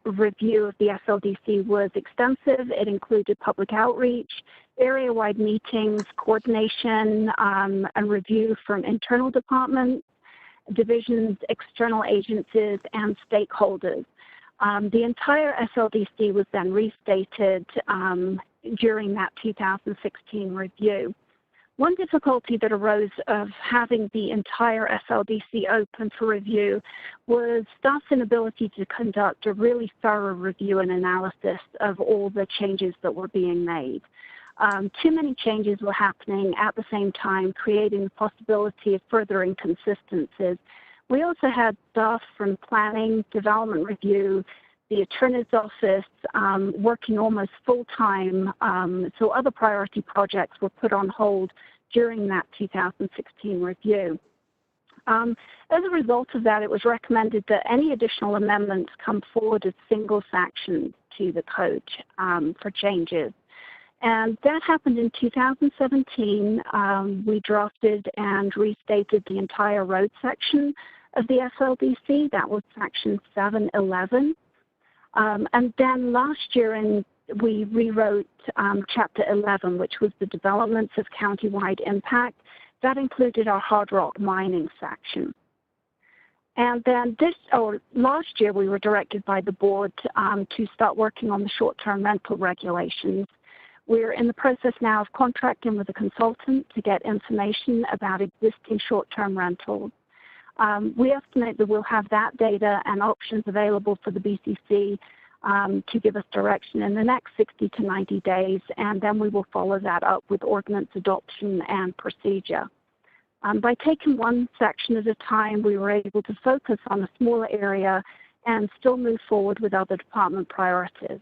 review of the SLDC was extensive. It included public outreach, area-wide meetings, coordination, and review from internal departments, divisions, external agencies, and stakeholders. The entire SLDC was then restated during that 2016 review. One difficulty that arose of having the entire SLDC open for review was staff's inability to conduct a really thorough review and analysis of all the changes that were being made. Too many changes were happening at the same time, creating the possibility of further inconsistencies. We also had staff from planning, development review, the attorney's office working almost full-time, so other priority projects were put on hold during that 2016 review. As a result of that, it was recommended that any additional amendments come forward as single sections to the code for changes. And that happened in 2017. We drafted and restated the entire road section of the SLDC. That was section 711. And then last year we rewrote chapter 11, which was the developments of countywide impact. That included our hard rock mining section. And then last year we were directed by the board to start working on the short-term rental regulations. We're in the process now of contracting with a consultant to get information about existing short-term rentals. We estimate that we'll have that data and options available for the BCC to give us direction in the next 60 to 90 days, and then we will follow that up with ordinance adoption and procedure. By taking one section at a time, we were able to focus on a smaller area and still move forward with other department priorities.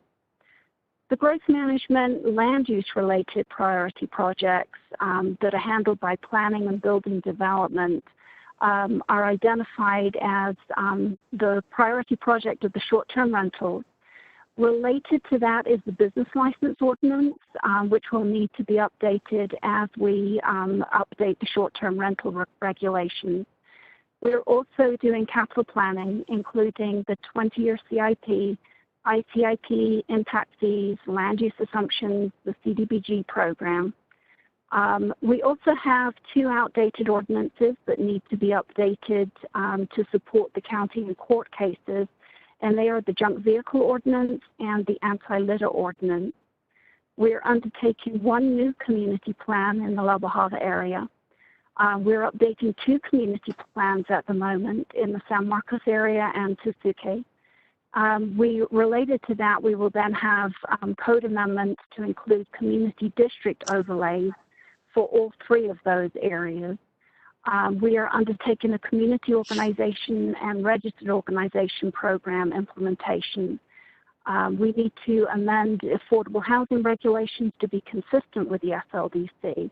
The growth management land use related priority projects that are handled by planning and building development are identified as the priority project of the short-term rentals. Related to that is the business license ordinance, which will need to be updated as we update the short-term rental regulations. We're also doing capital planning, including the 20-year CIP, ICIP, impact fees, land use assumptions, the CDBG program. We also have 2 outdated ordinances that need to be updated to support the county and court cases, and they are the junk vehicle ordinance and the anti-litter ordinance. We're undertaking 1 new community plan in the La Bajada area. We're updating 2 community plans at the moment in the San Marcos area and Tusuque. Related to that, we will then have code amendments to include community district overlays for all 3 of those areas. We are undertaking a community organization and registered organization program implementation. We need to amend affordable housing regulations to be consistent with the SLDC.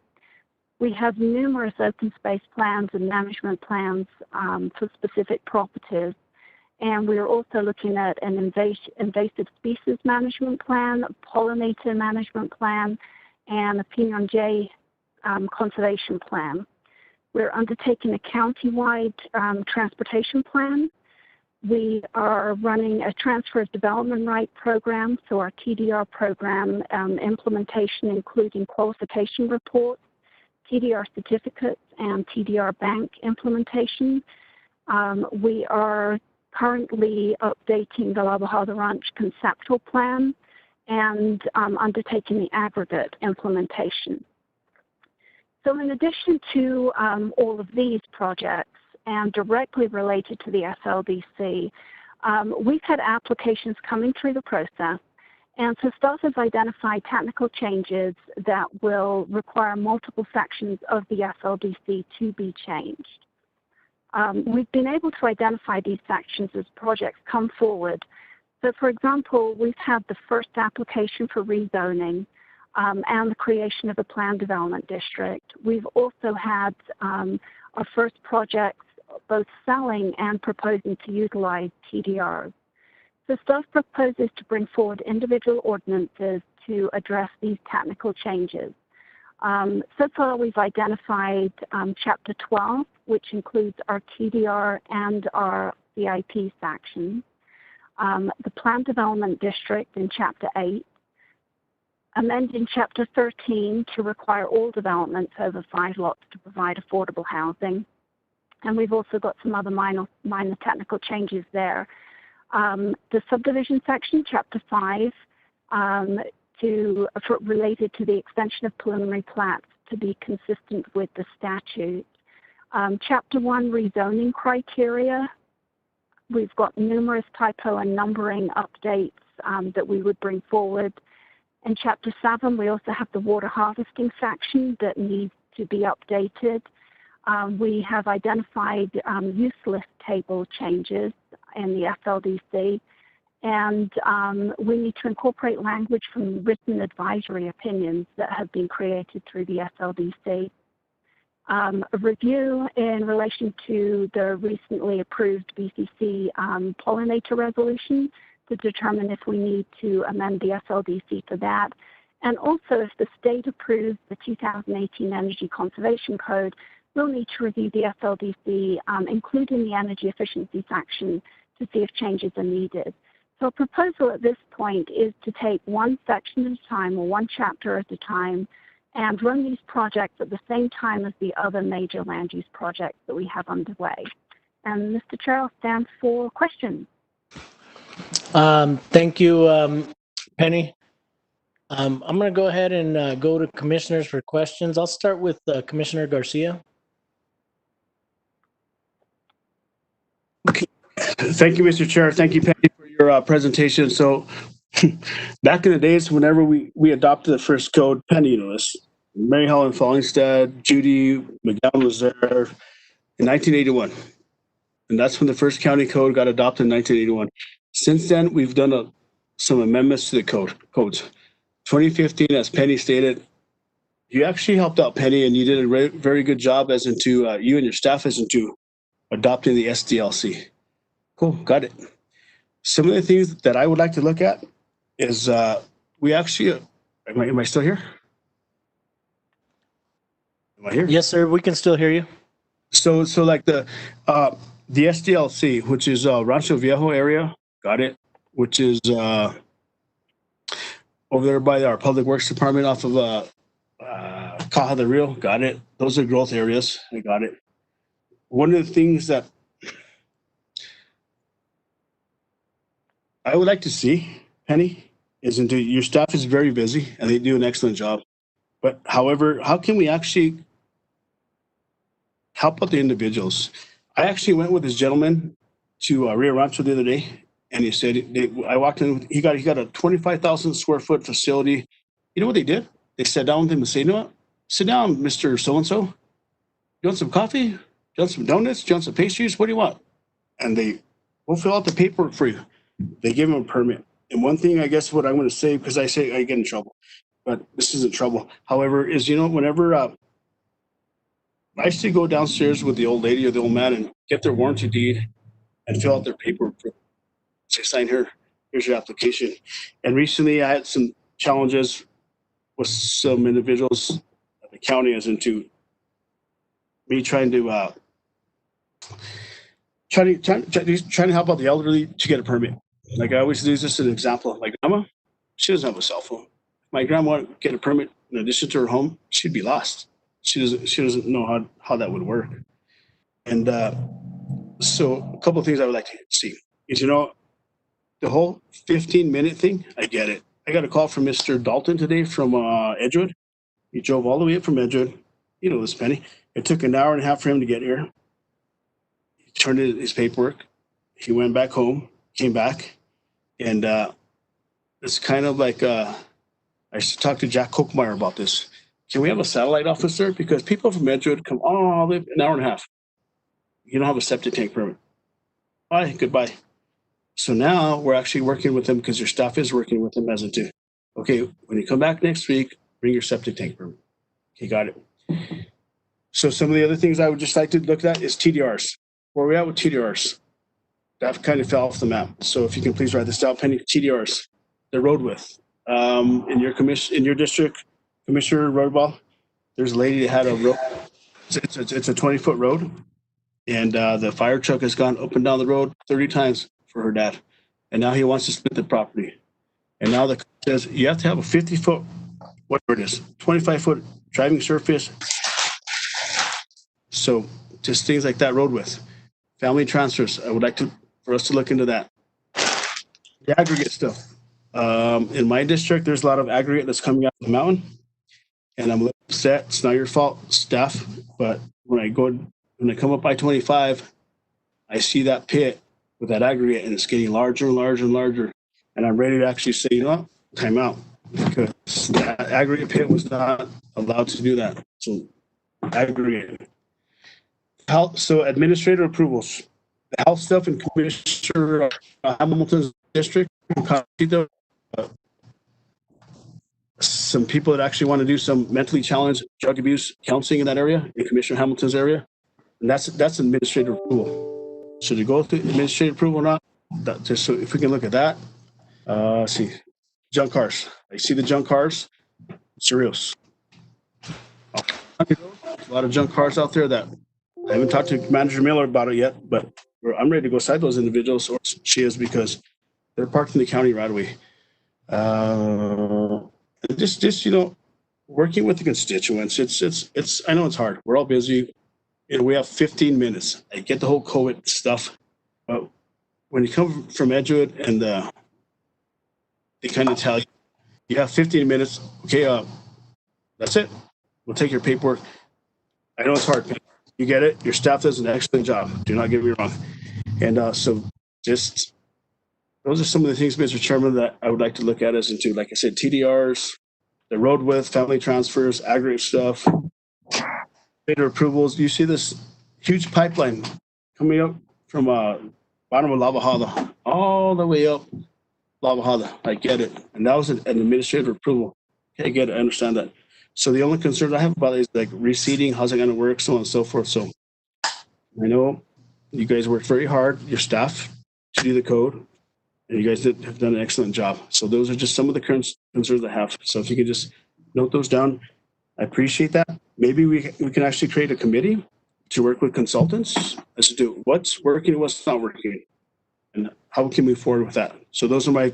We have numerous open space plans and management plans for specific properties. And we are also looking at an invasive species management plan, a pollinator management plan, and a Pinyon Jay conservation plan. We're undertaking a county-wide transportation plan. We are running a transfer of development right program, so our TDR program implementation, including qualification reports, TDR certificates, and TDR bank implementation. We are currently updating the La Bajada Ranch conceptual plan and undertaking the aggregate implementation. So in addition to all of these projects and directly related to the SLDC, we've had applications coming through the process, and so staff has identified technical changes that will require multiple sections of the SLDC to be changed. We've been able to identify these sections as projects come forward. So for example, we've had the first application for rezoning and the creation of a planned development district. We've also had our first projects both selling and proposing to utilize TDRs. So staff proposes to bring forward individual ordinances to address these technical changes. So far, we've identified Chapter 12, which includes our TDR and our CIP sections, the Planned Development District in Chapter 8, amending Chapter 13 to require all developments over 5 lots to provide affordable housing. And we've also got some other minor technical changes there. The subdivision section, Chapter 5, related to the extension of preliminary plats to be consistent with the statute. Chapter 1, rezoning criteria. We've got numerous typo and numbering updates that we would bring forward. In Chapter 7, we also have the water harvesting section that needs to be updated. We have identified use list table changes in the SLDC, and we need to incorporate language from written advisory opinions that have been created through the SLDC. A review in relation to the recently approved BCC pollinator resolution to determine if we need to amend the SLDC for that. And also, if the state approves the 2018 Energy Conservation Code, we'll need to review the SLDC, including the energy efficiency section, to see if changes are needed. So a proposal at this point is to take one section at a time or one chapter at a time and run these projects at the same time as the other major land use projects that we have underway. And Mr. Chair, I'll stand for questions. Thank you, Penny. I'm going to go ahead and go to commissioners for questions. I'll start with Commissioner Garcia. Okay. Thank you, Mr. Chair. Thank you, Penny, for your presentation. So back in the days, whenever we adopted the first code, Penny, you know this, Mary Helen Fallingstead, Judy McGowan was there in 1981. And that's when the first county code got adopted in 1981. Since then, we've done some amendments to the codes. 2015, as Penny stated, you actually helped out Penny, and you did a very good job as into you and your staff as into adopting the SDLC. Cool, got it. Some of the things that I would like to look at is we actually. Am I still here? Am I here? Yes, sir. We can still hear you. So like the SDLC, which is Rancho Viejo area, got it. Which is over there by our Public Works Department off of Caja del Rio, got it. Those are growth areas. I got it. One of the things that I would like to see, Penny, is into your staff is very busy and they do an excellent job. But however, how can we actually help out the individuals? I actually went with this gentleman to Rio Rancho the other day, and he said I walked in. He got a 25,000 square foot facility. You know what they did? They sat down with him and said, "You know what? Sit down, Mr. So and So. You want some coffee? You want some donuts? Do you want some pastries? What do you want?" And will fill out the paperwork for you. They give him a permit. And one thing, I guess, what I'm going to say, because I say I get in trouble, but this isn't trouble. However, is whenever I used to go downstairs with the old lady or the old man and get their warranty deed and fill out their paperwork. Say, sign here. Here's your application. And recently, I had some challenges with some individuals at the county as into me trying to help out the elderly to get a permit. Like I always use this as an example. My grandma, she doesn't have a cell phone. My grandma wanted to get a permit in addition to her home, she'd be lost. She doesn't know how that would work. And so a couple of things I would like to see is, the whole 15-minute thing, I get it. I got a call from Mr. Dalton today from Edgewood. He drove all the way up from Edgewood. You know this, Penny. It took an hour and a half for him to get here. He turned in his paperwork. He went back home, came back, and it's kind of like I should talk to Jack Kochmeyer about this. Can we have a satellite office there? Because people from Edgewood come all the way an hour and a half. You don't have a septic tank permit. Bye, goodbye. So now we're actually working with them because your staff is working with them as into, okay, when you come back next week, bring your septic tank permit. Okay, got it. So some of the other things I would just like to look at is TDRs. Where are we at with TDRs? That kind of fell off the map. So if you can please write this down, Penny. TDRs, the road width. In your district, Commissioner Roadball, there's a lady that had a road. It's a 20-foot road, and the fire truck has gone up and down the road 30 times for her dad, and now he wants to split the property. And now the says you have to have a 50-foot, whatever it is, 25-foot driving surface. So just things like that, road width, family transfers. I would like for us to look into that. The aggregate stuff. In my district, there's a lot of aggregate that's coming out of the mountain, and I'm a little upset. It's not your fault, staff, but when I come up I-25, I see that pit with that aggregate, and it's getting larger and larger and larger, and I'm ready to actually say, you know what, time out, because that aggregate pit was not allowed to do that. So aggregate. So administrative approvals. The health stuff in Commissioner Hamilton's district, some people that actually want to do some mentally challenged drug abuse counseling in that area, in Commissioner Hamilton's area, and that's administrative approval. Should it go through administrative approval or not? Just so if we can look at that. Let's see, junk cars. I see the junk cars. Serious. There's a lot of junk cars out there that I haven't talked to Manager Miller about it yet, but I'm ready to go side those individuals, or she is, because they're parked in the county right away. Just working with the constituents. It's. I know it's hard. We're all busy. We have 15 minutes. I get the whole COVID stuff, but when you come from Edgewood and they kind of tell you, you have 15 minutes. Okay, that's it. We'll take your paperwork. I know it's hard. You get it. Your staff does an excellent job. Do not get me wrong. And so just those are some of the things, Mr. Chairman, that I would like to look at as into, like I said, TDRs, the road width, family transfers, aggregate stuff, bidder approvals. You see this huge pipeline coming up from bottom of Lava Hala all the way up blah, blah, blah. I get it. And that was an administrative approval. Okay, I get it. I understand that. So the only concerns I have about it is like reseeding, how's it going to work, so on and so forth. So I know you guys worked very hard, your staff, to do the code, and you guys have done an excellent job. So those are just some of the current concerns I have. So if you could just note those down, I appreciate that. Maybe we can actually create a committee to work with consultants as to what's working and what's not working, and how we can move forward with that. So those are my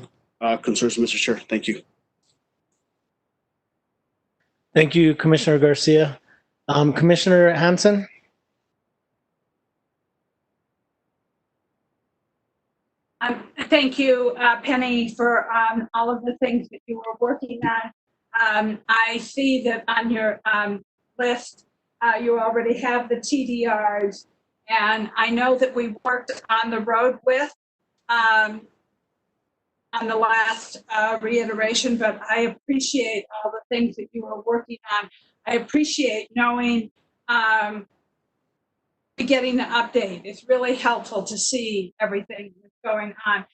concerns, Mr. Chair. Thank you. Thank you, Commissioner Garcia. Commissioner Hanson? Thank you, Penny, for all of the things that you were working on. I see that on your list, you already have the TDRs, and I know that we worked on the road with on the last reiteration, but I appreciate all the things that you are working on. I appreciate knowing, getting the update. It's really helpful to see everything that's going on.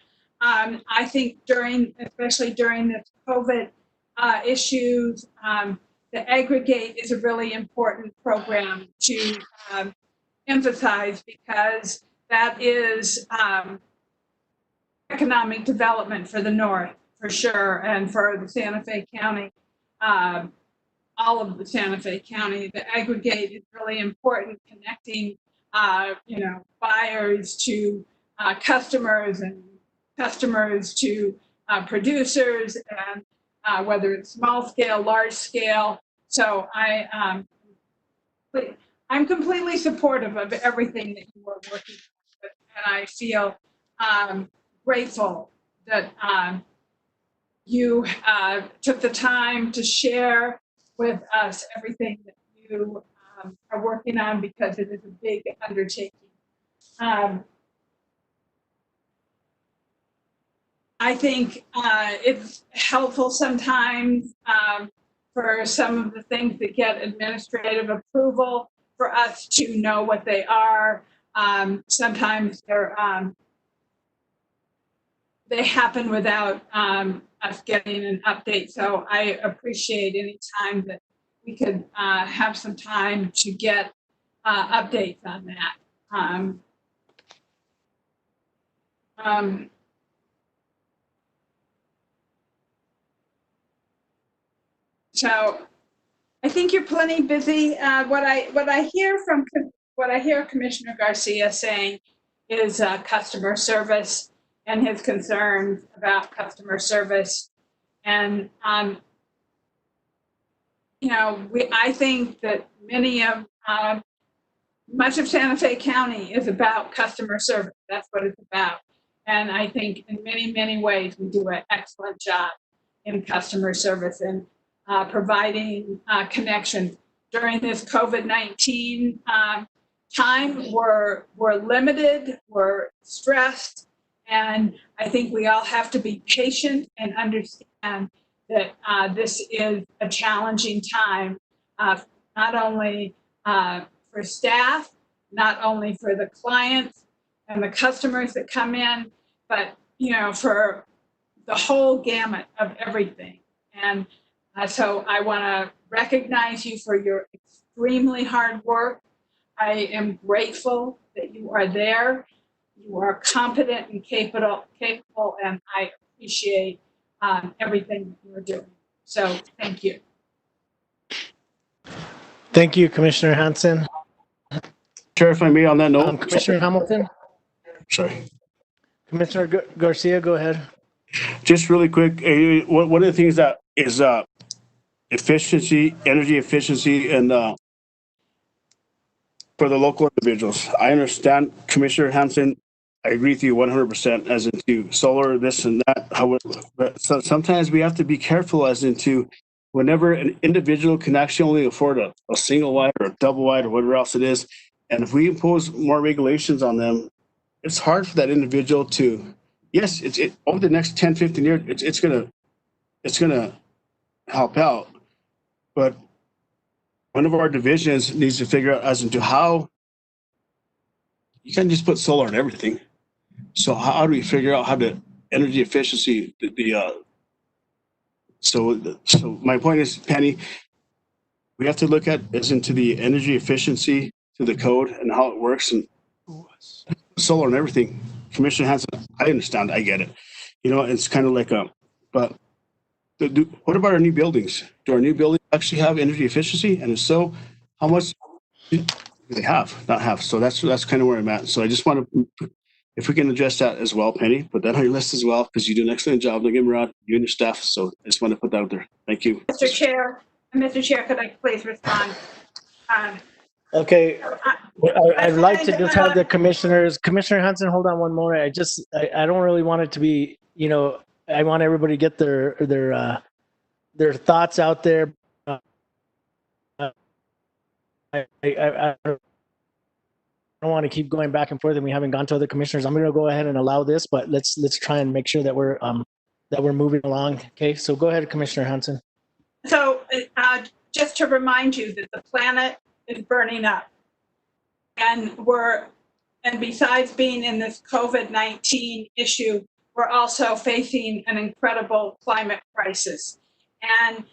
I think especially during this COVID issues, the aggregate is a really important program to emphasize, because that is economic development for the North, for sure, and for the Santa Fe County, all of the Santa Fe County. The aggregate is really important, connecting, buyers to customers, and customers to producers, and whether it's small scale, large scale. So I'm completely supportive of everything that you are working with, and I feel grateful that you took the time to share with us everything that you are working on, because it is a big undertaking. I think it's helpful sometimes for some of the things that get administrative approval for us to know what they are. Sometimes they happen without us getting an update. So I appreciate any time that we could have some time to get updates on that. So I think you're plenty busy. What I hear Commissioner Garcia saying is customer service and his concerns about customer service. And I think that much of Santa Fe County is about customer service. That's what it's about. And I think in many, many ways we do an excellent job in customer service and providing connections. During this COVID-19 time, we're limited, we're stressed, and I think we all have to be patient and understand that this is a challenging time, not only for staff, not only for the clients and the customers that come in, but for the whole gamut of everything. And so I want to recognize you for your extremely hard work. I am grateful that you are there. You are competent and capable, and I appreciate everything that you are doing. So thank you. Thank you, Commissioner Hanson. Chair, if I may, on that note. Commissioner Hamilton? Sorry. Commissioner Garcia, go ahead. Just really quick, one of the things that is efficiency, energy efficiency, and for the local individuals. I understand, Commissioner Hanson, I agree with you 100% as into solar, this and that. But sometimes we have to be careful as into whenever an individual can actually only afford a single wide or a double wide or whatever else it is. And if we impose more regulations on them, it's hard for that individual to, yes, over the next 10, 15 years, it's gonna help out. But one of our divisions needs to figure out as into how you can't just put solar on everything. So how do we figure out how to energy efficiency, so my point is, Penny, we have to look at is into the energy efficiency to the code and how it works and solar and everything. Commissioner Hanson, I understand, I get it. You know, it's kind of like but what about our new buildings? Do our new buildings actually have energy efficiency? And if so, how much do they have? Not have. So that's kind of where I'm at. So I just want to, if we can address that as well, Penny, put that on your list as well, because you do an excellent job. Don't get me wrong, you and your staff. So I just want to put that out there. Thank you. Mr. Chair, could I please respond? Okay, I'd like to just have the Commissioner Hanson, hold on one more. I don't really want it to be, you know, I want everybody to get their thoughts out there. I don't want to keep going back and forth and we haven't gone to other commissioners. I'm going to go ahead and allow this, but let's try and make sure that we're moving along. Okay, so go ahead, Commissioner Hanson. So just to remind you that the planet is burning up, and besides being in this COVID-19 issue, we're also facing an incredible climate crisis. And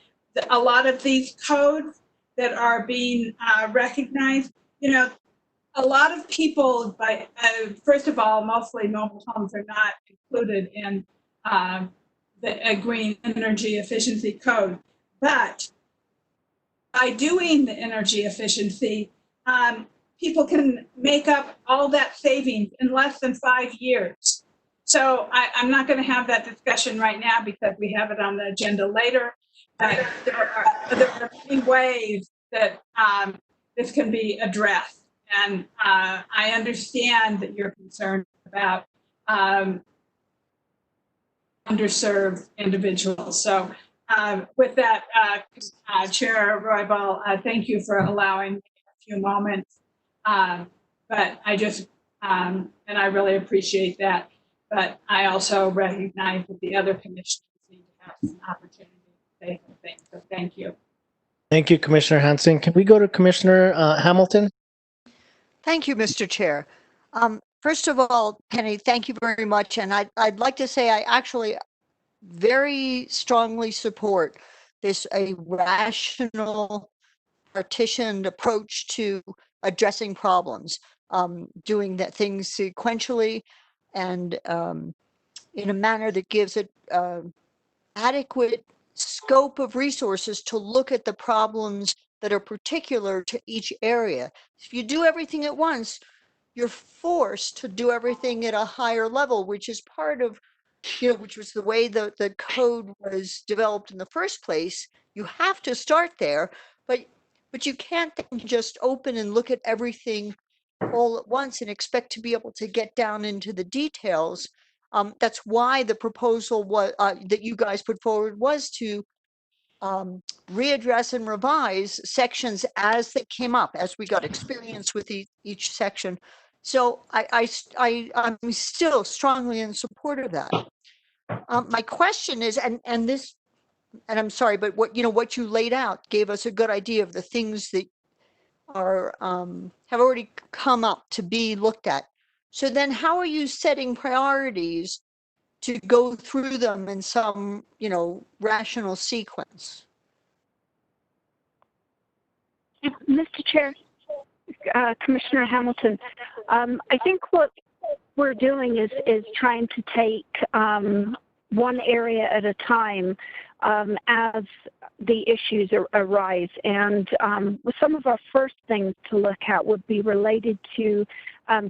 a lot of these codes that are being recognized, you know, a lot of people, first of all, mostly mobile homes are not included in the green energy efficiency code. But by doing the energy efficiency, people can make up all that savings in less than 5 years. So I'm not going to have that discussion right now because we have it on the agenda later. But there are many ways that this can be addressed. And I understand that you're concerned about underserved individuals. So with that, Chair Roybal, thank you for allowing me a few moments. But I just, and I really appreciate that. But I also recognize that the other commissioners need to have some opportunity to say some things. So thank you. Thank you, Commissioner Hanson. Can we go to Commissioner Hamilton? Thank you, Mr. Chair. First of all, Penny, thank you very much. And I'd like to say I actually very strongly support a rational, partitioned approach to addressing problems, doing that things sequentially and in a manner that gives it adequate scope of resources to look at the problems that are particular to each area. If you do everything at once, you're forced to do everything at a higher level, which is part of, which was the way the code was developed in the first place. You have to start there, but you can't then just open and look at everything all at once and expect to be able to get down into the details. That's why the proposal that you guys put forward was to readdress and revise sections as they came up, as we got experience with each section. So I'm still strongly in support of that. My question is, and I'm sorry, but what you laid out gave us a good idea of the things that are have already come up to be looked at. So then how are you setting priorities to go through them in some, rational sequence? Mr. Chair, Commissioner Hamilton, I think what we're doing is trying to take one area at a time as the issues arise. And some of our first things to look at would be related to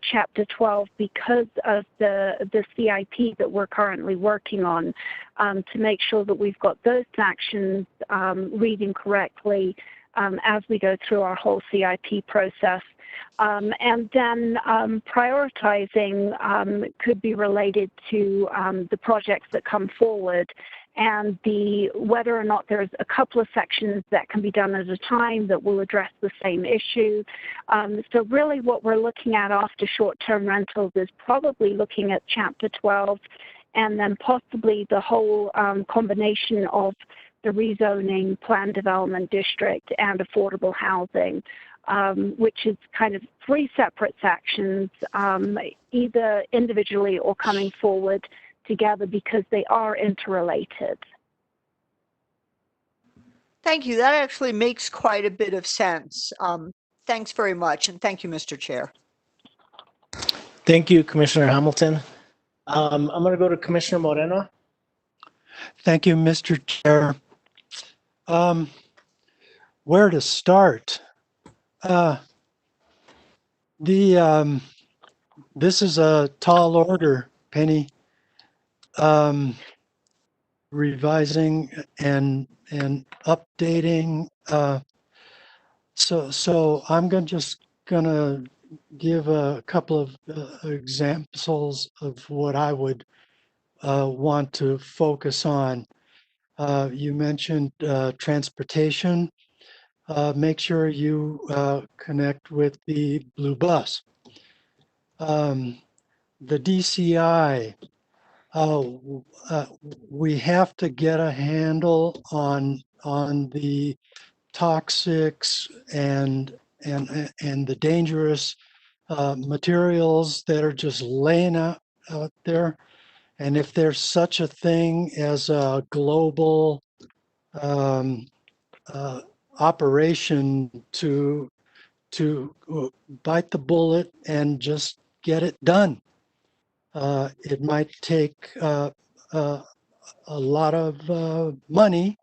Chapter 12 because of the CIP that we're currently working on, to make sure that we've got those actions reading correctly as we go through our whole CIP process. And then prioritizing could be related to the projects that come forward and whether or not there's a couple of sections that can be done at a time that will address the same issue. So really what we're looking at after short-term rentals is probably looking at Chapter 12 and then possibly the whole combination of the rezoning, planned development district, and affordable housing, which is kind of 3 separate sections, either individually or coming forward together because they are interrelated. Thank you. That actually makes quite a bit of sense. Thanks very much. And thank you, Mr. Chair. Thank you, Commissioner Hamilton. I'm going to go to Commissioner Moreno. Thank you, Mr. Chair. Where to start? This is a tall order, Penny. Revising and updating. So I'm just gonna give a couple of examples of what I would want to focus on. You mentioned transportation. Make sure you connect with the Blue Bus. The DCI, we have to get a handle on the toxics and the dangerous materials that are just laying out there. And if there's such a thing as a global operation to bite the bullet and just get it done. It might take a lot of money,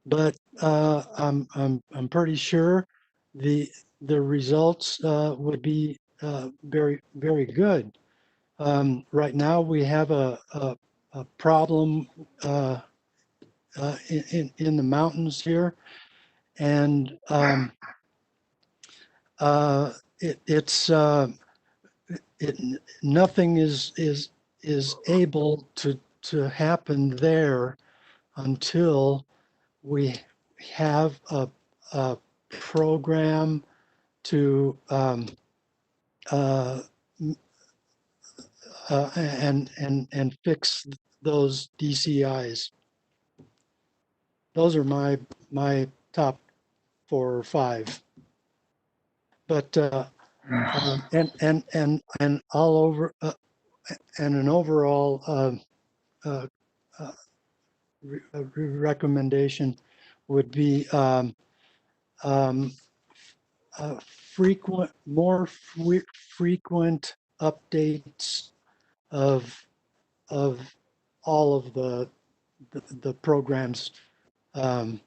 but I'm pretty sure the results would be very, very good. Right now we have a problem in the mountains here, and nothing is able to happen there until we have a program to and fix those DCIs. Those are my top 4 or 5. But and all over and an overall recommendation would be more frequent updates of all of the programs, in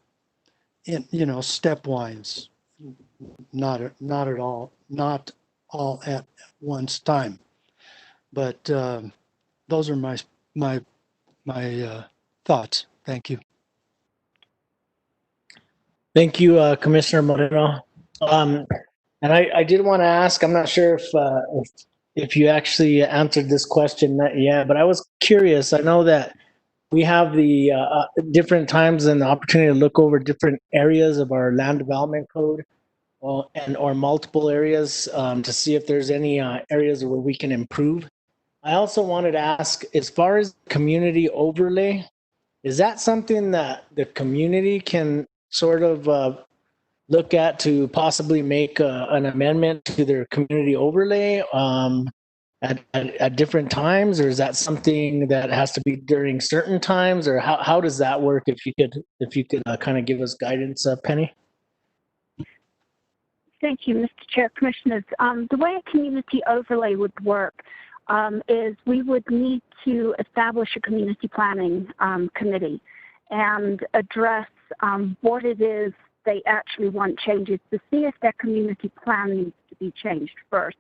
stepwise, not all at once time, but those are my thoughts. Thank you. Thank you, Commissioner Moreno. And I did want to ask, I'm not sure if you actually answered this question yet, but I was curious. I know that we have the different times and the opportunity to look over different areas of our land development code or multiple areas to see if there's any areas where we can improve. I also wanted to ask, as far as community overlay, is that something that the community can sort of look at to possibly make an amendment to their community overlay at different times, or is that something that has to be during certain times, or how does that work? If you could kind of give us guidance, Penny. Thank you, Mr. Chair, Commissioners. The way a community overlay would work is we would need to establish a community planning committee and address what it is they actually want changes to see if their community plan needs to be changed first.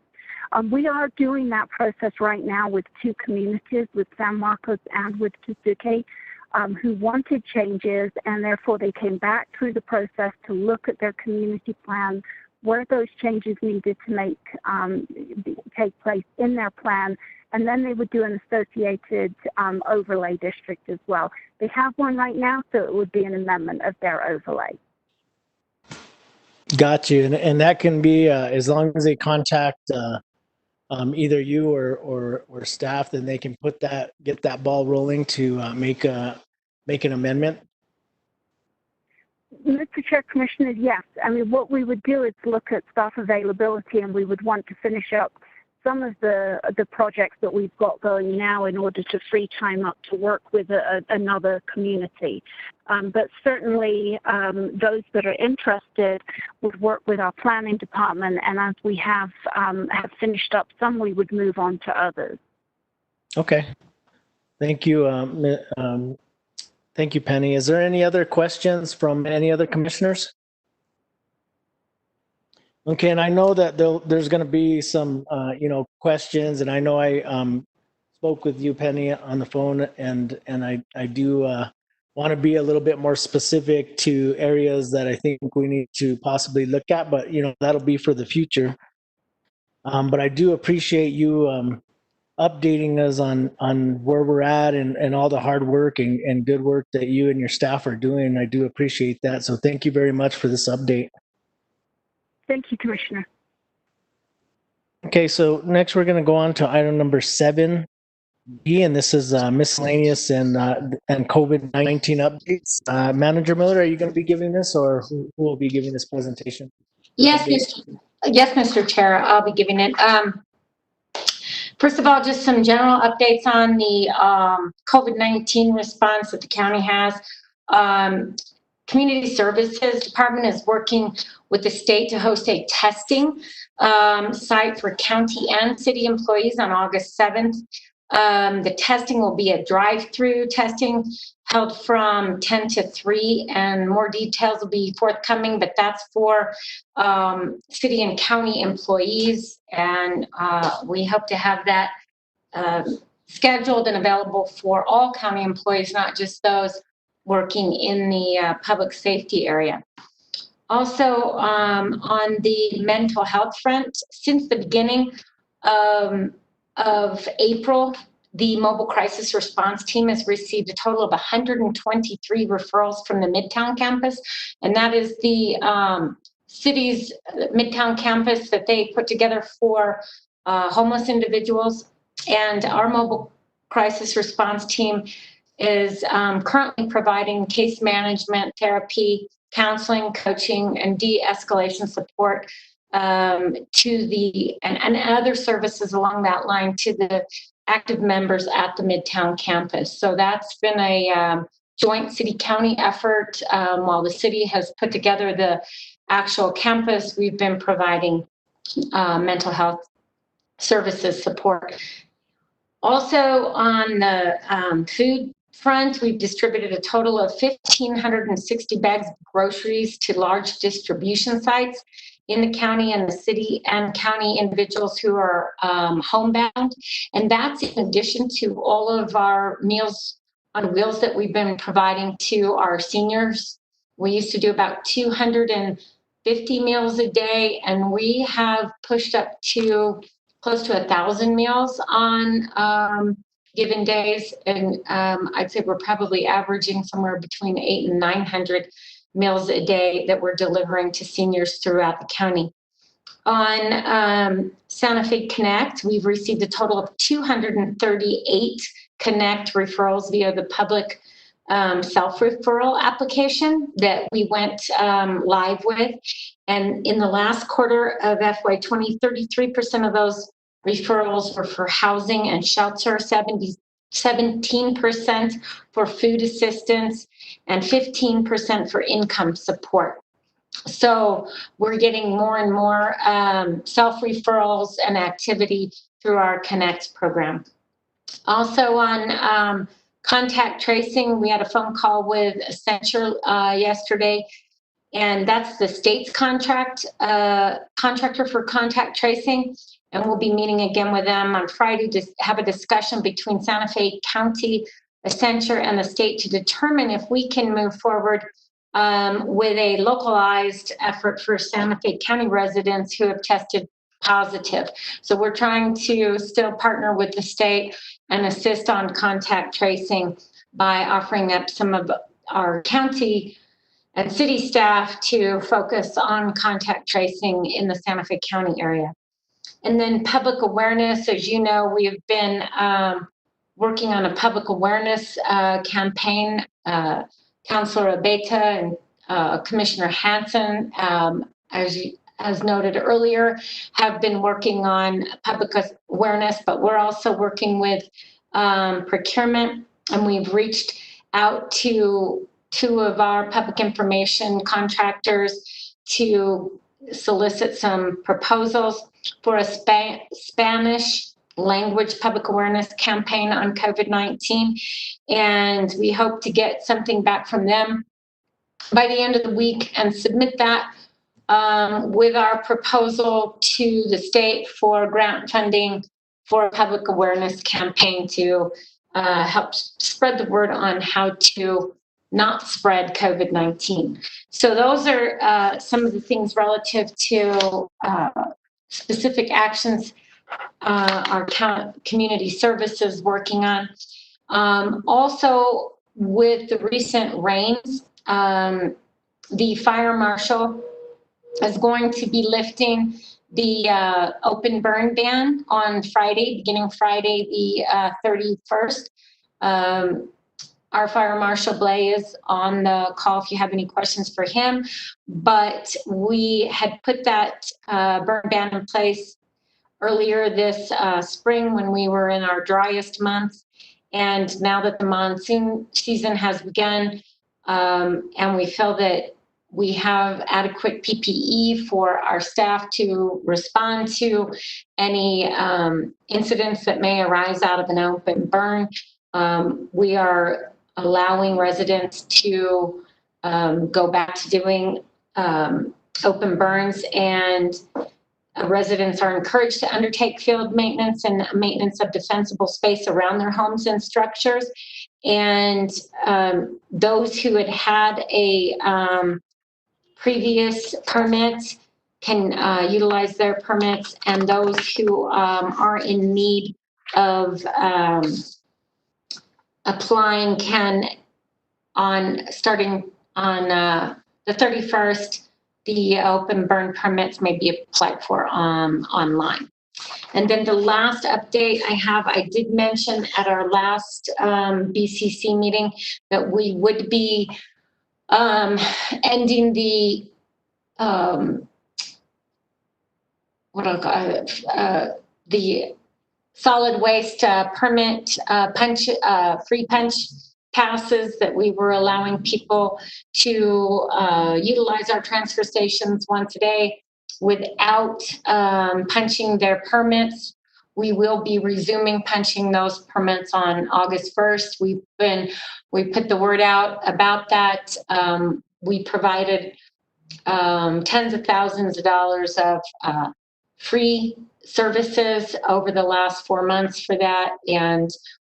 We are doing that process right now with 2 communities, with San Marcos and with Kisuke, who wanted changes, and therefore they came back through the process to look at their community plan, where those changes needed to take place in their plan, and then they would do an associated overlay district as well. They have one right now, so it would be an amendment of their overlay. Got you, and that can be as long as they contact either you or staff, then they can get that ball rolling to make an amendment. Mr. Chair, Commissioners, yes. I mean, what we would do is look at staff availability, and we would want to finish up some of the projects that we've got going now in order to free time up to work with another community. But certainly those that are interested would work with our planning department, and as we have finished up some, we would move on to others. Okay. Thank you. Thank you, Penny. Is there any other questions from any other commissioners? Okay, and I know that there's going to be some, questions, and I know I spoke with you, Penny, on the phone, and I do want to be a little bit more specific to areas that I think we need to possibly look at, but that'll be for the future. But I do appreciate you updating us on where we're at and all the hard work and good work that you and your staff are doing. I do appreciate that. So thank you very much for this update. Thank you, Commissioner. Okay, so next we're going to go on to item number 7B, and this is miscellaneous and COVID-19 updates. Manager Miller, are you going to be giving this, or who will be giving this presentation? Yes, Mr. Chair, I'll be giving it. First of all, just some general updates on the COVID-19 response that the county has. Community Services Department is working with the state to host a testing site for county and city employees on August 7th. The testing will be a drive-through testing held from 10 to 3, and more details will be forthcoming, but that's for city and county employees, and we hope to have that scheduled and available for all county employees, not just those working in the public safety area. Also, on the mental health front, since the beginning of April, the mobile crisis response team has received a total of 123 referrals from the Midtown campus, and that is the city's Midtown campus that they put together for homeless individuals. And our mobile crisis response team is currently providing case management, therapy, counseling, coaching, and de-escalation support to the and other services along that line to the active members at the Midtown campus. So that's been a joint city-county effort. While the city has put together the actual campus, we've been providing mental health services support. Also on the food front, we've distributed a total of 1,560 bags of groceries to large distribution sites in the county and the city and county individuals who are homebound. And that's in addition to all of our Meals on Wheels that we've been providing to our seniors. We used to do about 250 meals a day, and we have pushed up to close to 1,000 meals on given days. And I'd say we're probably averaging somewhere between 800 and 900 meals a day that we're delivering to seniors throughout the county. On Santa Fe Connect, we've received a total of 238 Connect referrals via the public self-referral application that we went live with. And in the last quarter of FY20, 33% of those referrals were for housing and shelter, 17% for food assistance, and 15% for income support. So we're getting more and more self-referrals and activity through our Connect program. Also on contact tracing, we had a phone call with Accenture yesterday, and that's the state's contractor for contact tracing. And we'll be meeting again with them on Friday to have a discussion between Santa Fe County, Accenture, and the state to determine if we can move forward with a localized effort for Santa Fe County residents who have tested positive. So we're trying to still partner with the state and assist on contact tracing by offering up some of our county and city staff to focus on contact tracing in the Santa Fe County area. And then public awareness, as you know, we have been working on a public awareness campaign. Councilor Abeta and Commissioner Hansen, as as noted earlier, have been working on public awareness, but we're also working with procurement, and we've reached out to 2 of our public information contractors to solicit some proposals for a Spanish language public awareness campaign on COVID-19. And we hope to get something back from them by the end of the week and submit that with our proposal to the state for grant funding for a public awareness campaign to help spread the word on how to not spread COVID-19. So those are some of the things relative to specific actions our community services working on. Also, with the recent rains, the fire marshal is going to be lifting the open burn ban on Friday, beginning Friday the 31st. Our fire marshal Blay is on the call if you have any questions for him, but we had put that burn ban in place earlier this spring when we were in our driest months. And now that the monsoon season has begun, and we feel that we have adequate PPE for our staff to respond to any incidents that may arise out of an open burn, we are allowing residents to go back to doing open burns, and residents are encouraged to undertake field maintenance and maintenance of defensible space around their homes and structures. And those who had a previous permit can utilize their permits, and those who are in need of applying can, starting on the 31st, the open burn permits may be applied for online. And then the last update I did mention at our last BCC meeting that we would be ending the the solid waste permit free punch passes that we were allowing people to utilize our transfer stations once a day without punching their permits. We will be resuming punching those permits on August 1st. We put the word out about that. We provided tens of thousands of dollars of free services over the last 4 months for that. And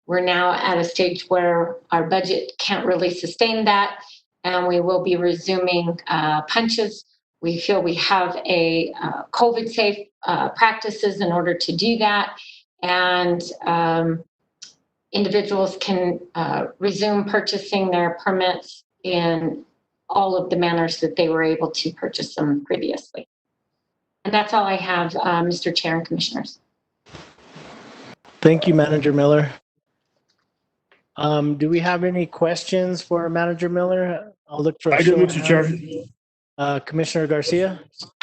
we're now at a stage where our budget can't really sustain that. And we will be resuming punches. We feel we have a COVID safe practices in order to do that. And individuals can resume purchasing their permits in all of the manners that they were able to purchase them previously. And that's all I have, Mr. Chair and Commissioners. Thank you, Manager Miller. Do we have any questions for Manager Miller? I'll look for. I do, Mr. Chair. Commissioner Garcia.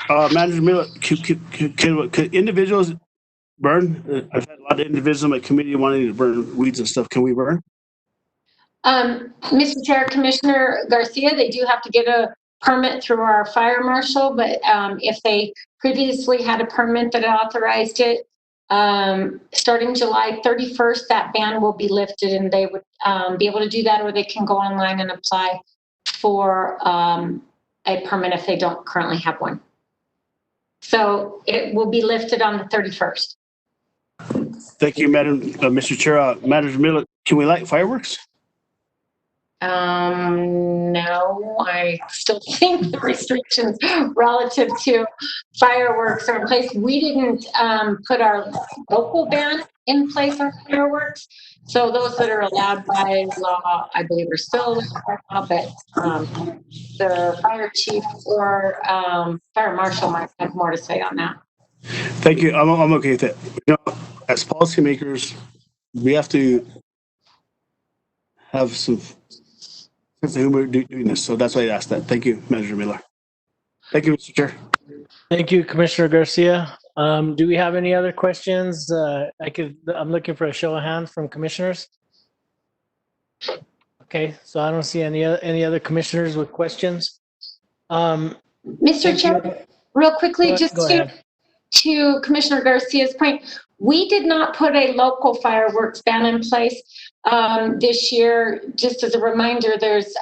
Manager Miller, could individuals burn? I've had a lot of individuals in my committee wanting to burn weeds and stuff. Can we burn? Mr. Chair, Commissioner Garcia, they do have to get a permit through our fire marshal, but if they previously had a permit that authorized it, starting July 31st, that ban will be lifted, and they would be able to do that, or they can go online and apply for a permit if they don't currently have one. So it will be lifted on the 31st. Thank you, Mr. Chair. Manager Miller, can we light fireworks? No, I still think the restrictions relative to fireworks are in place. We didn't put our local ban in place on fireworks. So those that are allowed by law, I believe, are still allowed by law, but the fire chief or fire marshal might have more to say on that. Thank you. I'm okay with it. You know, as policymakers, we have to have some sense of humor doing this. So that's why I asked that. Thank you, Manager Miller. Thank you, Mr. Chair. Thank you, Commissioner Garcia. Do we have any other questions? I'm looking for a show of hands from commissioners. Okay, so I don't see any other commissioners with questions. Mr. Chair, real quickly, just go ahead. to Commissioner Garcia's point, we did not put a local fireworks ban in place this year. Just as a reminder, there's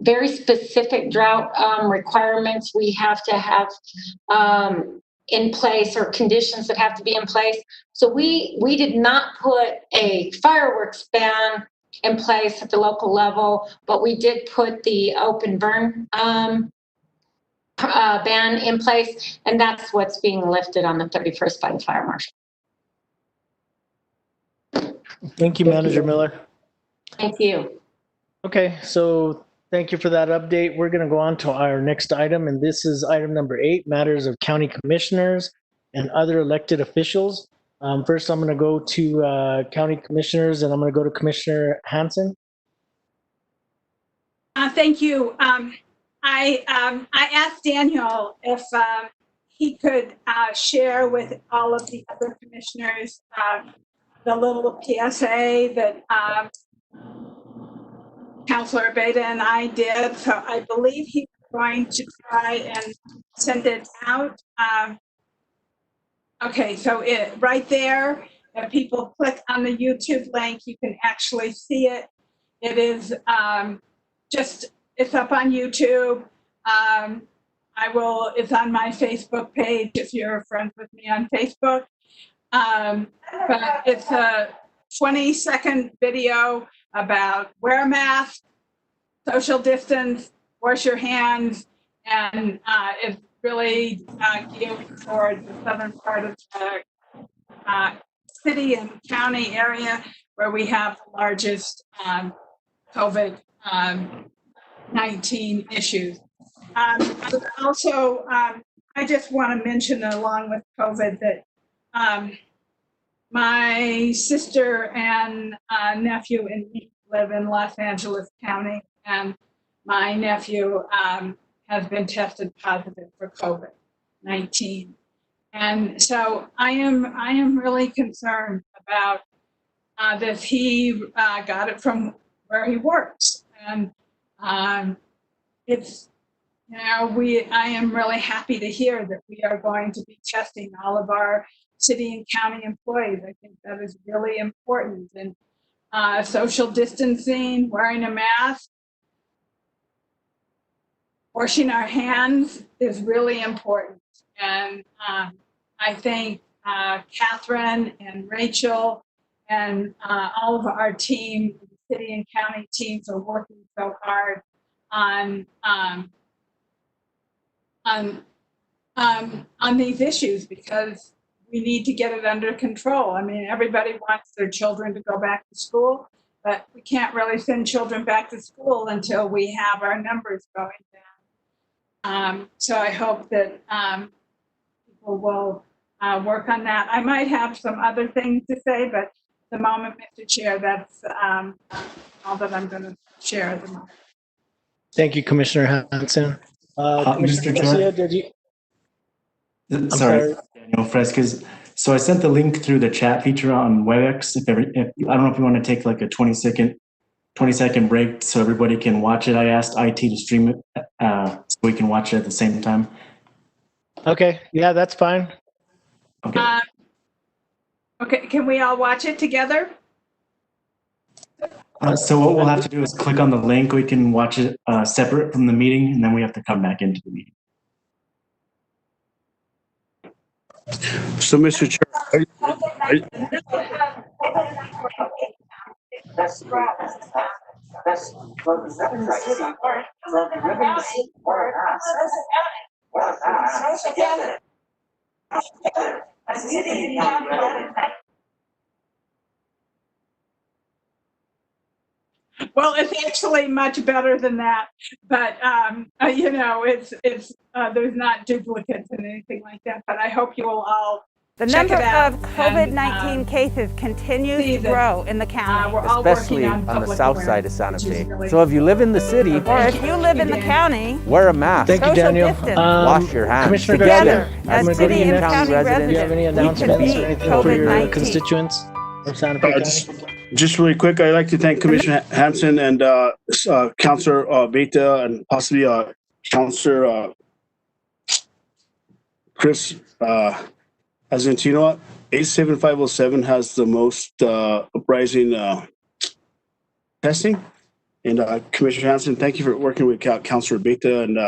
very specific drought requirements we have to have in place, or conditions that have to be in place. So we did not put a fireworks ban in place at the local level, but we did put the open burn ban in place, and that's what's being lifted on the 31st by the fire marshal. Thank you, Manager Miller. Thank you. Okay, so thank you for that update. We're going to go on to our next item, and this is item number 8, matters of county commissioners and other elected officials. First, I'm going to go to county commissioners, and I'm going to go to Commissioner Hansen. Thank you. I asked Daniel if he could share with all of the other commissioners the little PSA that Councilor Beta and I did. So I believe he's going to try and send it out. Okay, so right there, if people click on the YouTube link, you can actually see it. It is it's up on YouTube. It's on my Facebook page if you're friends with me on Facebook. But it's a 20-second video about wear a mask, social distance, wash your hands, and it's really geared toward the southern part of the city and county area where we have the largest COVID-19 issues. Also, I just want to mention, along with COVID, that my sister and nephew live in Los Angeles County, and my nephew has been tested positive for COVID-19. And so I am really concerned about this. He got it from where he works, and it's, I am really happy to hear that we are going to be testing all of our city and county employees. I think that is really important. And social distancing, wearing a mask, washing our hands is really important. And I think Catherine and Rachel and all of our team, the city and county teams, are working so hard on these issues, because we need to get it under control. I mean, everybody wants their children to go back to school, but we can't really send children back to school until we have our numbers going down. So I hope that people will work on that. I might have some other things to say, but at the moment, Mr. Chair, that's all that I'm going to share at the moment. Thank you, Commissioner Hansen. Commissioner Garcia, did you? Sorry, Daniel Fresquez. So I sent the link through the chat feature on WebEx. If I don't know if you want to take like a 20-second break so everybody can watch it. I asked IT to stream it so we can watch it at the same time. Okay, yeah, that's fine. Okay. Okay, can we all watch it together? So what we'll have to do is click on the link. We can watch it separate from the meeting, and then we have to come back into the meeting. So, Mr. Chair, Well, it's actually much better than that, but it's there's not duplicates and anything like that. But I hope you will all The Check number it out. of COVID-19 And, cases continues to grow in the county. especially on the south side of Santa Fe. So if you live in the city, Or if you live in the county, wear a mask. Thank you, social Daniel. distance. Wash your hands Commissioner together Garcia, as I'm gonna go to city you and next. county Do you have residents, any we can announcements or beat anything for your COVID-19. constituents of Santa Fe County? Just really quick, I'd like to thank Commissioner Hampson and Councilor Beta and possibly Councilor Chris. As in, you know what? 87507 has the most uprising testing. And Commissioner Hampson, thank you for working with Councilor Beta and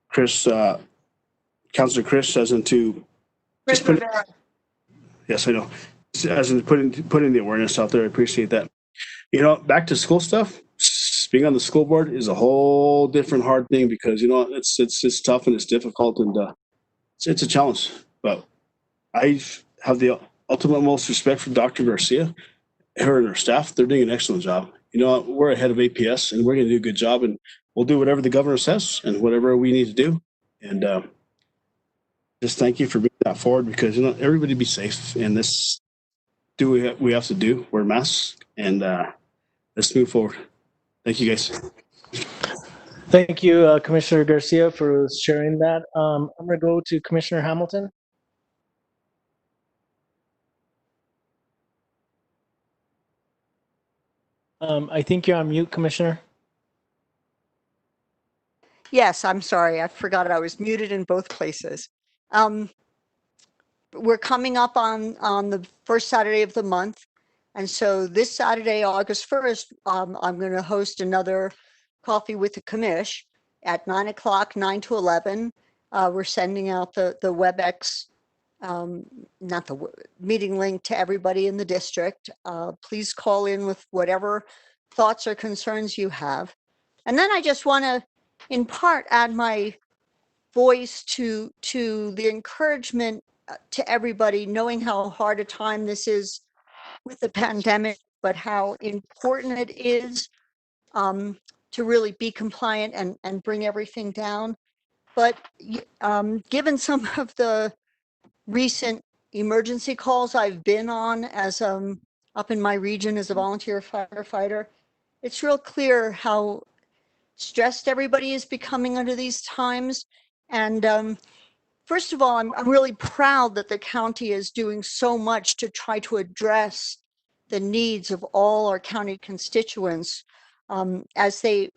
Chris, Councilor Chris, as in to just put. Yes, I know. As in putting the awareness out there, I appreciate that. You know, back to school stuff. Being on the school board is a whole different hard thing because you know it's tough and it's difficult and it's a challenge. But I have the ultimate most respect for Dr. Garcia, her and her staff. They're doing an excellent job. You know, we're ahead of APS and we're going to do a good job and we'll do whatever the governor says and whatever we need to do. And just thank you for bringing that forward because you know everybody be safe and this do we have to do wear masks and let's move forward. Thank you guys. Thank you, Commissioner Garcia, for sharing that. I'm going to go to Commissioner Hamilton. I think you're on mute, Commissioner. Yes, I'm sorry. I forgot I was muted in both places. We're coming up on the first Saturday of the month. And so this Saturday, August 1st, I'm going to host another Coffee with the Commish at 9 o'clock, 9 to 11. We're sending out the WebEx, not the meeting link to everybody in the district. Please call in with whatever thoughts or concerns you have. And then I just want to, in part, add my voice to the encouragement to everybody, knowing how hard a time this is with the pandemic, but how important it is to really be compliant and bring everything down. But given some of the recent emergency calls I've been on as up in my region as a volunteer firefighter, it's real clear how stressed everybody is becoming under these times. And first of all, I'm really proud that the county is doing so much to try to address the needs of all our county constituents as they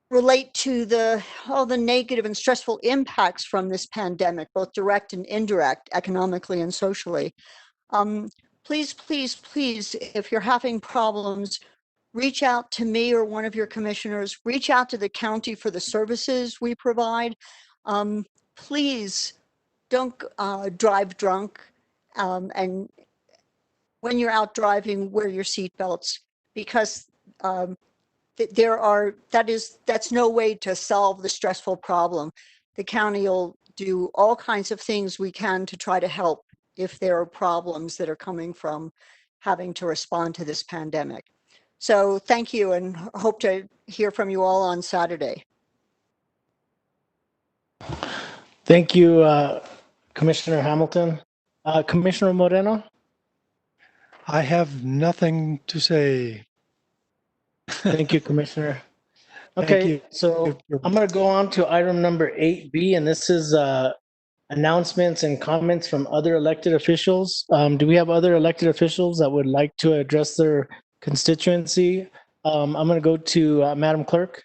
relate to all the negative and stressful impacts from this pandemic, both direct and indirect, economically and socially. Please, please, please, if you're having problems, reach out to me or one of your commissioners, reach out to the county for the services we provide. Please don't drive drunk, and when you're out driving, wear your seatbelts because that's no way to solve the stressful problem. The county will do all kinds of things we can to try to help if there are problems that are coming from having to respond to this pandemic. So thank you and hope to hear from you all on Saturday. Thank you, Commissioner Hamilton. Commissioner Moreno? I have nothing to say. Thank you, Commissioner. Thank Okay, you. so I'm going to go on to item number 8B, and this is announcements and comments from other elected officials. Do we have other elected officials that would like to address their constituency? I'm going to go to Madam Clerk.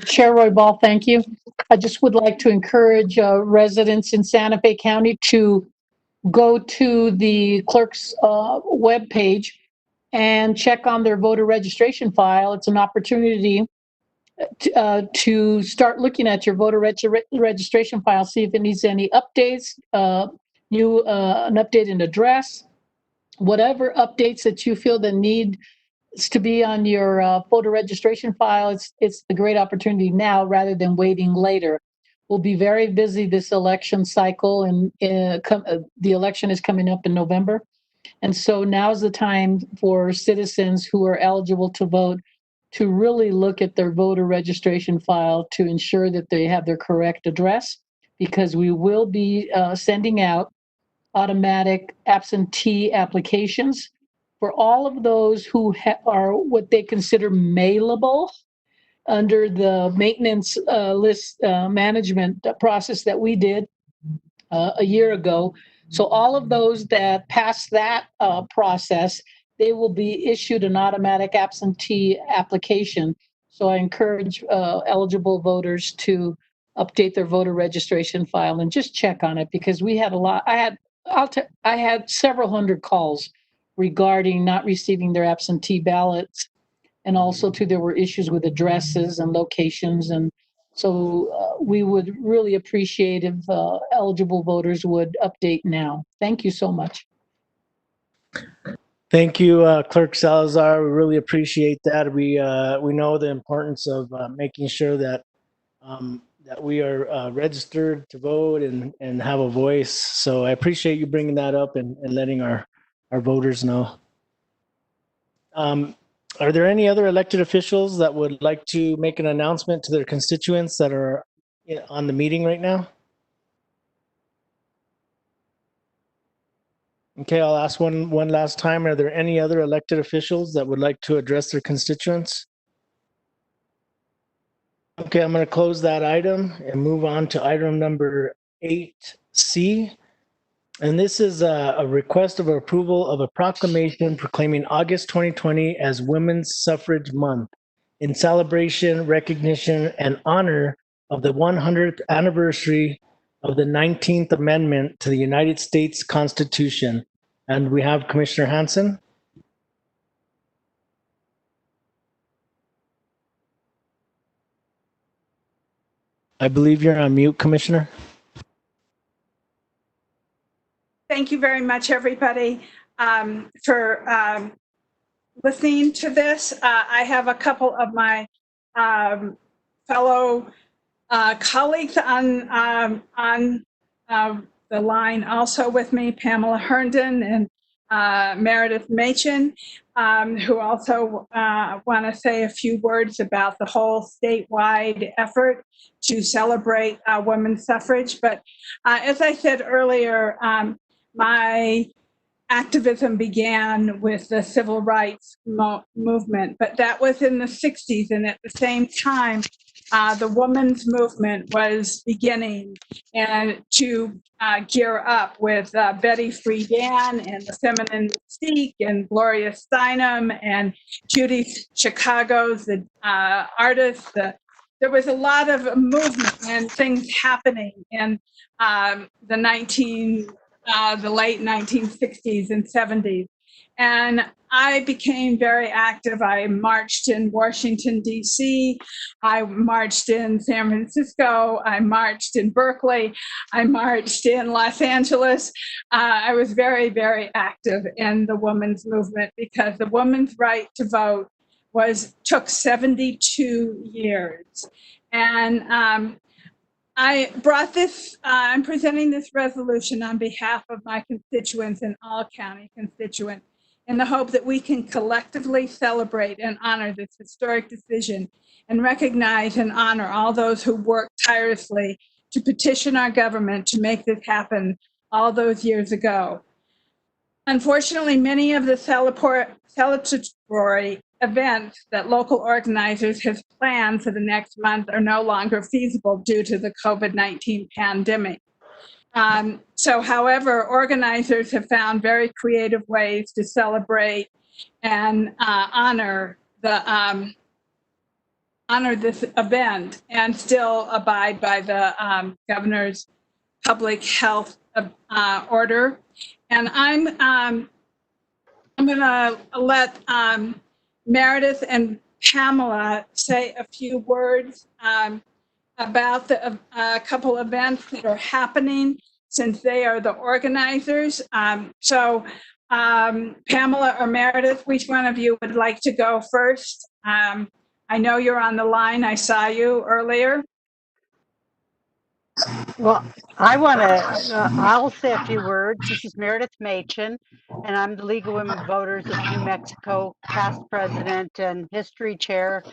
Chair Roy Ball, thank you. I just would like to encourage residents in Santa Fe County to go to the clerk's webpage and check on their voter registration file. It's an opportunity to start looking at your voter registration file, see if it needs any updates, an updated address, whatever updates that you feel that need to be on your voter registration file. It's a great opportunity now rather than waiting later. We'll be very busy this election cycle, and the election is coming up in November. And so now's the time for citizens who are eligible to vote to really look at their voter registration file to ensure that they have their correct address, because we will be sending out automatic absentee applications for all of those who are what they consider mailable under the maintenance list management process that we did a year ago. So all of those that pass that process, they will be issued an automatic absentee application. So I encourage eligible voters to update their voter registration file and just check on it, because we had a lot. I had several hundred calls regarding not receiving their absentee ballots, and also too there were issues with addresses and locations, and so we would really appreciate if eligible voters would update now. Thank you so much. Thank you, Clerk Salazar. We really appreciate that. We know the importance of making sure that that we are registered to vote and have a voice. So I appreciate you bringing that up and letting our voters know. Are there any other elected officials that would like to make an announcement to their constituents that are on the meeting right now? Okay, I'll ask one last time. Are there any other elected officials that would like to address their constituents? Okay, I'm going to close that item and move on to item number 8C. And this is a request of approval of a proclamation proclaiming August 2020 as Women's Suffrage Month in celebration, recognition, and honor of the 100th anniversary of the 19th Amendment to the United States Constitution. And we have Commissioner Hanson. I believe you're on mute, Commissioner. Thank you very much, everybody, for listening to this. I have a couple of my fellow colleagues on the line also with me, Pamela Herndon and Meredith Machen, who also want to say a few words about the whole statewide effort to celebrate women's suffrage. But as I said earlier, my activism began with the civil rights movement, but that was in the 60s. And at the same time, the women's movement was beginning and to gear up with Betty Friedan and the Feminine Mystique and Gloria Steinem and Judy Chicago's the artist. There was a lot of movement and things happening in the late 1960s and 70s. And I became very active. I marched in Washington, D.C. I marched in San Francisco. I marched in Berkeley. I marched in Los Angeles. I was very, very active in the women's movement because the women's right to vote took 72 years. And I brought this, I'm presenting this resolution on behalf of my constituents and all county constituents in the hope that we can collectively celebrate and honor this historic decision and recognize and honor all those who worked tirelessly to petition our government to make this happen all those years ago. Unfortunately, many of the celebratory events that local organizers have planned for the next month are no longer feasible due to the COVID-19 pandemic. However, organizers have found very creative ways to celebrate and honor this event and still abide by the governor's public health order. And I'm going to let Meredith and Pamela say a few words about a couple events that are happening since they are the organizers. Pamela or Meredith, which one of you would like to go first? I know you're on the line. I saw you earlier. Well, I'll say a few words. This is Meredith Machen, and I'm the League of Women Voters of New Mexico, past president and history chair,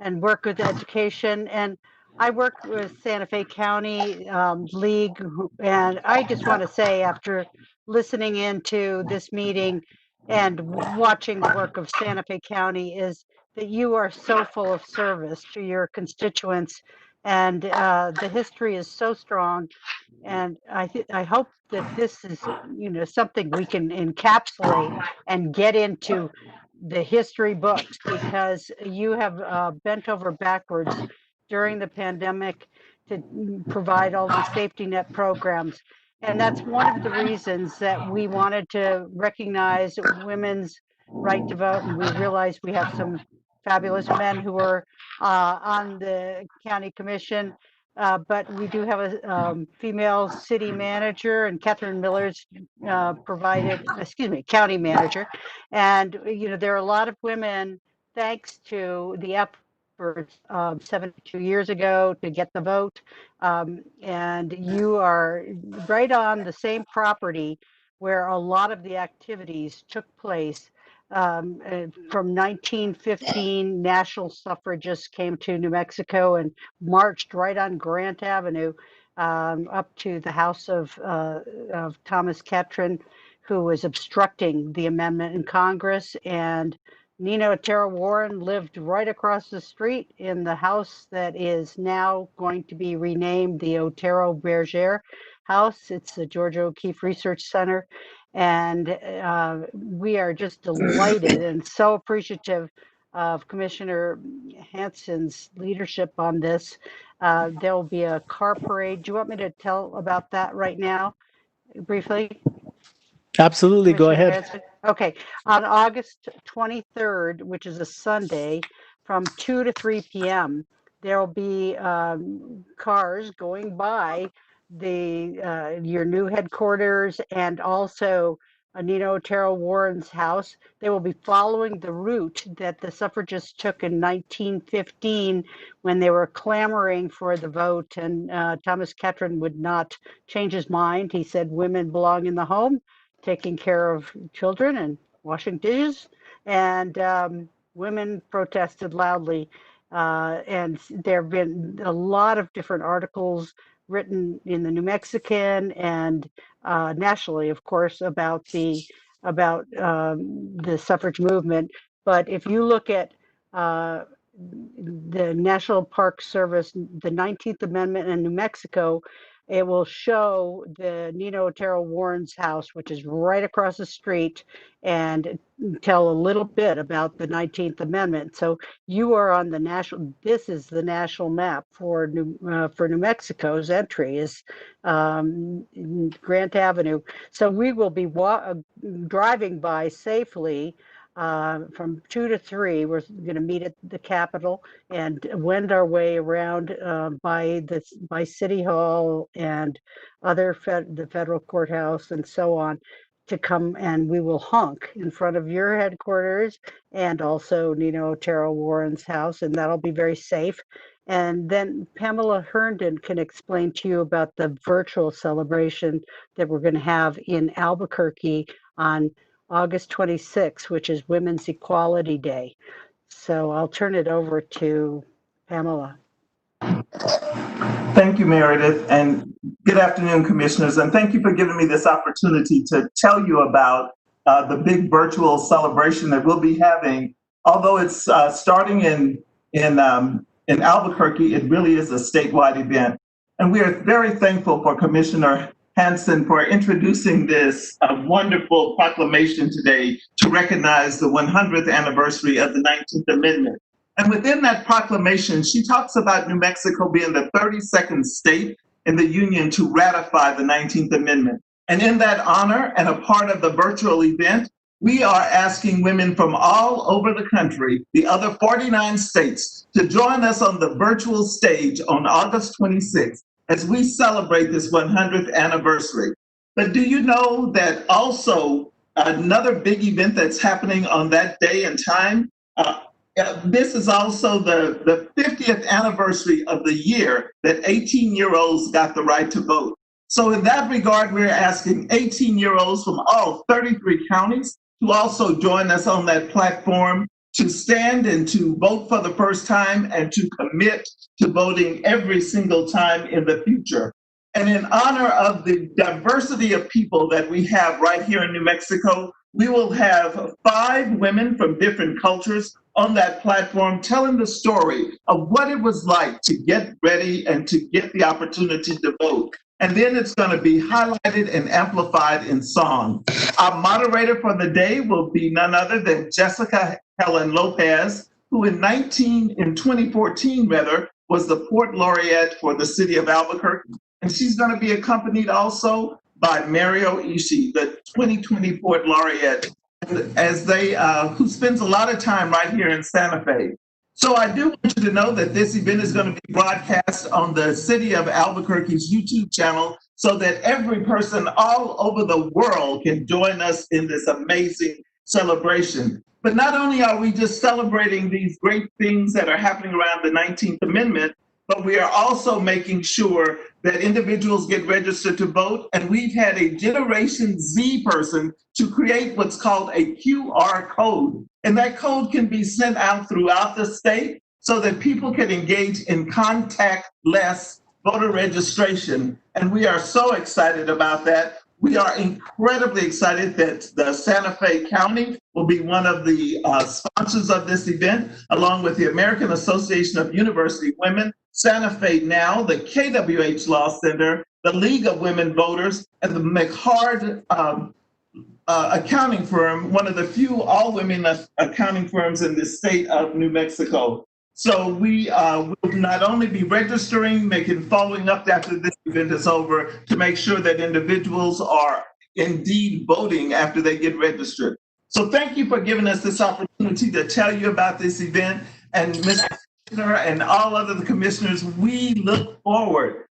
and work with education. And I work with Santa Fe County League, and I just want to say, after listening into this meeting and watching the work of Santa Fe County, is that you are so full of service to your constituents, and the history is so strong. And I hope that this is, something we can encapsulate and get into the history books, because you have bent over backwards during the pandemic to provide all these safety net programs. And that's one of the reasons that we wanted to recognize women's right to vote. And we realize we have some fabulous men who are on the county commission. But we do have a female city manager, and Catherine Miller's county manager. And, there are a lot of women, thanks to the efforts 72 years ago to get the vote. And you are right on the same property where a lot of the activities took place. From 1915, national suffragists came to New Mexico and marched right on Grant Avenue up to the house of Thomas Ketron, who was obstructing the amendment in Congress. And Nina Otero Warren lived right across the street in the house that is now going to be renamed the Otero Bergere House. It's the Georgia O'Keeffe Research Center. And we are just delighted and so appreciative of Commissioner Hansen's leadership on this. There will be a car parade. Do you want me to tell about that right now, briefly? Absolutely, go ahead. Okay, on August 23rd, which is a Sunday, from 2 to 3 p.m., there will be cars going by your new headquarters and also Nina Otero Warren's house. They will be following the route that the suffragists took in 1915 when they were clamoring for the vote, and Thomas Ketron would not change his mind. He said women belong in the home, taking care of children and washing dishes, and women protested loudly. And there have been a lot of different articles written in the New Mexican and nationally, of course, about the suffrage movement. But if you look at the National Park Service, the 19th Amendment in New Mexico, it will show the Nina Otero Warren's house, which is right across the street, and tell a little bit about the 19th Amendment. So you are on the national, this is the national map for New Mexico's entry is Grant Avenue. So we will be driving by safely from 2 to 3. We're going to meet at the Capitol and wend our way around by City Hall and the federal courthouse and so on, to come, and we will honk in front of your headquarters and also Nina Otero Warren's house, and that'll be very safe. And then Pamela Herndon can explain to you about the virtual celebration that we're going to have in Albuquerque on August 26th, which is Women's Equality Day. So I'll turn it over to Pamela. Thank you, Meredith, and good afternoon, commissioners, and thank you for giving me this opportunity to tell you about the big virtual celebration that we'll be having. Although it's starting in Albuquerque, it really is a statewide event, and we are very thankful for Commissioner Hansen for introducing this wonderful proclamation today to recognize the 100th anniversary of the 19th Amendment. And within that proclamation, she talks about New Mexico being the 32nd state in the Union to ratify the 19th Amendment. And in that honor and a part of the virtual event, we are asking women from all over the country, the other 49 states, to join us on the virtual stage on August 26th as we celebrate this 100th anniversary. But do you know that also another big event that's happening on that day and time? This is also the 50th anniversary of the year that 18-year-olds got the right to vote. So in that regard, we're asking 18-year-olds from all 33 counties to also join us on that platform. to stand and to vote for the first time and to commit to voting every single time in the future. And in honor of the diversity of people that we have right here in New Mexico, we will have 5 women from different cultures on that platform telling the story of what it was like to get ready and to get the opportunity to vote. And then it's going to be highlighted and amplified in song. Our moderator for the day will be none other than Jessica Helen Lopez, who in 2014 was the Port Laureate for the city of Albuquerque. And she's going to be accompanied also by Mario Ishii, the 2020 Port Laureate, as who spends a lot of time right here in Santa Fe. So I do want you to know that this event is going to be broadcast on the City of Albuquerque's YouTube channel so that every person all over the world can join us in this amazing celebration. But not only are we just celebrating these great things that are happening around the 19th Amendment, but we are also making sure that individuals get registered to vote. And we've had a Generation Z person to create what's called a QR code. And that code can be sent out throughout the state so that people can engage in contactless voter registration. And we are so excited about that. We are incredibly excited that the Santa Fe County will be one of the sponsors of this event, along with the American Association of University Women, Santa Fe Now, the KWH Law Center, the League of Women Voters, and the McHard accounting firm, one of the few all-women accounting firms in the state of New Mexico. So we will not only be registering, following up after this event is over to make sure that individuals are indeed voting after they get registered. So thank you for giving us this opportunity to tell you about this event. And Mr. Commissioner and all other commissioners, we look forward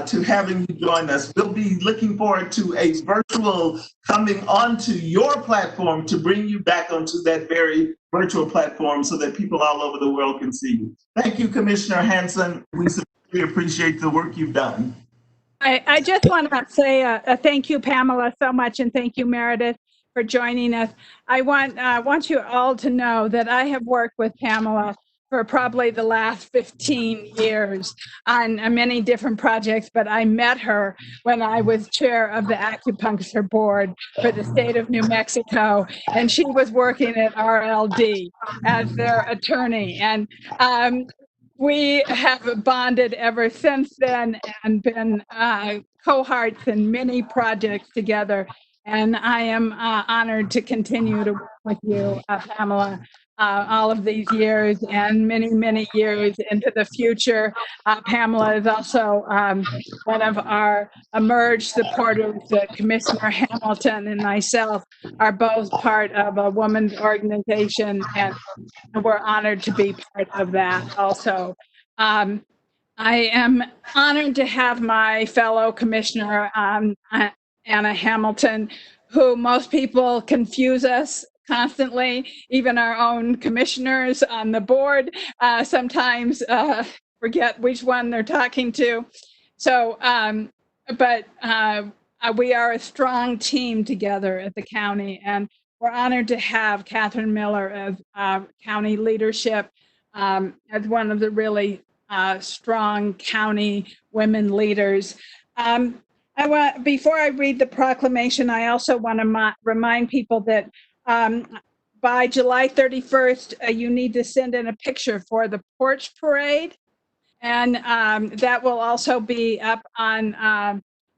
to having you join us. We'll be looking forward to a virtual coming onto your platform to bring you back onto that very virtual platform so that people all over the world can see you. Thank you, Commissioner Hanson. We sincerely appreciate the work you've done. I just want to say a thank you, Pamela, so much, and thank you, Meredith, for joining us. I want you all to know that I have worked with Pamela for probably the last 15 years on many different projects, but I met her when I was chair of the acupuncture board for the state of New Mexico, and she was working at RLD as their attorney. And we have bonded ever since then and been cohorts in many projects together. And I am honored to continue to work with you, Pamela, all of these years and many, many years into the future. Pamela is also one of our emerged supporters. Commissioner Hamilton and myself are both part of a women's organization, and we're honored to be part of that also. I am honored to have my fellow commissioner, Anna Hamilton, who most people confuse us constantly. Even our own commissioners on the board sometimes forget which one they're talking to. So, but we are a strong team together at the county, and we're honored to have Catherine Miller as county leadership as one of the really strong county women leaders. Before I read the proclamation, I also want to remind people that by July 31st, you need to send in a picture for the porch parade. And that will also be up on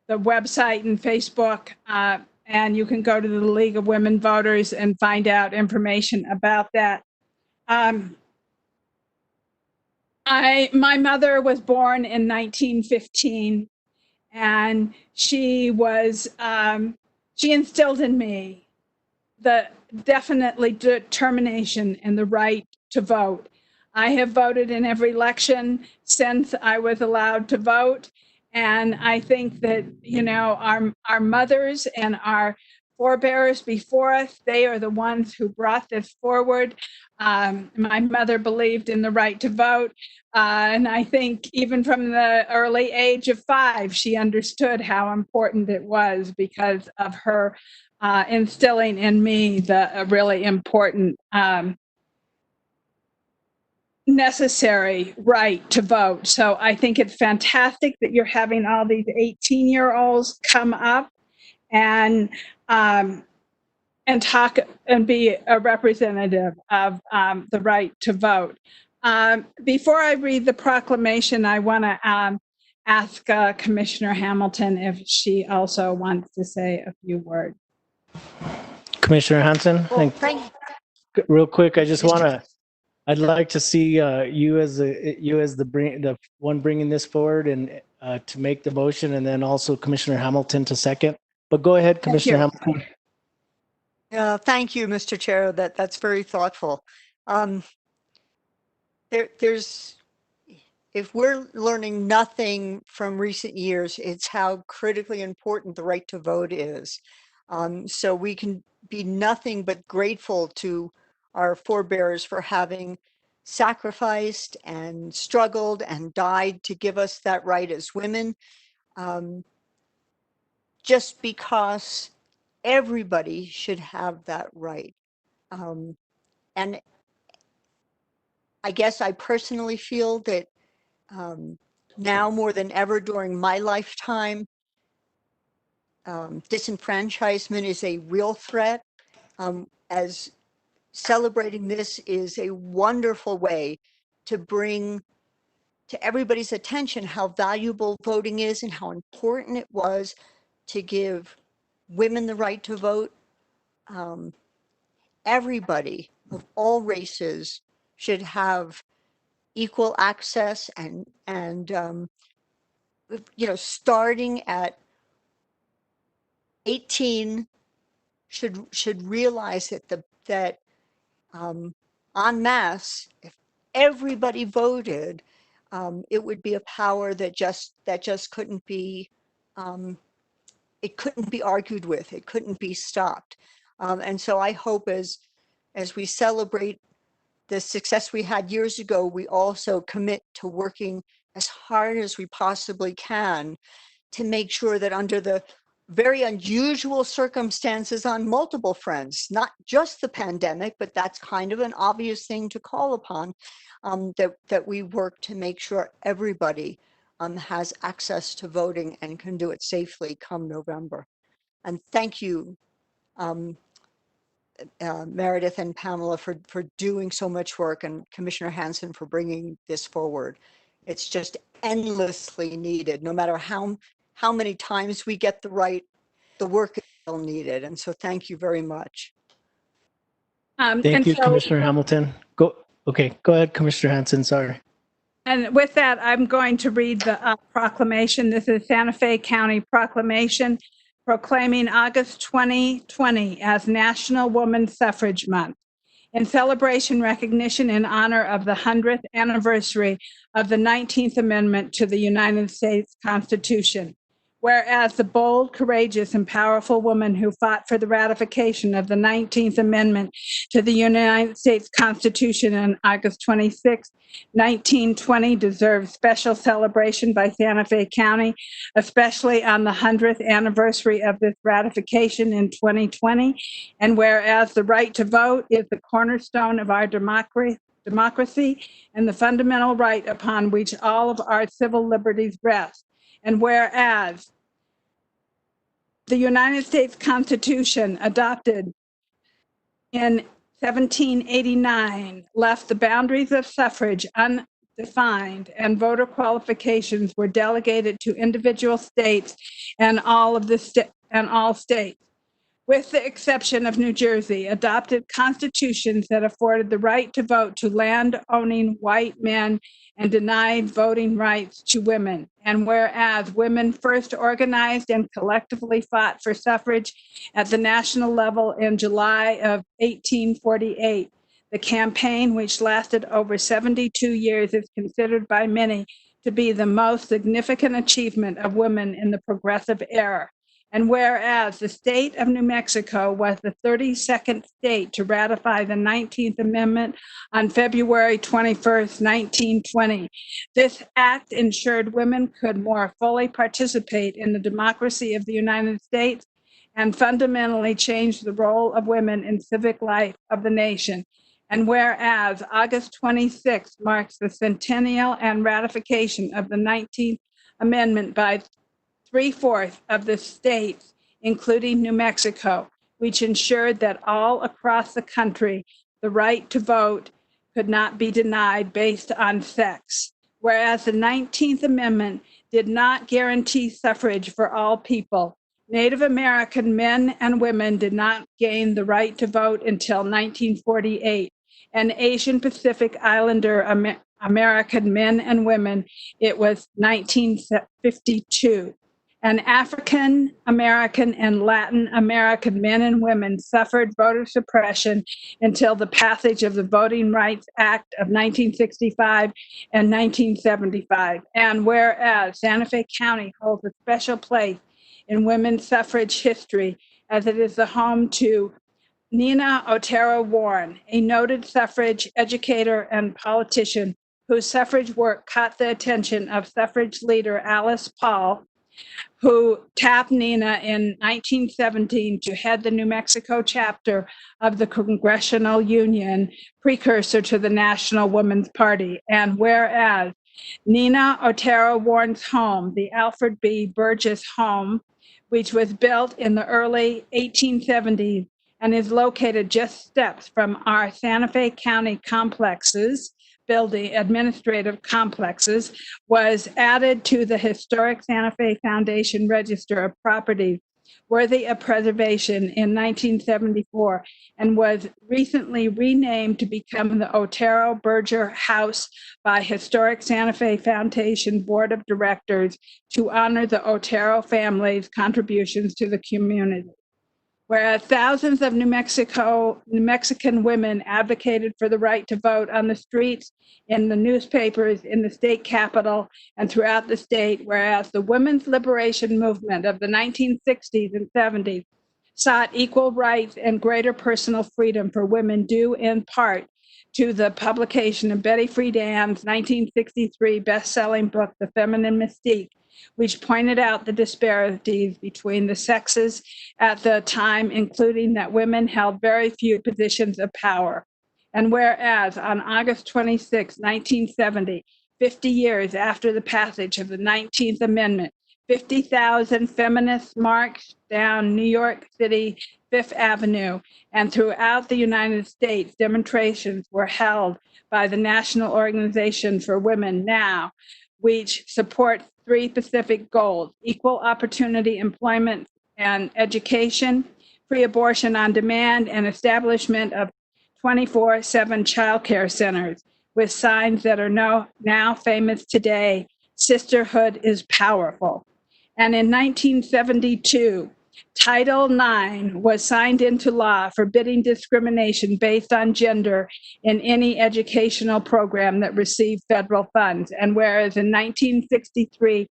the website and Facebook. And you can go to the League of Women Voters and find out information about that. My mother was born in 1915, and she instilled in me the definitely determination and the right to vote. I have voted in every election since I was allowed to vote. And I think that, you know, our mothers and our forebears before us, they are the ones who brought this forward. My mother believed in the right to vote. And I think even from the early age of 5, she understood how important it was because of her instilling in me the really important necessary right to vote. So I think it's fantastic that you're having all these 18-year-olds come up and talk and be a representative of the right to vote. Before I read the proclamation, I want to ask Commissioner Hamilton if she also wants to say a few words. Commissioner Hansen, real quick, I just want to. I'd like to see you as the one bringing this forward and to make the motion, and then also Commissioner Hamilton to second. But go ahead, Commissioner Hamilton. Thank you, Mr. Chair. That's very thoughtful. If we're learning nothing from recent years, it's how critically important the right to vote is. So we can be nothing but grateful to our forebears for having sacrificed and struggled and died to give us that right as women. Just because everybody should have that right. And I guess I personally feel that now more than ever during my lifetime, disenfranchisement is a real threat. As celebrating this is a wonderful way to bring to everybody's attention how valuable voting is and how important it was to give women the right to vote. Everybody of all races should have equal access and starting at 18 should realize that en masse, if everybody voted, it would be a power that just couldn't be it couldn't be argued with, it couldn't be stopped. And so I hope as we celebrate the success we had years ago, we also commit to working as hard as we possibly can to make sure that under the very unusual circumstances on multiple fronts, not just the pandemic, but that's kind of an obvious thing to call upon, that we work to make sure everybody has access to voting and can do it safely come November. And thank you, Meredith and Pamela for doing so much work, and Commissioner Hansen for bringing this forward. It's just endlessly needed. No matter how many times we get the right, the work is still needed. And so thank you very much. Thank you, Commissioner Hamilton. Go ahead, Commissioner Hansen, sorry. And with that, I'm going to read the proclamation. This is Santa Fe County Proclamation proclaiming August 2020 as National Women's Suffrage Month in celebration, recognition, and honor of the 100th anniversary of the 19th Amendment to the United States Constitution. Whereas the bold, courageous, and powerful woman who fought for the ratification of the 19th Amendment to the United States Constitution on August 26, 1920 deserves special celebration by Santa Fe County, especially on the 100th anniversary of this ratification in 2020. And whereas the right to vote is the cornerstone of our democracy and the fundamental right upon which all of our civil liberties rest. And whereas the United States Constitution adopted in 1789 left the boundaries of suffrage undefined and voter qualifications were delegated to individual states and all states, with the exception of New Jersey, adopted constitutions that afforded the right to vote to land-owning white men and denied voting rights to women. And whereas women first organized and collectively fought for suffrage at the national level in July of 1848, the campaign, which lasted over 72 years, is considered by many to be the most significant achievement of women in the progressive era. And whereas the state of New Mexico was the 32nd state to ratify the 19th Amendment on February 21st, 1920, this act ensured women could more fully participate in the democracy of the United States and fundamentally changed the role of women in civic life of the nation. And whereas August 26th marks the centennial and ratification of the 19th Amendment by 3/4 of the states, including New Mexico, which ensured that all across the country the right to vote could not be denied based on sex. Whereas the 19th Amendment did not guarantee suffrage for all people, Native American men and women did not gain the right to vote until 1948, and Asian Pacific Islander American men and women, it was 1952. And African American and Latin American men and women suffered voter suppression until the passage of the Voting Rights Act of 1965 and 1975. And whereas Santa Fe County holds a special place in women's suffrage history, as it is the home to Nina Otero Warren, a noted suffrage educator and politician whose suffrage work caught the attention of suffrage leader Alice Paul, who tapped Nina in 1917 to head the New Mexico chapter of the Congressional Union, precursor to the National Women's Party. And whereas Nina Otero Warren's home, the Alfred B. Burgess home, which was built in the early 1870s and is located just steps from our Santa Fe County complexes, building administrative complexes, was added to the historic Santa Fe Foundation Register of Properties worthy of preservation in 1974 and was recently renamed to become the Otero Berger House by Historic Santa Fe Foundation Board of Directors to honor the Otero family's contributions to the community. Whereas thousands of New Mexican women advocated for the right to vote on the streets, in the newspapers, in the state capitol, and throughout the state, whereas the women's liberation movement of the 1960s and 70s sought equal rights and greater personal freedom for women due in part to the publication of Betty Friedan's 1963 best-selling book, The Feminine Mystique, which pointed out the disparities between the sexes at the time, including that women held very few positions of power. And whereas on August 26, 1970, 50 years after the passage of the 19th Amendment, 50,000 feminists marched down New York City Fifth Avenue, and throughout the United States, demonstrations were held by the National Organization for Women Now, which supports three specific goals: equal opportunity employment and education, free abortion on demand, and establishment of 24/7 childcare centers with signs that are now famous today: sisterhood is powerful. And in 1972, Title IX was signed into law forbidding discrimination based on gender in any educational program that received federal funds. And whereas in 1963,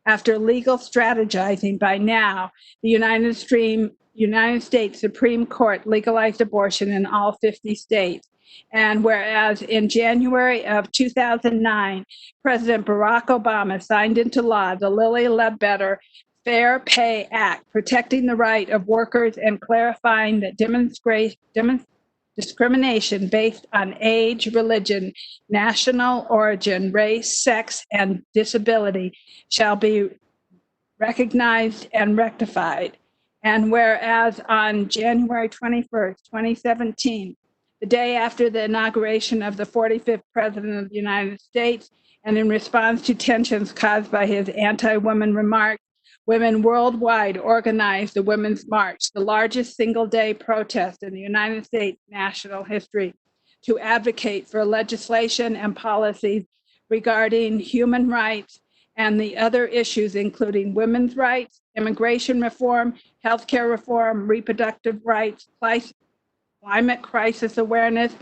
after legal strategizing, by now, the United States Supreme Court legalized abortion in all 50 states. And whereas in January of 2009, President Barack Obama signed into law the Lilly Ledbetter Fair Pay Act, protecting the right of workers and clarifying that discrimination based on age, religion, national origin, race, sex, and disability shall be recognized and rectified. And whereas on January 21st, 2017, the day after the inauguration of the 45th President of the United States, and in response to tensions caused by his anti-woman remarks, women worldwide organized the Women's March, the largest single-day protest in the United States national history, to advocate for legislation and policies regarding human rights and the other issues, including women's rights, immigration reform, healthcare reform, reproductive rights, climate crisis awareness,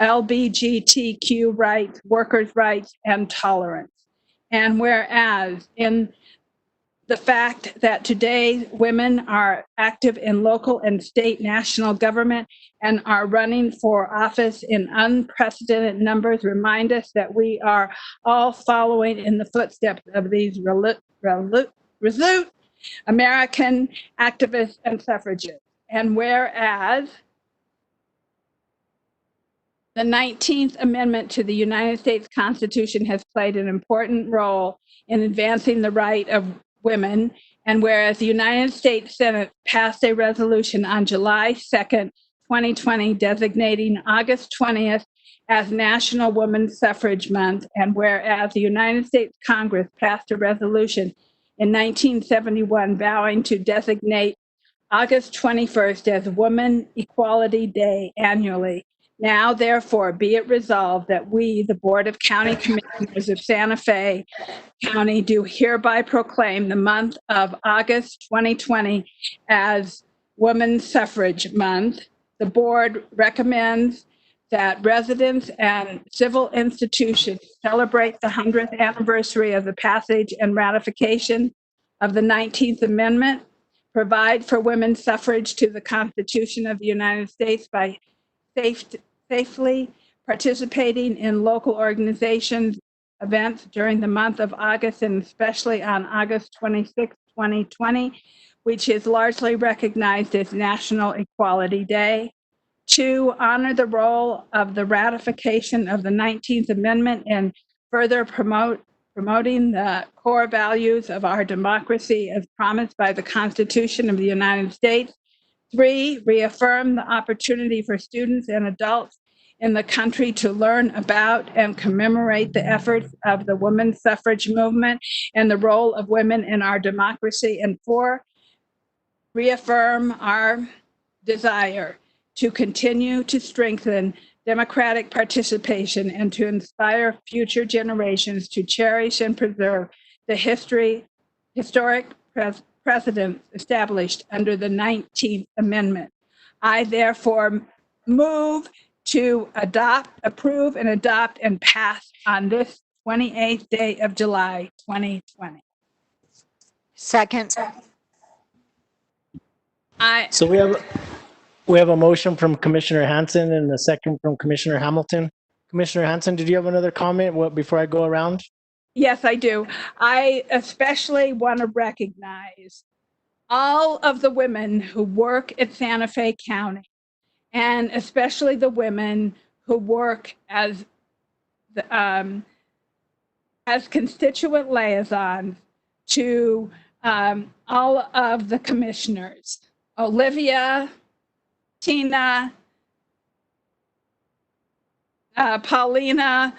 LGBTQ rights, workers' rights, and tolerance. And whereas in the fact that today women are active in local and state national government and are running for office in unprecedented numbers remind us that we are all following in the footsteps of these resolute American activists and suffragists. And whereas The 19th Amendment to the United States Constitution has played an important role in advancing the right of women, and whereas the United States Senate passed a resolution on July 2nd, 2020, designating August 20th as National Women's Suffrage Month, and whereas the United States Congress passed a resolution in 1971 vowing to designate August 21st as Women Equality Day annually. Now, therefore, be it resolved that we, the Board of County Commissioners of Santa Fe County, do hereby proclaim the month of August 2020 as Women's Suffrage Month. The board recommends that residents and civil institutions celebrate the 100th anniversary of the passage and ratification of the 19th Amendment, provide for women's suffrage to the Constitution of the United States by safely participating in local organizations events during the month of August, and especially on August 26, 2020, which is largely recognized as National Equality Day. 2, honor the role of the ratification of the 19th Amendment in further promoting the core values of our democracy as promised by the Constitution of the United States. 3, reaffirm the opportunity for students and adults in the country to learn about and commemorate the efforts of the women's suffrage movement and the role of women in our democracy. And 4, reaffirm our desire to continue to strengthen democratic participation and to inspire future generations to cherish and preserve the historic precedents established under the 19th Amendment. I therefore move to approve and adopt and pass on this 28th day of July, 2020. Second. So we have a motion from Commissioner Hanson and a second from Commissioner Hamilton. Commissioner Hanson, did you have another comment before I go around? Yes, I do. I especially want to recognize all of the women who work at Santa Fe County, and especially the women who work as constituent liaisons to all of the commissioners. Olivia, Tina, Paulina,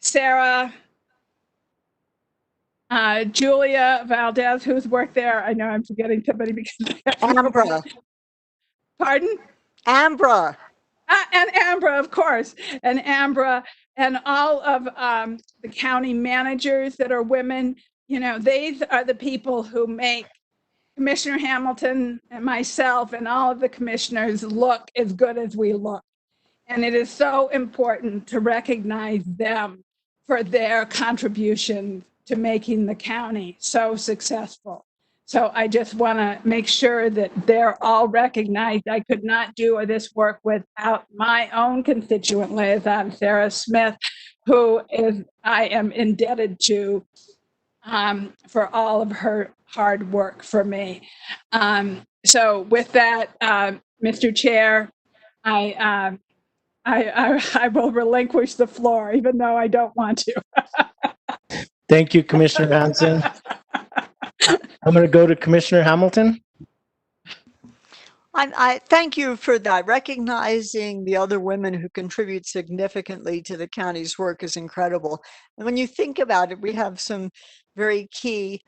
Sarah, Julia Valdez, who's worked there. I know I'm forgetting somebody because Ambra. Pardon? Ambra. And Ambra, of course, and Ambra, and all of the county managers that are women. You know, these are the people who make Commissioner Hamilton and myself and all of the commissioners look as good as we look. And it is so important to recognize them for their contribution to making the county so successful. So I just want to make sure that they're all recognized. I could not do this work without my own constituent liaison, Sarah Smith, who I am indebted to for all of her hard work for me. So with that, Mr. Chair, I will relinquish the floor, even though I don't want to. Thank you, Commissioner Hanson. I'm going to go to Commissioner Hamilton. I thank you for that. Recognizing the other women who contribute significantly to the county's work is incredible. And when you think about it, we have some very key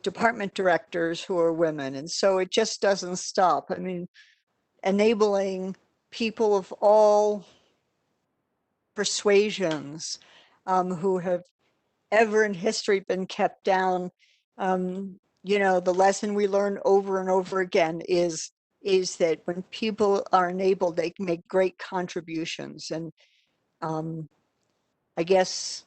department directors who are women. And so it just doesn't stop. I mean, enabling people of all persuasions who have ever in history been kept down. You know, the lesson we learn over and over again is that when people are enabled, they can make great contributions. And I guess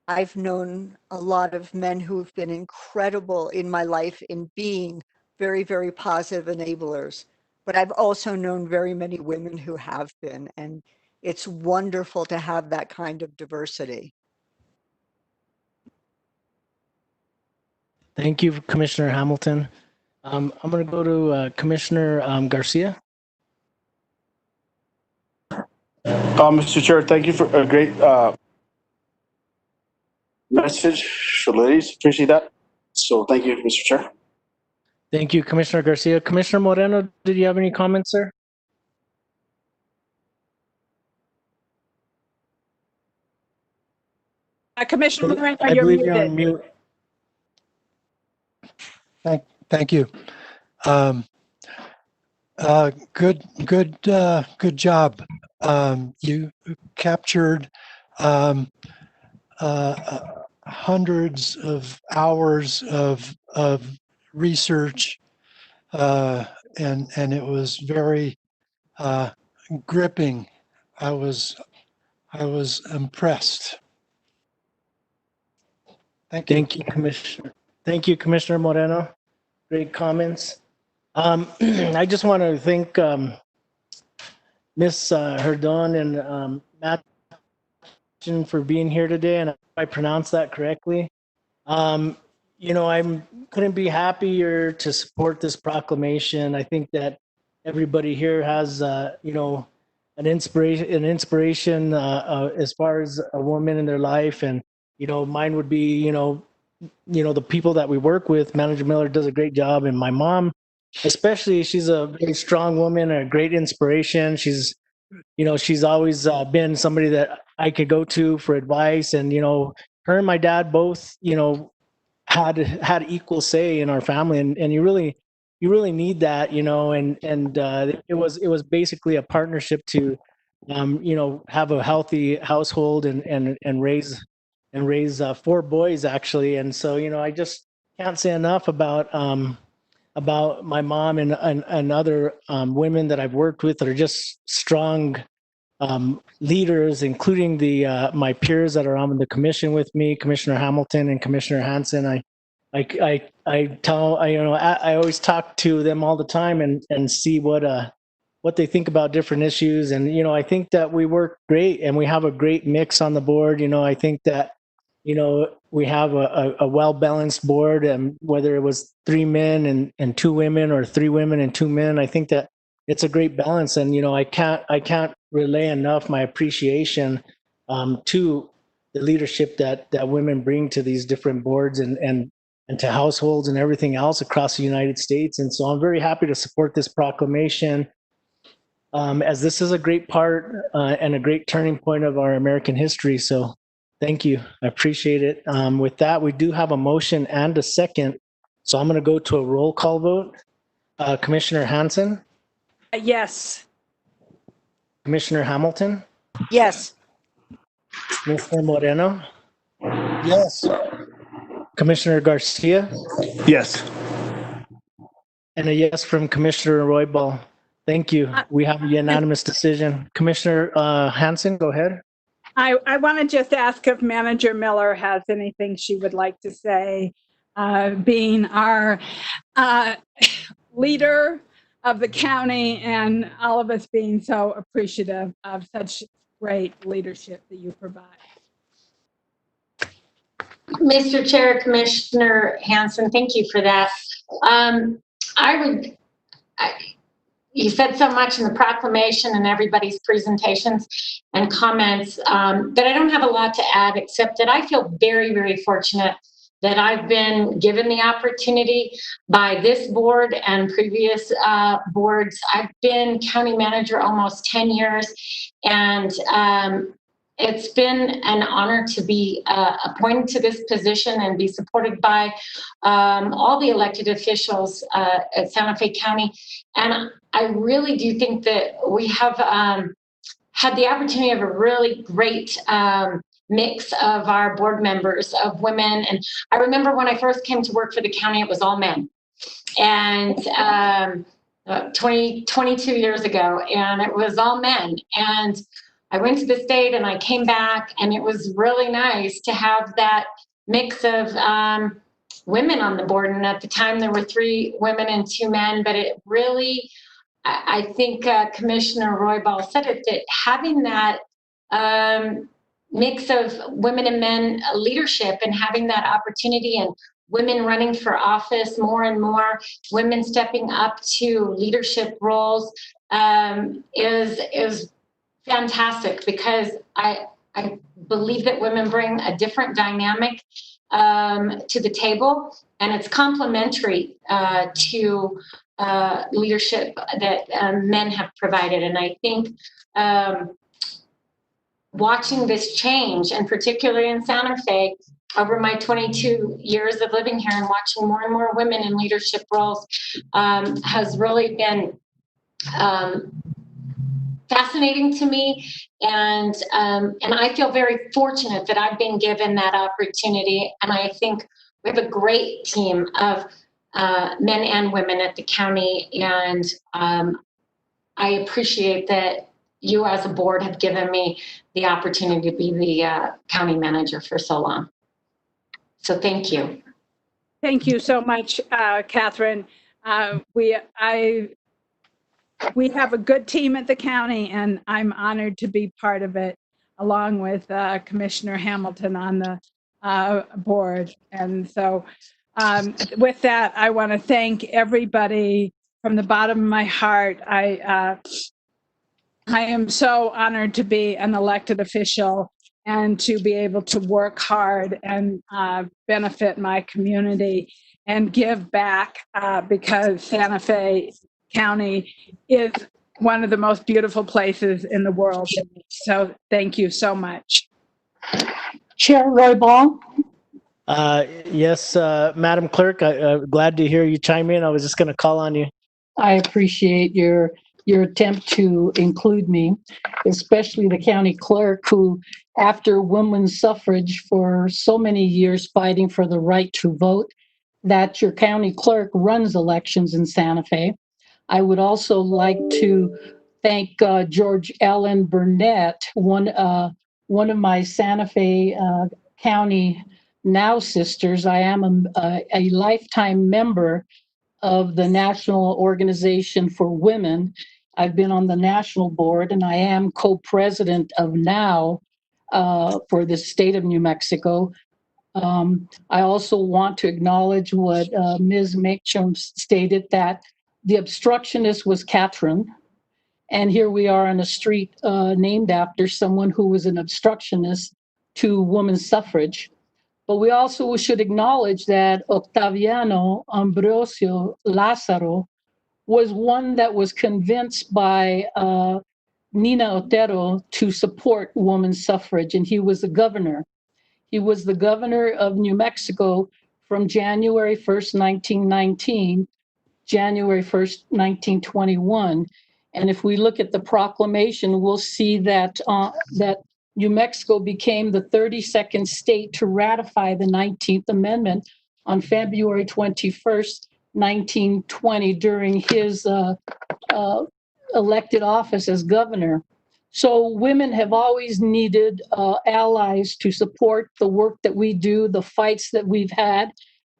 I've known a lot of men who've been incredible in my life in being very, very positive enablers. But I've also known very many women who have been, and it's wonderful to have that kind of diversity. Thank you, Commissioner Hamilton. I'm going to go to Commissioner Garcia. Mr. Chair, thank you for a great message for ladies. Appreciate that. So thank you, Mr. Chair. Thank you, Commissioner Garcia. Commissioner Moreno, did you have any comments, sir? Commissioner Moreno, I you're believe you're muted. on mute. Thank you. Good job. You captured hundreds of hours of research, and it was very gripping. I was impressed. Thank you. Thank you, Commissioner. Thank you, Commissioner Moreno. Great comments. I just want to thank Ms. Herdon and Matt for being here today, and if I pronounced that correctly. I couldn't be happier to support this proclamation. I think that everybody here has, an inspiration as far as a woman in their life, and mine would be, the people that we work with. Manager Miller does a great job, and my mom, especially, she's a very strong woman, a great inspiration. She's always been somebody that I could go to for advice, and her and my dad both, had equal say in our family, and you really need that, and it was basically a partnership to have a healthy household and raise four boys, actually. And so I just can't say enough about my mom and other women that I've worked with that are just strong leaders, including my peers that are on the commission with me, Commissioner Hamilton and Commissioner Hansen. I always talk to them all the time and see what they think about different issues. And I think that we work great and we have a great mix on the board. I think that we have a well-balanced board, and whether it was 3 men and 2 women or 3 women and 2 men, I think that it's a great balance. And I can't relay enough my appreciation to the leadership that women bring to these different boards and to households and everything else across the United States. And so I'm very happy to support this proclamation, as this is a great part and a great turning point of our American history. So thank you. I appreciate it. With that, we do have a motion and a second. So I'm going to go to a roll call vote. Commissioner Hansen? Yes. Commissioner Hamilton? Yes. Commissioner Moreno? Yes. Commissioner Garcia? Yes. And a yes from Commissioner Roybal. Thank you. We have a unanimous decision. Commissioner Hansen, go ahead. I want to just ask if Manager Miller has anything she would like to say, being our leader of the county and all of us being so appreciative of such great leadership that you provide. Mr. Chair, Commissioner Hansen, thank you for that. You said so much in the proclamation and everybody's presentations and comments that I don't have a lot to add, except that I feel very, very fortunate that I've been given the opportunity by this board and previous boards. I've been county manager almost 10 years, and it's been an honor to be appointed to this position and be supported by all the elected officials at Santa Fe County. And I really do think that we have had the opportunity of a really great mix of our board members of women. And I remember when I first came to work for the county, it was all men. And 22 years ago, and it was all men. And I went to the state and I came back, and it was really nice to have that mix of women on the board. And at the time there were 3 women and 2 men, but it really, I think Commissioner Roybal said it, that having that mix of women and men leadership and having that opportunity, and women running for office, more and more women stepping up to leadership roles is fantastic because I believe that women bring a different dynamic to the table, and it's complementary to leadership that men have provided. And I think watching this change, and particularly in Santa Fe, over my 22 years of living here and watching more and more women in leadership roles has really been fascinating to me, and I feel very fortunate that I've been given that opportunity. And I think we have a great team of men and women at the county, and I appreciate that you as a board have given me the opportunity to be the county manager for so long. So thank you. Thank you so much, Catherine. We have a good team at the county, and I'm honored to be part of it, along with Commissioner Hamilton on the board. And so with that, I want to thank everybody from the bottom of my heart. I am so honored to be an elected official and to be able to work hard and benefit my community and give back because Santa Fe County is one of the most beautiful places in the world. So thank you so much. Chair Roy Ball. Yes, Madam Clerk, I'm glad to hear you chime in. I was just going to call on you. I appreciate your attempt to include me, especially the county clerk who, after women's suffrage for so many years fighting for the right to vote, that your county clerk runs elections in Santa Fe. I would also like to thank George Allen Burnett, one of my Santa Fe County Now sisters. I am a lifetime member of the National Organization for Women. I've been on the national board, and I am co-president of Now for the state of New Mexico. I also want to acknowledge what Ms. Makecham stated, that the obstructionist was Catherine. And here we are on a street named after someone who was an obstructionist to women's suffrage. But we also should acknowledge that Octaviano Ambrosio Lázaro was one that was convinced by Nina Otero to support women's suffrage, and he was the governor. He was the governor of New Mexico from January 1st, 1919, January 1st, 1921. And if we look at the proclamation, we'll see that that New Mexico became the 32nd state to ratify the 19th Amendment on February 21st, 1920, during his elected office as governor. So women have always needed allies to support the work that we do, the fights that we've had.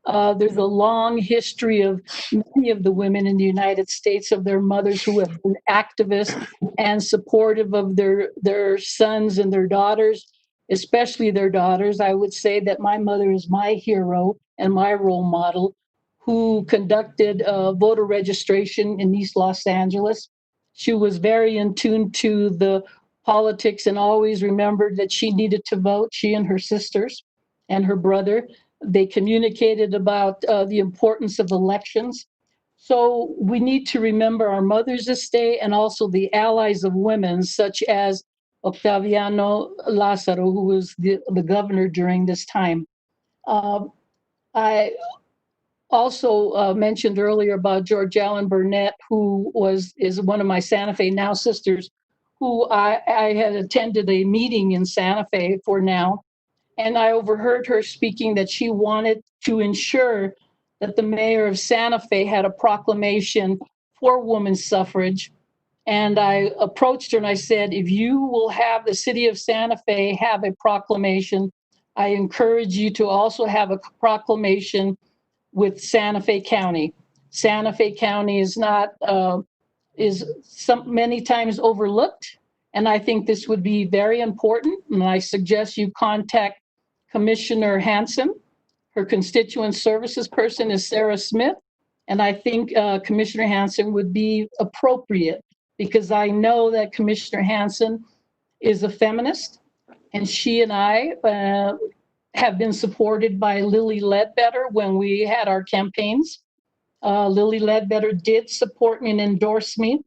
There's a long history of many of the women in the United States, of their mothers who have been activists and supportive of their sons and their daughters, especially their daughters. I would say that my mother is my hero and my role model, who conducted voter registration in East Los Angeles. She was very in tune to the politics and always remembered that she needed to vote, she and her sisters and her brother. They communicated about the importance of elections. So we need to remember our mothers this day, and also the allies of women, such as Octaviano Lázaro, who was the governor during this time. I also mentioned earlier about George Allen Burnett, who is one of my Santa Fe Now sisters, who I had attended a meeting in Santa Fe for Now. And I overheard her speaking that she wanted to ensure that the mayor of Santa Fe had a proclamation for women's suffrage. And I approached her and I said, if you will have the city of Santa Fe have a proclamation, I encourage you to also have a proclamation with Santa Fe County. Santa Fe County is many times overlooked. And I think this would be very important. And I suggest you contact Commissioner Hanson. Her constituent services person is Sarah Smith. And I think Commissioner Hanson would be appropriate, because I know that Commissioner Hanson is a feminist, and she and I have been supported by Lily Ledbetter when we had our campaigns. Lily Ledbetter did support me and endorse me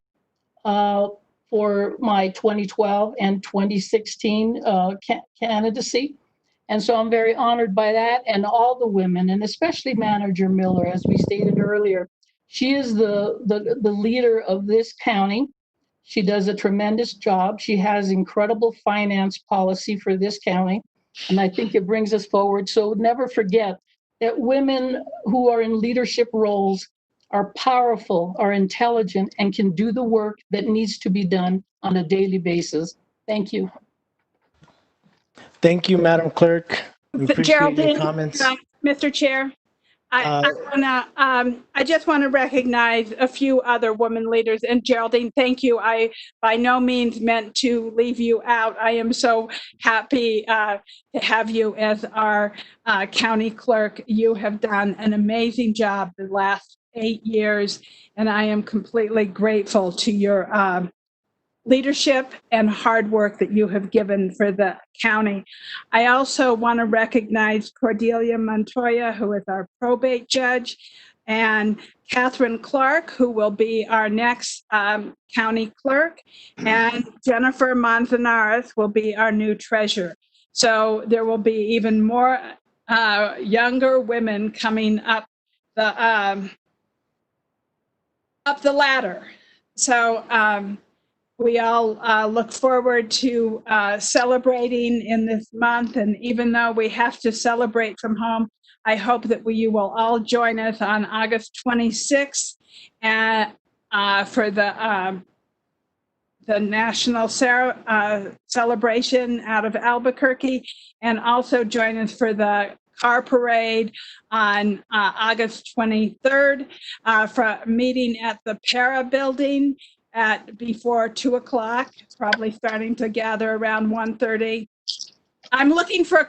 for my 2012 and 2016 candidacy. And so I'm very honored by that, and all the women, and especially Manager Miller, as we stated earlier. She is the leader of this county. She does a tremendous job. She has incredible finance policy for this county, and I think it brings us forward. So never forget that women who are in leadership roles are powerful, are intelligent, and can do the work that needs to be done on a daily basis. Thank you. Thank you, Madam Clerk. We appreciate Geraldine, your comments. Mr. Chair, I just want to recognize a few other women leaders. And Geraldine, thank you. I by no means meant to leave you out. I am so happy to have you as our county clerk. You have done an amazing job the last 8 years, and I am completely grateful to your leadership and hard work that you have given for the county. I also want to recognize Cordelia Montoya, who is our probate judge, and Catherine Clark, who will be our next county clerk, and Jennifer Manzanares will be our new treasurer. So there will be even more younger women coming up the ladder. So we all look forward to celebrating in this month. And even though we have to celebrate from home, I hope that you will all join us on August 26th for the national celebration out of Albuquerque, and also join us for the car parade on August 23rd for a meeting at the Para building at before 2 o'clock, probably starting to gather around 1:30. I'm looking for a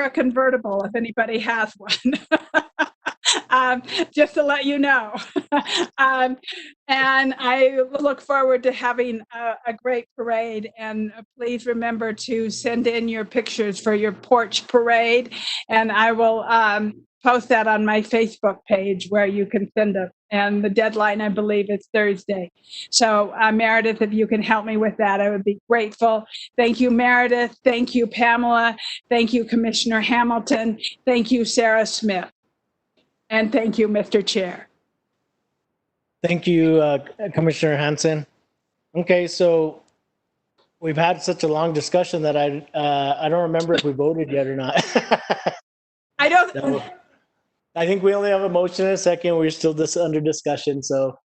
convertible if anybody has one. Just to let you know. And I look forward to having a great parade. And please remember to send in your pictures for your porch parade. And I will post that on my Facebook page where you can send them. And the deadline, I believe, is Thursday. So Meredith, if you can help me with that, I would be grateful. Thank you, Meredith. Thank you, Pamela. Thank you, Commissioner Hamilton. Thank you, Sarah Smith. And thank you, Mr. Chair. Thank you, Commissioner Hansen. Okay, so we've had such a long discussion that I don't remember if we voted yet or not. I don't. So, I think we only have a motion and a second. We're still under discussion. So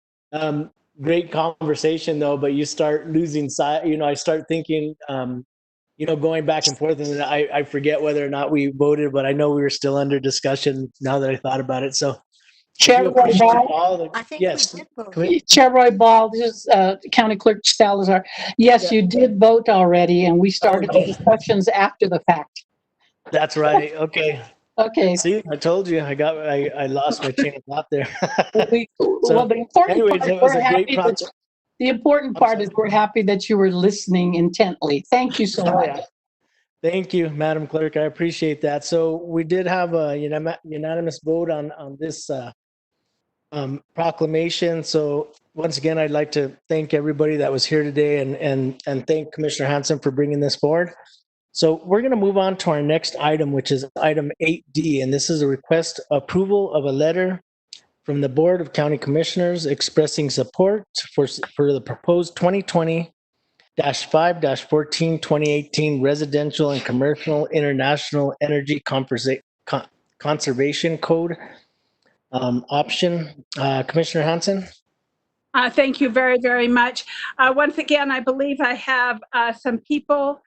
great conversation though, but you start losing sight. I start thinking, going back and forth, and then I forget whether or not we voted, but I know we were still under discussion now that I thought about it. So Chair Roy Ball. I think yes. we did vote. Chair Roy Ball, this is County Clerk Salazar. Yes, you did vote already, and we started the discussions after the fact. That's right. Okay. Okay. See, I told you, I lost my chain of thought there. Well, the important anyways, part, it was we're a great happy process. the important part is we're happy that you were listening intently. Thank you so much. Thank you, Madam Clerk. I appreciate that. So we did have a unanimous vote on this proclamation. So once again, I'd like to thank everybody that was here today, and thank Commissioner Hansen for bringing this forward. So we're going to move on to our next item, which is item 8D, and this is a request approval of a letter from the Board of County Commissioners expressing support for the proposed 2020-5-14-2018 residential and commercial international energy conservation code option. Commissioner Hansen? Thank you very, very much. Once again, I believe I have some people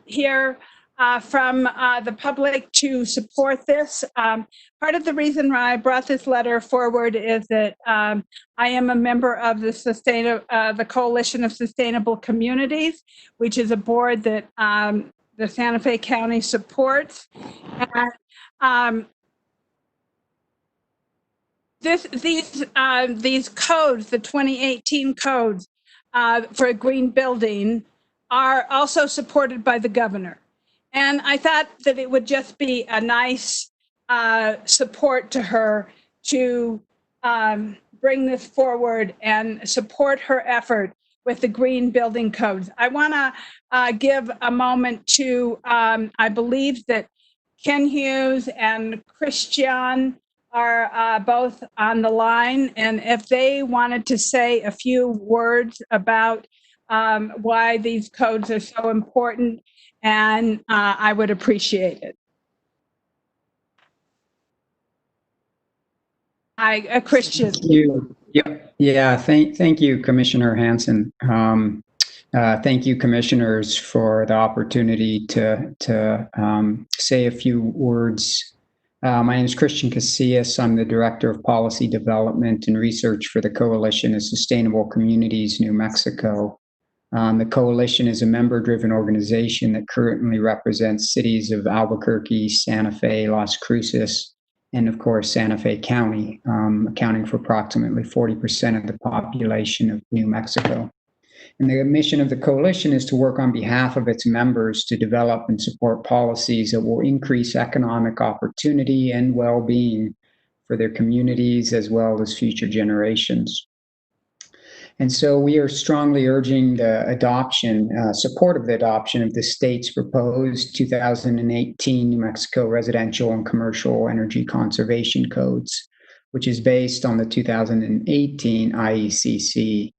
here from the public to support this. Part of the reason why I brought this letter forward is that I am a member of the Coalition of Sustainable Communities, which is a board that the Santa Fe County supports. And, these codes, the 2018 codes for a green building, are also supported by the governor. And I thought that it would just be a nice support to her to bring this forward and support her effort with the green building codes. I want to give a moment to, I believe that Ken Hughes and Christian are both on the line. And if they wanted to say a few words about why these codes are so important, and I would appreciate it. Christian. Thank you. Yeah. Thank you, Commissioner Hanson. Thank you, commissioners, for the opportunity to say a few words. My name is Christian Casillas. I'm the Director of Policy Development and Research for the Coalition of Sustainable Communities, New Mexico. The Coalition is a member-driven organization that currently represents cities of Albuquerque, Santa Fe, Las Cruces, and of course, Santa Fe County, accounting for approximately 40% of the population of New Mexico. And the mission of the coalition is to work on behalf of its members to develop and support policies that will increase economic opportunity and well-being for their communities as well as future generations. And so we are strongly urging the adoption, support of the adoption of the state's proposed 2018 New Mexico residential and commercial energy conservation codes, which is based on the 2018 IECC.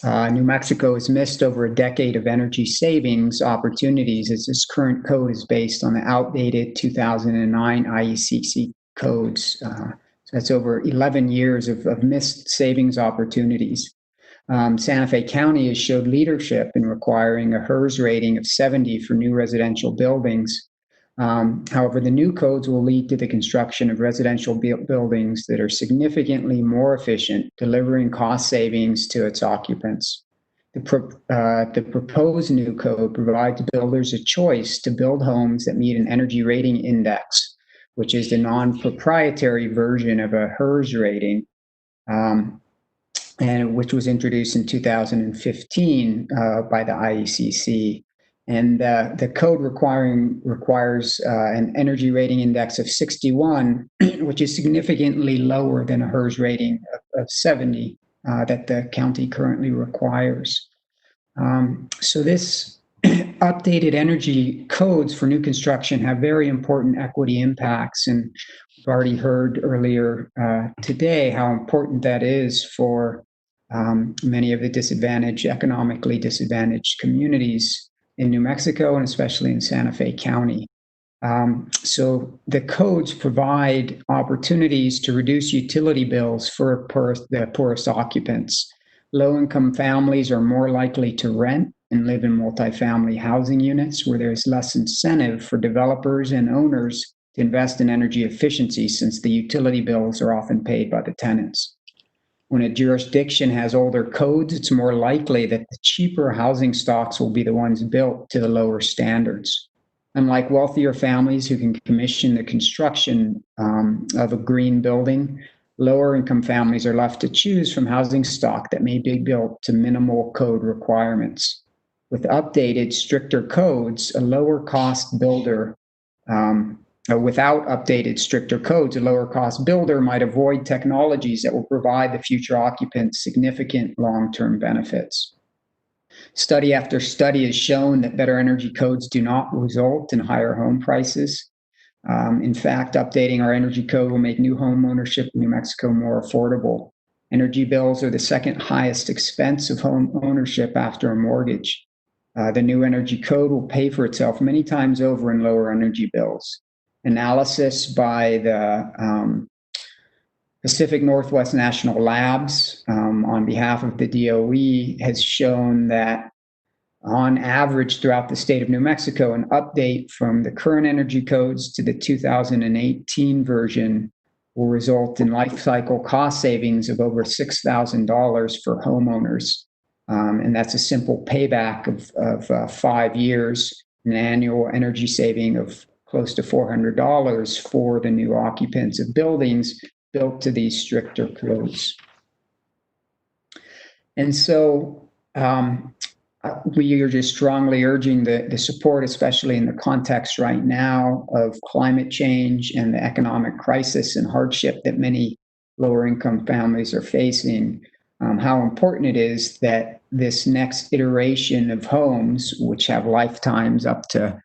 New Mexico has missed over a decade of energy savings opportunities as this current code is based on the outdated 2009 IECC codes. So that's over 11 years of missed savings opportunities. Santa Fe County has showed leadership in requiring a HERS rating of 70 for new residential buildings. However, the new codes will lead to the construction of residential buildings that are significantly more efficient, delivering cost savings to its occupants. The proposed new code provides builders a choice to build homes that meet an energy rating index, which is the non-proprietary version of a HERS rating, and which was introduced in 2015 by the IECC. And the code requires an energy rating index of 61, which is significantly lower than a HERS rating of 70 that the county currently requires. So this updated energy codes for new construction have very important equity impacts. And we've already heard earlier today how important that is for many of the economically disadvantaged communities in New Mexico and especially in Santa Fe County. So the codes provide opportunities to reduce utility bills for the poorest occupants. Low-income families are more likely to rent and live in multifamily housing units where there's less incentive for developers and owners to invest in energy efficiency since the utility bills are often paid by the tenants. When a jurisdiction has older codes, it's more likely that the cheaper housing stocks will be the ones built to the lower standards. Unlike wealthier families who can commission the construction of a green building, lower income families are left to choose from housing stock that may be built to minimal code requirements. With updated, stricter codes, a lower cost builder without updated, stricter codes, a lower cost builder might avoid technologies that will provide the future occupants significant long-term benefits. Study after study has shown that better energy codes do not result in higher home prices. In fact, updating our energy code will make new home ownership in New Mexico more affordable. Energy bills are the second highest expense of home ownership after a mortgage. The new energy code will pay for itself many times over in lower energy bills. Analysis by the Pacific Northwest National Labs on behalf of the DOE has shown that on average throughout the state of New Mexico, an update from the current energy codes to the 2018 version will result in life cycle cost savings of over $6,000 for homeowners. And that's a simple payback of 5 years, an annual energy saving of close to $400 for the new occupants of buildings built to these stricter codes. And so we are just strongly urging the support, especially in the context right now of climate change and the economic crisis and hardship that many lower income families are facing, how important it is that this next iteration of homes, which have lifetimes up to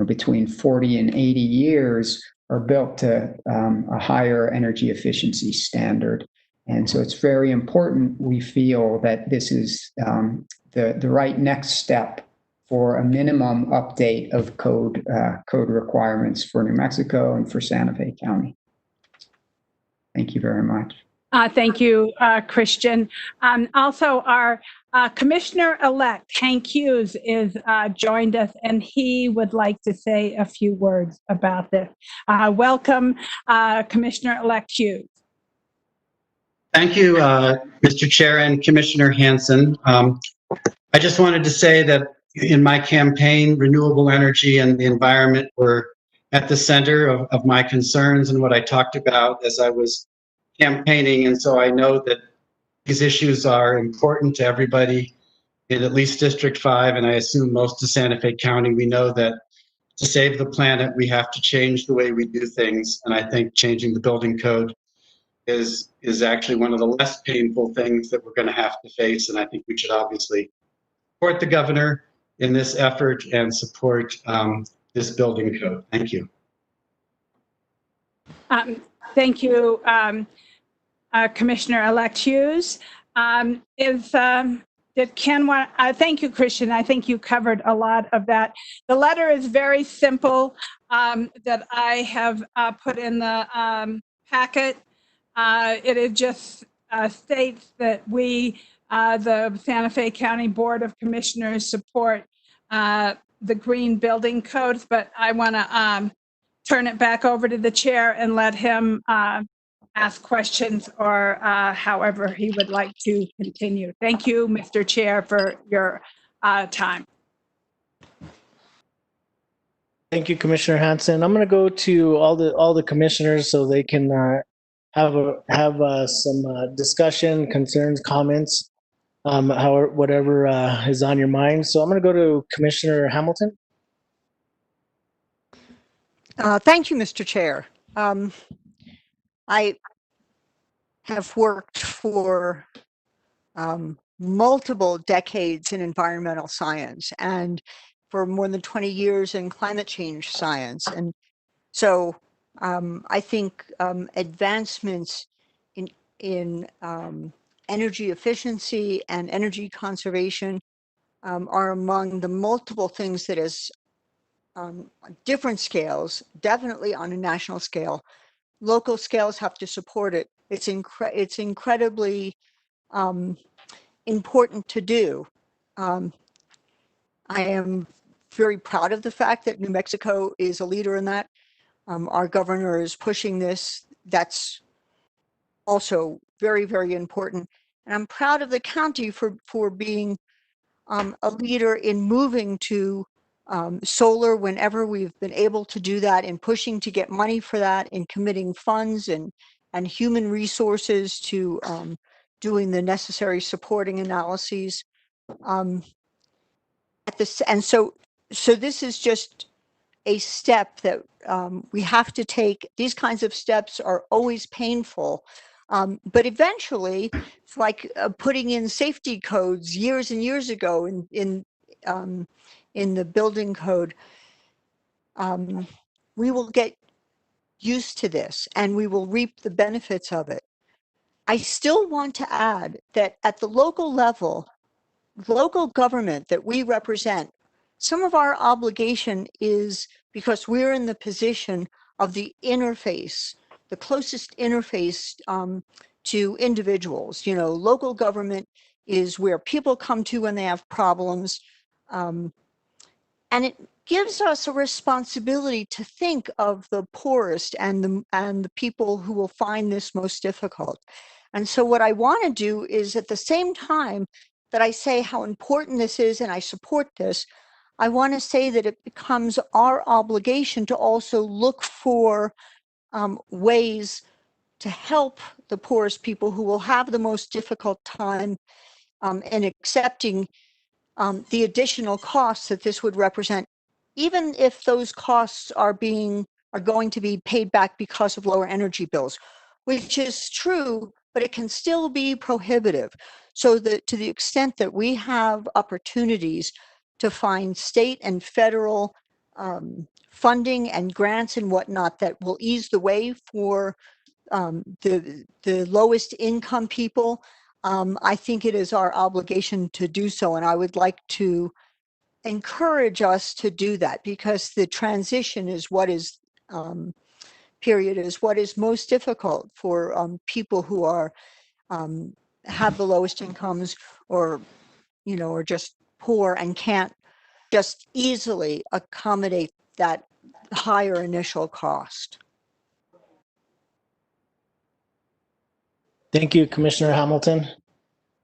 between 40 and 80 years, are built to a higher energy efficiency standard. And so it's very important, we feel, that this is the right next step for a minimum update of code requirements for New Mexico and for Santa Fe County. Thank you very much. Thank you, Christian. Also, our Commissioner-elect, Hank Hughes, is joined us, and he would like to say a few words about this. Welcome, Commissioner-elect Hughes. Thank you, Mr. Chair and Commissioner Hansen. I just wanted to say that in my campaign, renewable energy and the environment were at the center of my concerns and what I talked about as I was campaigning. And so I know that these issues are important to everybody in at least District 5, and I assume most of Santa Fe County. We know that to save the planet, we have to change the way we do things. And I think changing the building code is actually one of the less painful things that we're going to have to face. And I think we should obviously support the governor in this effort and support this building code. Thank you. Thank you, Commissioner-elect Hughes. Did Ken want? Thank you, Christian. I think you covered a lot of that. The letter is very simple that I have put in the packet. It is just states that we, the Santa Fe County Board of Commissioners, support the green building codes, but I want to turn it back over to the chair and let him ask questions or however he would like to continue. Thank you, Mr. Chair, for your time. Thank you, Commissioner Hansen. I'm going to go to all the commissioners so they can have some discussion, concerns, comments, whatever is on your mind. So I'm going to go to Commissioner Hamilton. Thank you, Mr. Chair. I have worked for multiple decades in environmental science and for more than 20 years in climate change science. And so I think advancements in energy efficiency and energy conservation are among the multiple things that is on different scales, definitely on a national scale. Local scales have to support it. It's incredibly important to do. I am very proud of the fact that New Mexico is a leader in that. Our governor is pushing this. That's also very, very important. And I'm proud of the county for being a leader in moving to solar whenever we've been able to do that, and pushing to get money for that, and committing funds and human resources to doing the necessary supporting analyses. So this is just a step that we have to take. These kinds of steps are always painful, but eventually, it's like putting in safety codes years and years ago in the building code. We will get used to this and we will reap the benefits of it. I still want to add that at the local level, local government that we represent, some of our obligation is because we're in the position of the interface, the closest interface to individuals. You know, local government is where people come to when they have problems. And it gives us a responsibility to think of the poorest and the people who will find this most difficult. And so what I want to do is, at the same time that I say how important this is and I support this, I want to say that it becomes our obligation to also look for ways to help the poorest people who will have the most difficult time in accepting the additional costs that this would represent, even if those costs are going to be paid back because of lower energy bills, which is true, but it can still be prohibitive. So that to the extent that we have opportunities to find state and federal funding and grants and whatnot that will ease the way for the lowest income people, I think it is our obligation to do so. And I would like to encourage us to do that, because the transition is what is period is what is most difficult for people who are have the lowest incomes, or or just poor and can't just easily accommodate that higher initial cost. Thank you, Commissioner Hamilton.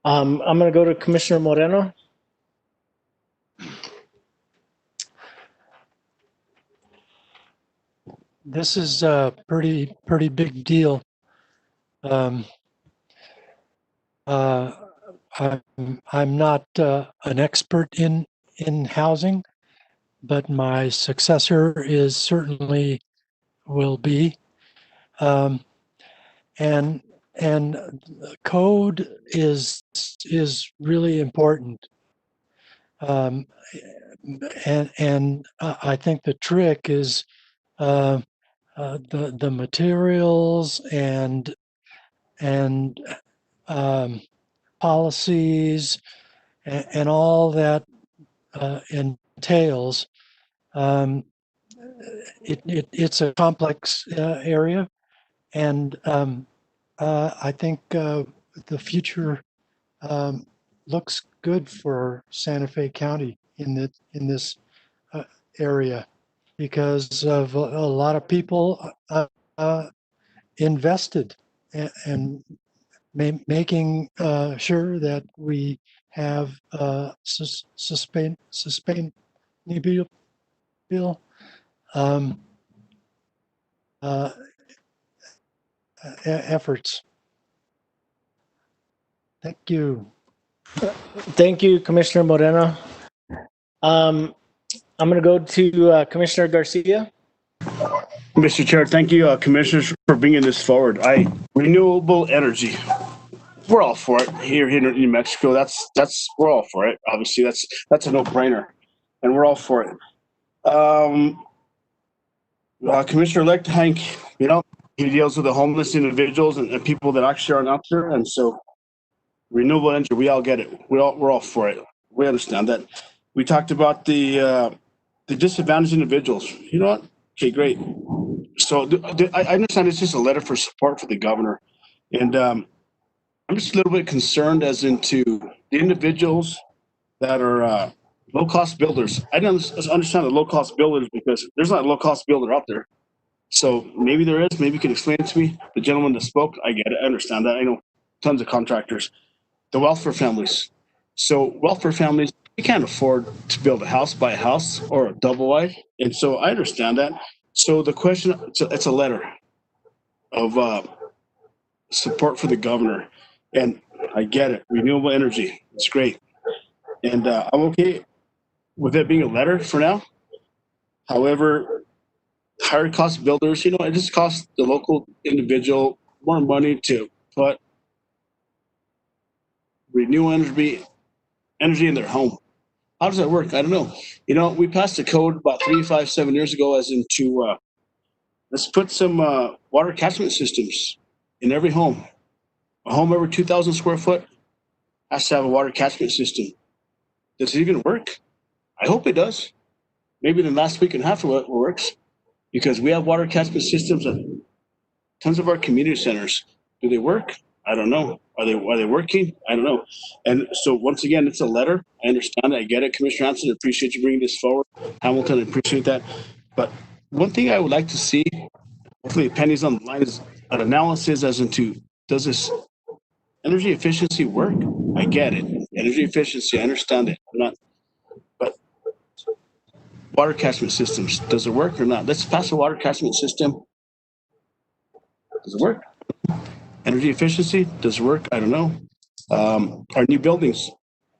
I'm going to go to Commissioner Moreno. This is a pretty big deal. I'm not an expert in housing, but my successor is certainly will be. And code is really important. And I think the trick is the materials and policies and all that entails. It's a complex area, and I think the future looks good for Santa Fe County in this area, because of a lot of people invested and making sure that we have sustainable efforts. Thank you. Thank you, Commissioner Moreno. I'm going to go to Commissioner Garcia. Mr. Chair, thank you, commissioners, for bringing this forward. Renewable energy, we're all for it here in New Mexico. We're all for it. Obviously, that's a no-brainer, and we're all for it. Commissioner-elect Hank, he deals with the homeless individuals and people that actually aren't out there, and so renewable energy, we all get it. We're all for it. We understand that. We talked about the disadvantaged individuals. You know what? Okay, great. So I understand it's just a letter for support for the governor, and I'm just a little bit concerned as into the individuals that are low-cost builders. I don't understand the low-cost builders, because there's not a low-cost builder out there. So maybe there is. Maybe you can explain it to me. The gentleman that spoke, I get it. I understand that. I know tons of contractors. The welfare families. So welfare families, they can't afford to build a house, buy a house, or a double wide. And so I understand that. So the question, it's a letter of support for the governor. And I get it. Renewable energy. It's great. And I'm okay with it being a letter for now. However, higher cost builders, it just costs the local individual more money to put renewable energy in their home. How does that work? I don't know. We passed a code about 3, 5, 7 years ago as into let's put some water catchment systems in every home. A home over 2,000 square foot has to have a water catchment system. Does it even work? I hope it does. Maybe the last week and a half of it works, because we have water catchment systems at tons of our community centers. Do they work? I don't know. Are they working? I don't know. And so once again, it's a letter. I understand it. I get it. Commissioner Hanson, I appreciate you bringing this forward. Hamilton, I appreciate that. But one thing I would like to see, hopefully pennies on the line, is an analysis as into, does this energy efficiency work? I get it. Energy efficiency, I understand it. But water catchment systems, does it work or not? Let's pass a water catchment system. Does it work? Energy efficiency, does it work? I don't know. Our new buildings,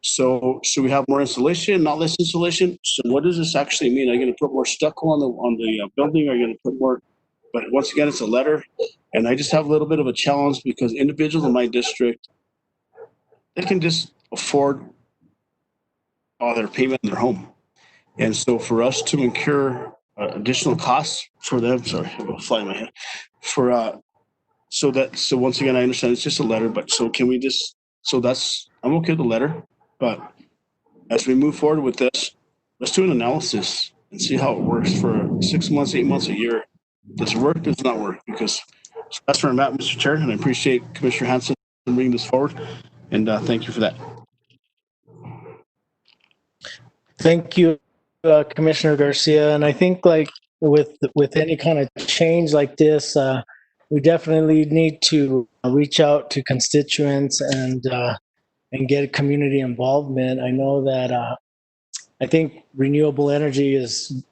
So should we have more insulation, not less insulation? So what does this actually mean? Are you going to put more stucco on the building? Are you going to put more? But once again, it's a letter, and I just have a little bit of a challenge because individuals in my district, they can just afford all their payment in their home, and so for us to incur additional costs for them, sorry, I'm gonna fly in my head, for so once again, I understand it's just a letter, but so can we just I'm okay with the letter, but as we move forward with this, let's do an analysis and see how it works for 6 months, 8 months, a year. Does it work? Does it not work? Because that's where I'm at, Mr. Chair, and I appreciate Commissioner Hanson bringing this forward, and thank you for that. Thank you, Commissioner Garcia. And I think like with any kind of change like this, we definitely need to reach out to constituents and get community involvement. I know that I think renewable energy is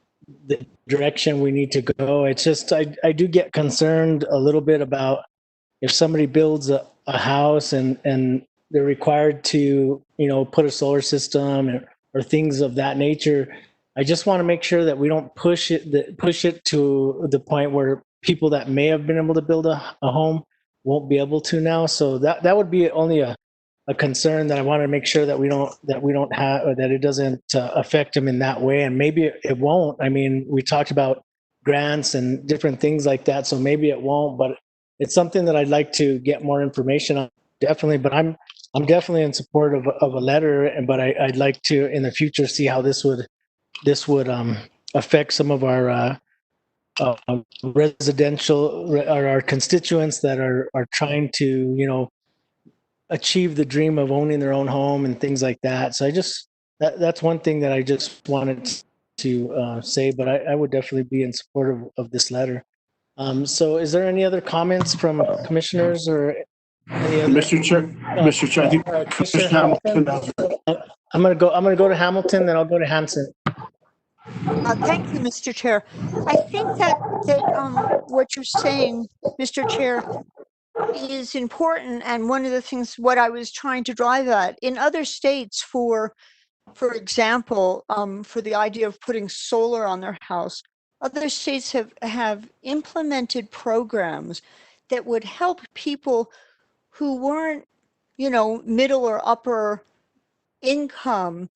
the direction we need to go. It's just I do get concerned a little bit about if somebody builds a house and they're required to, put a solar system or things of that nature. I just want to make sure that we don't push it to the point where people that may have been able to build a home won't be able to now. So that would be only a concern that I want to make sure that we don't have, or that it doesn't affect them in that way. And maybe it won't. I mean, we talked about grants and different things like that, so maybe it won't. But it's something that I'd like to get more information on. Definitely, but I'm definitely in support of a letter. But I'd like to in the future see how this would affect some of our residential or our constituents that are trying to achieve the dream of owning their own home and things like that. So that's one thing that I just wanted to say, but I would definitely be in support of this letter. So is there any other comments from commissioners or any other? Mr. Chair, I think Commissioner Hamilton. I'm going to go to Hamilton, then I'll go to Hanson. Thank you, Mr. Chair. I think that what you're saying, Mr. Chair, is important. And one of the things, what I was trying to drive at in other states, for example, for the idea of putting solar on their house, other states have implemented programs that would help people who weren't, middle or upper income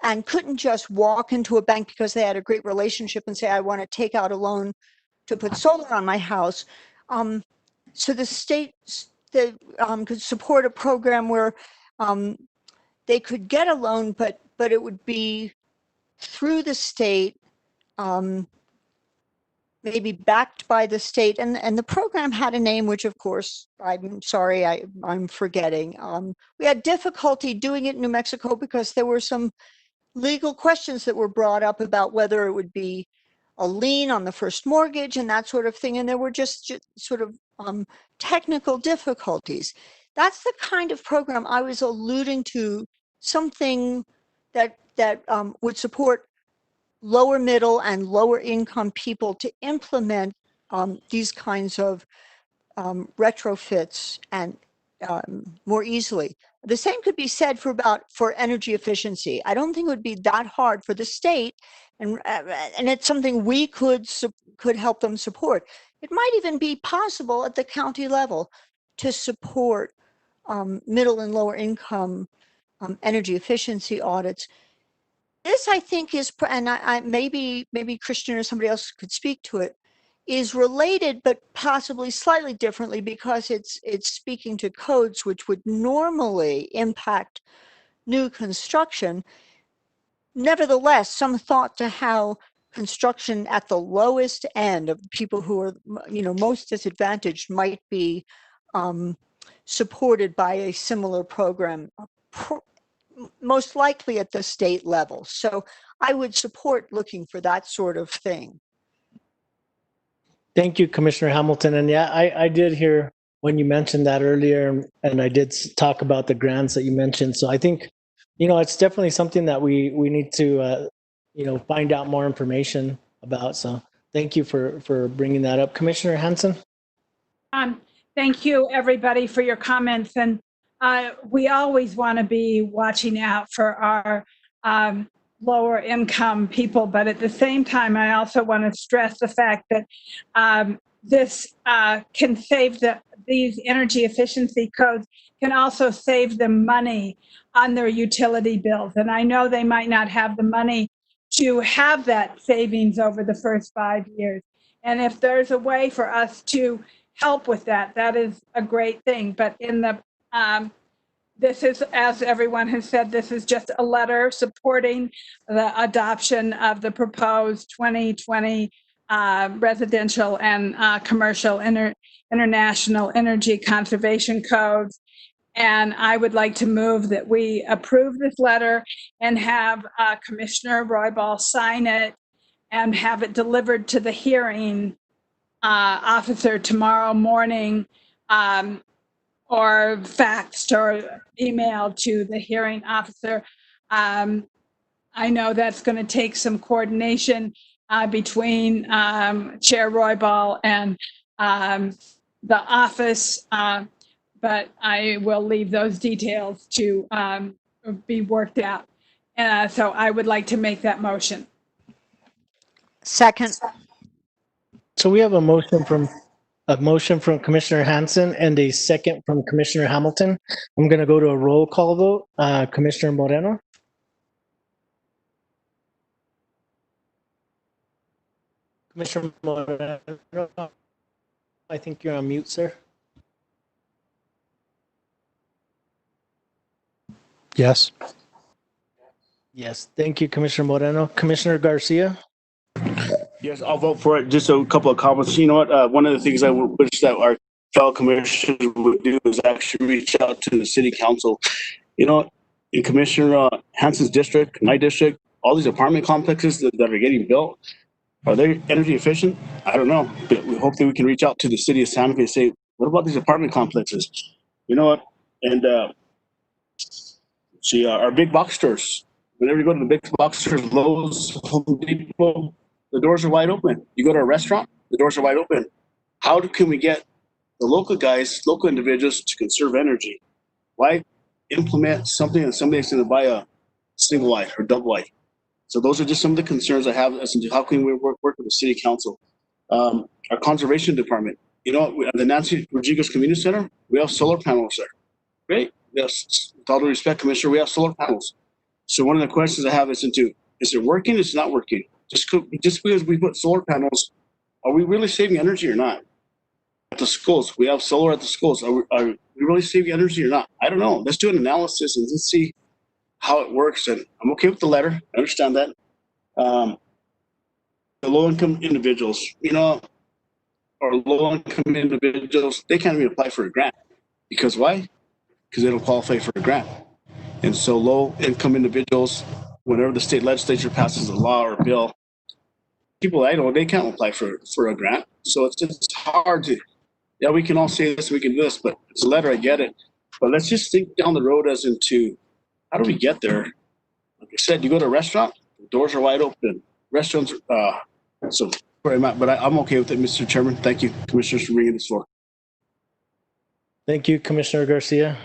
and couldn't just walk into a bank because they had a great relationship and say, I want to take out a loan to put solar on my house. So the states that could support a program where they could get a loan, but it would be through the state, maybe backed by the state. And the program had a name, which of course, I'm sorry, I'm forgetting. We had difficulty doing it in New Mexico because there were some legal questions that were brought up about whether it would be a lien on the first mortgage and that sort of thing. And there were just sort of technical difficulties. That's the kind of program I was alluding to, something that would support lower middle and lower income people to implement these kinds of retrofits and more easily. The same could be said for energy efficiency. I don't think it would be that hard for the state, and it's something we could help them support. It might even be possible at the county level to support middle and lower income energy efficiency audits. This, I think, is, and I maybe Christian or somebody else could speak to it, is related, but possibly slightly differently because it's speaking to codes which would normally impact new construction. Nevertheless, some thought to how construction at the lowest end of people who are, most disadvantaged might be supported by a similar program, most likely at the state level. So I would support looking for that sort of thing. Thank you, Commissioner Hamilton. And yeah, I did hear when you mentioned that earlier, and I did talk about the grants that you mentioned. So I think, it's definitely something that we need to, find out more information about. So thank you for bringing that up. Commissioner Hanson? Thank you, everybody, for your comments. And we always want to be watching out for our lower income people, but at the same time, I also want to stress the fact that this can save these energy efficiency codes can also save them money on their utility bills. And I know they might not have the money to have that savings over the first 5 years. And if there's a way for us to help with that, that is a great thing. But in the this is, as everyone has said, this is just a letter supporting the adoption of the proposed 2020 residential and commercial international energy conservation codes. And I would like to move that we approve this letter and have Commissioner Roybal sign it and have it delivered to the hearing officer tomorrow morning, or faxed or emailed to the hearing officer. I know that's going to take some coordination between Chair Roybal and the office, but I will leave those details to be worked out. So I would like to make that motion. Second. So we have a motion from Commissioner Hanson and a second from Commissioner Hamilton. I'm going to go to a roll call vote. Commissioner Moreno. Commissioner Moreno, I think you're on mute, sir. Yes. Yes, thank you, Commissioner Moreno. Commissioner Garcia. Yes, I'll vote for it. Just a couple of comments. You know what? One of the things I wish that our fellow commissioners would do is actually reach out to the city council. You know, in Commissioner Hanson's district, my district, all these apartment complexes that are getting built, are they energy efficient? I don't know. But we hope that we can reach out to the city of Santa Fe and say, what about these apartment complexes? You know what? And see, our big box stores. Whenever you go to the big box stores, Lowe's, Home Depot, the doors are wide open. You go to a restaurant, the doors are wide open. How can we get the local guys, local individuals to conserve energy? Why implement something that somebody's going to buy a single wide or double wide? So those are just some of the concerns I have as to how can we work with the city council. Our conservation department, you know, the Nancy Rodriguez Community Center, we have solar panels there. Great. Yes, with all due respect, Commissioner, we have solar panels. So one of the questions I have is is it working? Is it not working? Just because we put solar panels, are we really saving energy or not? At the schools, we have solar at the schools. Are we really saving energy or not? I don't know. Let's do an analysis and let's see how it works. And I'm okay with the letter. I understand that. The low-income individuals, you know, or low-income individuals, they can't even apply for a grant. Because why? Because they don't qualify for a grant. And so low-income individuals, whenever the state legislature passes a law or a bill, people I know, they can't apply for a grant. So it's just hard to, yeah, we can all say this, we can do this, but it's a letter, I get it. But let's just think down the road as into, how do we get there? Like I said, you go to a restaurant, the doors are wide open. Restaurants, so where I'm at, but I'm okay with it, Mr. Chairman. Thank you, Commissioners, for bringing this forward. Thank you, Commissioner Garcia.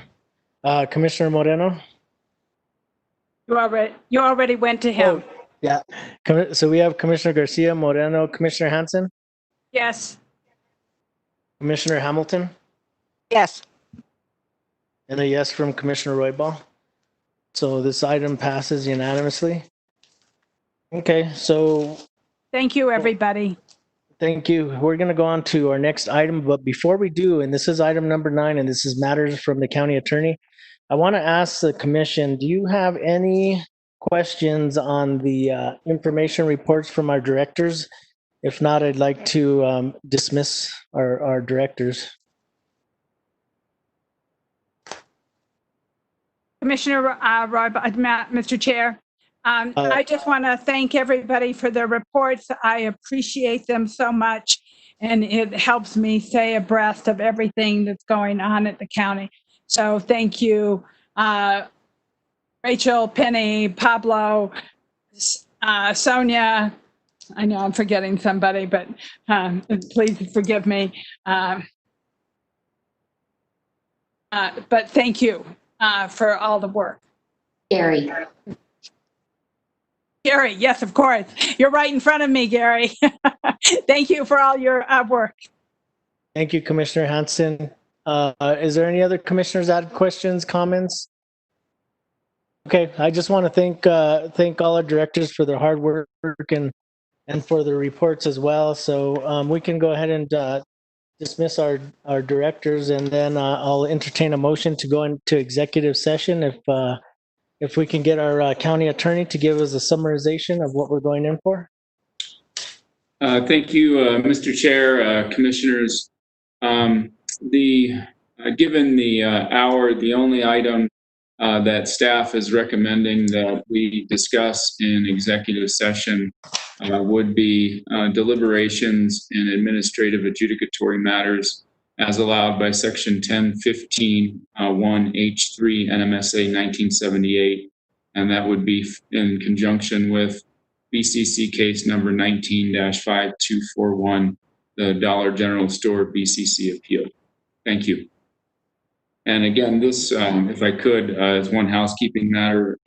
Commissioner Moreno. You already went to him. Oh, yeah. So we have Commissioner Garcia, Moreno, Commissioner Hanson. Yes. Commissioner Hamilton. Yes. And a yes from Commissioner Roybal. So this item passes unanimously. Okay, so. Thank you, everybody. Thank you. We're going to go on to our next item, but before we do, and this is item number 9, and this is matters from the county attorney. I want to ask the commission, do you have any questions on the information reports from our directors? If not, I'd like to dismiss our directors. Commissioner Mr. Chair, I just want to thank everybody for their reports. I appreciate them so much, and it helps me stay abreast of everything that's going on at the county. So thank you, Rachel, Penny, Pablo, Sonia. I know I'm forgetting somebody, but please forgive me. But thank you for all the work. Gary. Gary, yes, of course. You're right in front of me, Gary. Thank you for all your work. Thank you, Commissioner Hanson. Is there any other commissioners that have questions, comments? Okay, I just want to thank all our directors for their hard work and for the reports as well. So we can go ahead and dismiss our directors, and then I'll entertain a motion to go into executive session if we can get our county attorney to give us a summarization of what we're going in for. Thank you, Mr. Chair, Commissioners. Given the hour, the only item that staff is recommending that we discuss in executive session would be deliberations in administrative adjudicatory matters as allowed by Section 1015 1H3 NMSA 1978, and that would be in conjunction with BCC case number 19-5241, the Dollar General Store BCC appeal. Thank you. And again, this, if I could, as one housekeeping matter,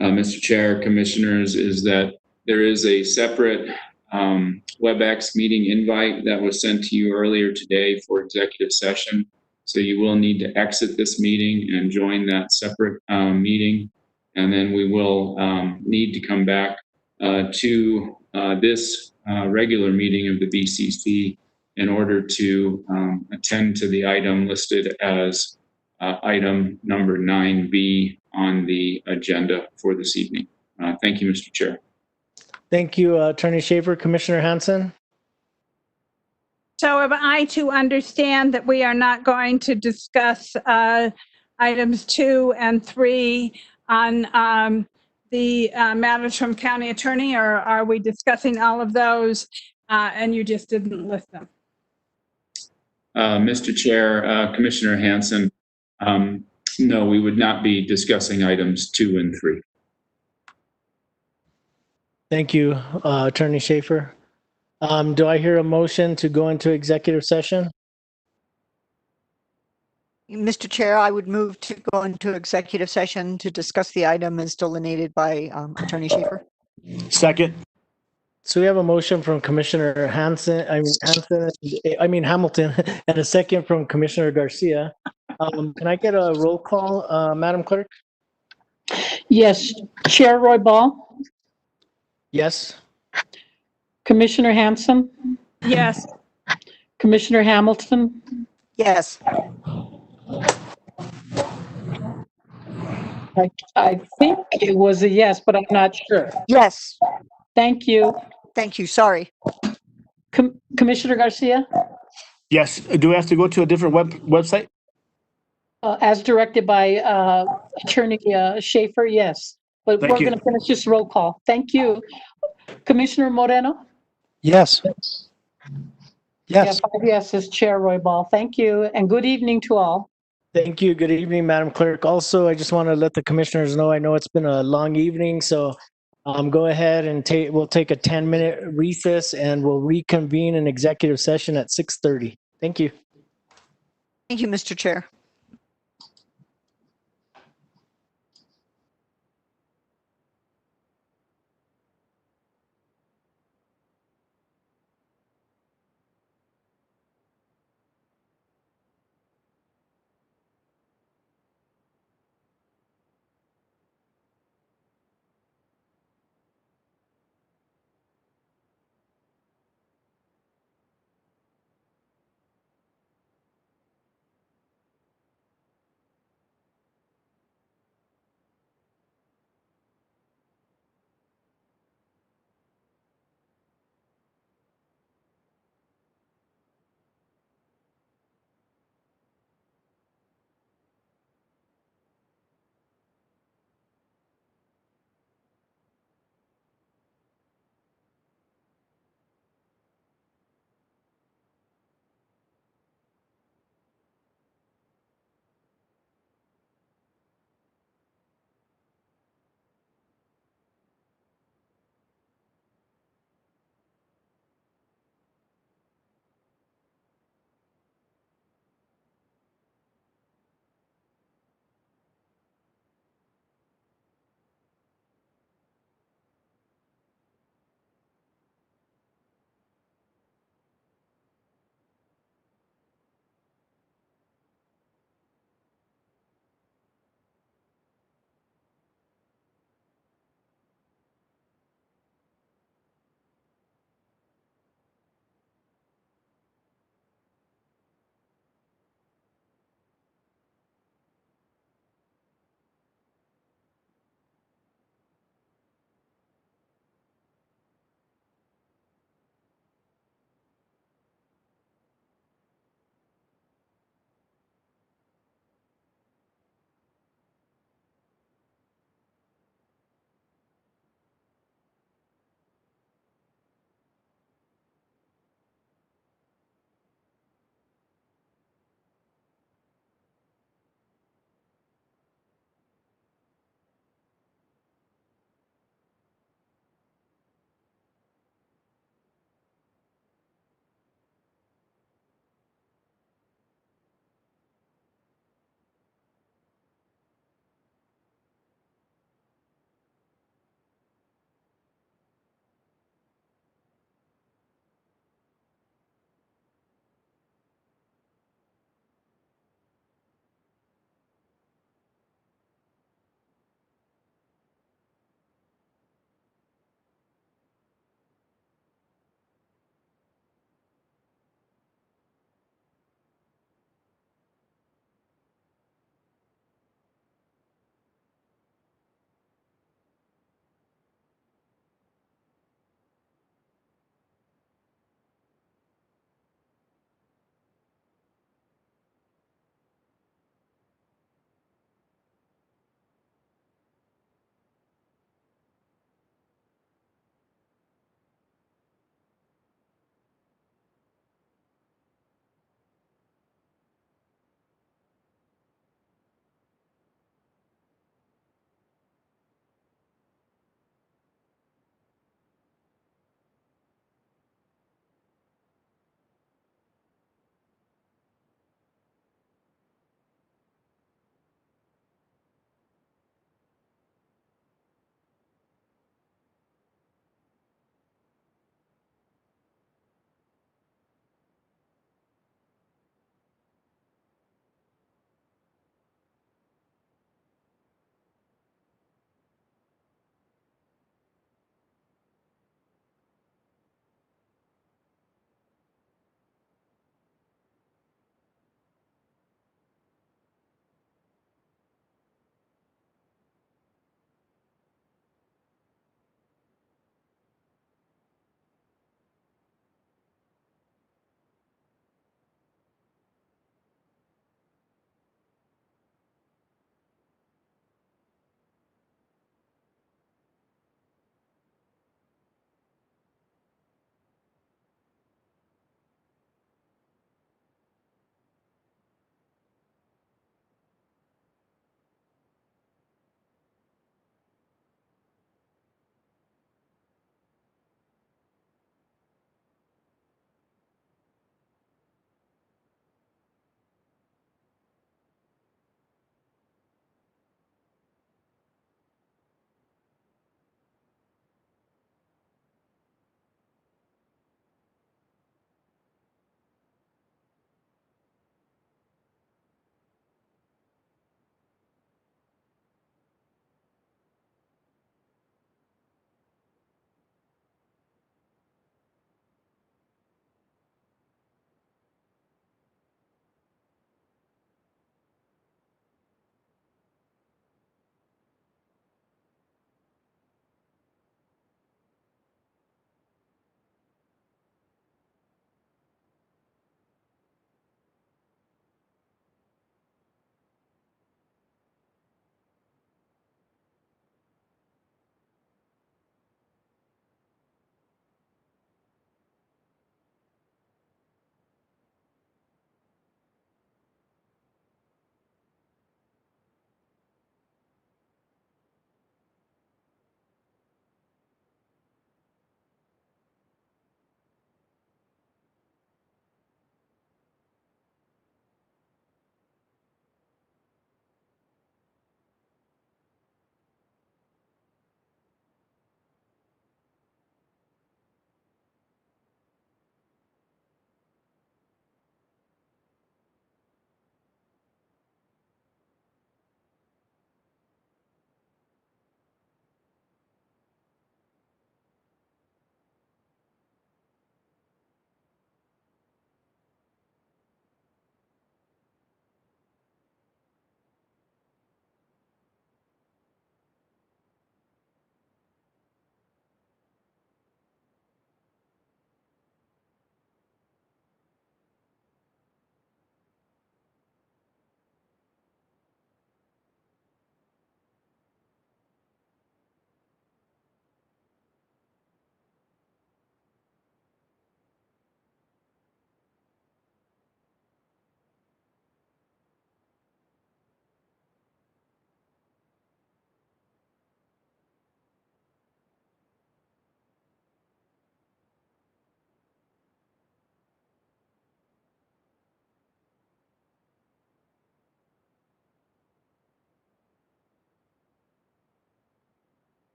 Mr. Chair, Commissioners, is that there is a separate WebEx meeting invite that was sent to you earlier today for executive session. So you will need to exit this meeting and join that separate meeting. And then we will need to come back to this regular meeting of the BCC in order to attend to the item listed as item number 9B on the agenda for this evening. Thank you, Mr. Chair. Thank you, Attorney Schaefer. Commissioner Hanson? So am I to understand that we are not going to discuss items 2 and 3 on the matters from county attorney, or are we discussing all of those and you just didn't list them? Mr. Chair, Commissioner Hanson, no, we would not be discussing items 2 and 3. Thank you, Attorney Schaefer. Do I hear a motion to go into executive session? Mr. Chair, I would move to go into executive session to discuss the item as delineated by Attorney Schaefer. Second. So we have a motion from Commissioner Hamilton, and a second from Commissioner Garcia. Can I get a roll call, Madam Clerk? Yes, Chair Roy Ball, Yes. Commissioner Hanson, Yes. Commissioner Hamilton, Yes. I think it was a yes, but I'm not sure. Yes. Thank you. Thank you. Sorry. Commissioner Garcia? Yes. Do we have to go to a different website? As directed by Attorney Schaefer, yes. But Thank we're you. going to finish this roll call. Thank you. Commissioner Moreno? Yes. Yeah, Yes. 5 yeses, Chair Roy Ball. Thank you, and good evening to all. Thank you. Good evening, Madam Clerk. Also, I just want to let the commissioners know, I know it's been a long evening, so go ahead and we'll take a 10-minute recess and we'll reconvene in executive session at 6:30. Thank you. Thank you, Mr. Chair.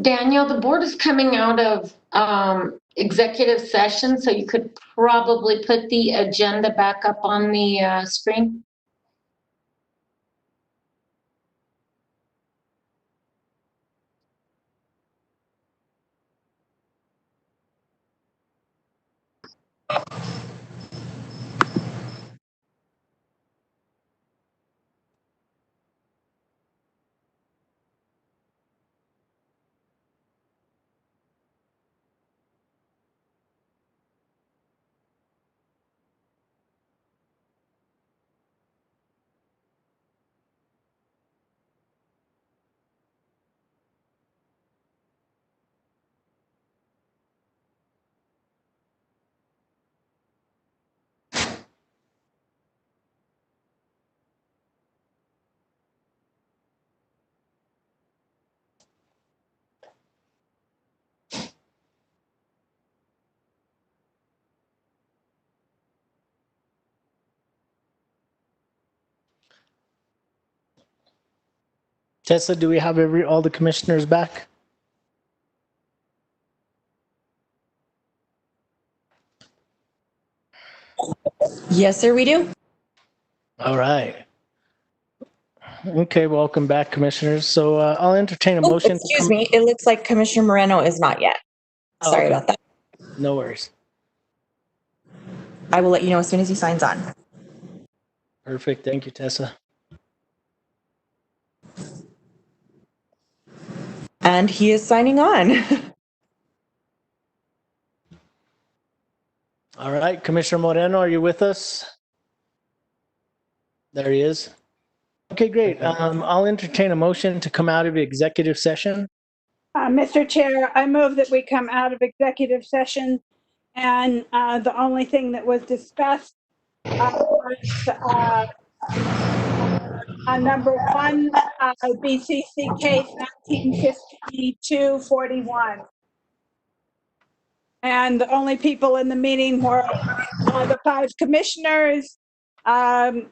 Daniel, the board is coming out of executive session, so you could probably put the agenda back up on the screen. Tessa, do we have all the commissioners back? Yes, sir, we do. All right. Okay, welcome back, commissioners. So I'll entertain a Oh, motion. excuse me. It looks like Commissioner Moreno is not yet. Sorry about that. No worries. I will let you know as soon as he signs on. Perfect. Thank you, Tessa. And he is signing on. All right, Commissioner Moreno, are you with us? There he is. Okay, great. I'll entertain a motion to come out of executive session. Mr. Chair, I move that we come out of executive session, and the only thing that was discussed was number one, BCC case 1952-41. And the only people in the meeting were the 5 commissioners, county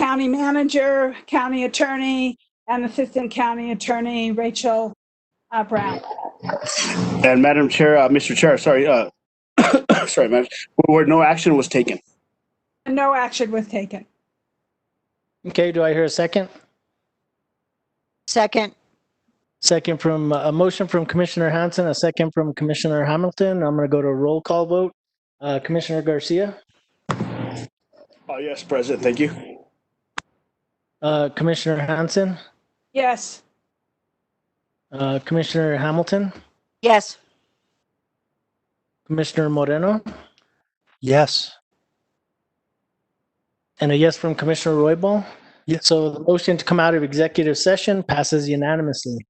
manager, county attorney, and assistant county attorney Rachel Brown. And Madam Chair, Mr. Chair, sorry, sorry, Madam, where no action was taken. No action was taken. Okay, do I hear a second? Second. Second from a motion from Commissioner Hanson, a second from Commissioner Hamilton. I'm going to go to a roll call vote. Commissioner Garcia? Oh, yes, President, thank you. Commissioner Hanson? Yes. Commissioner Hamilton? Yes. Commissioner Moreno? Yes. And a yes from Commissioner Roybal? Yes. So the motion to come out of executive session passes unanimously.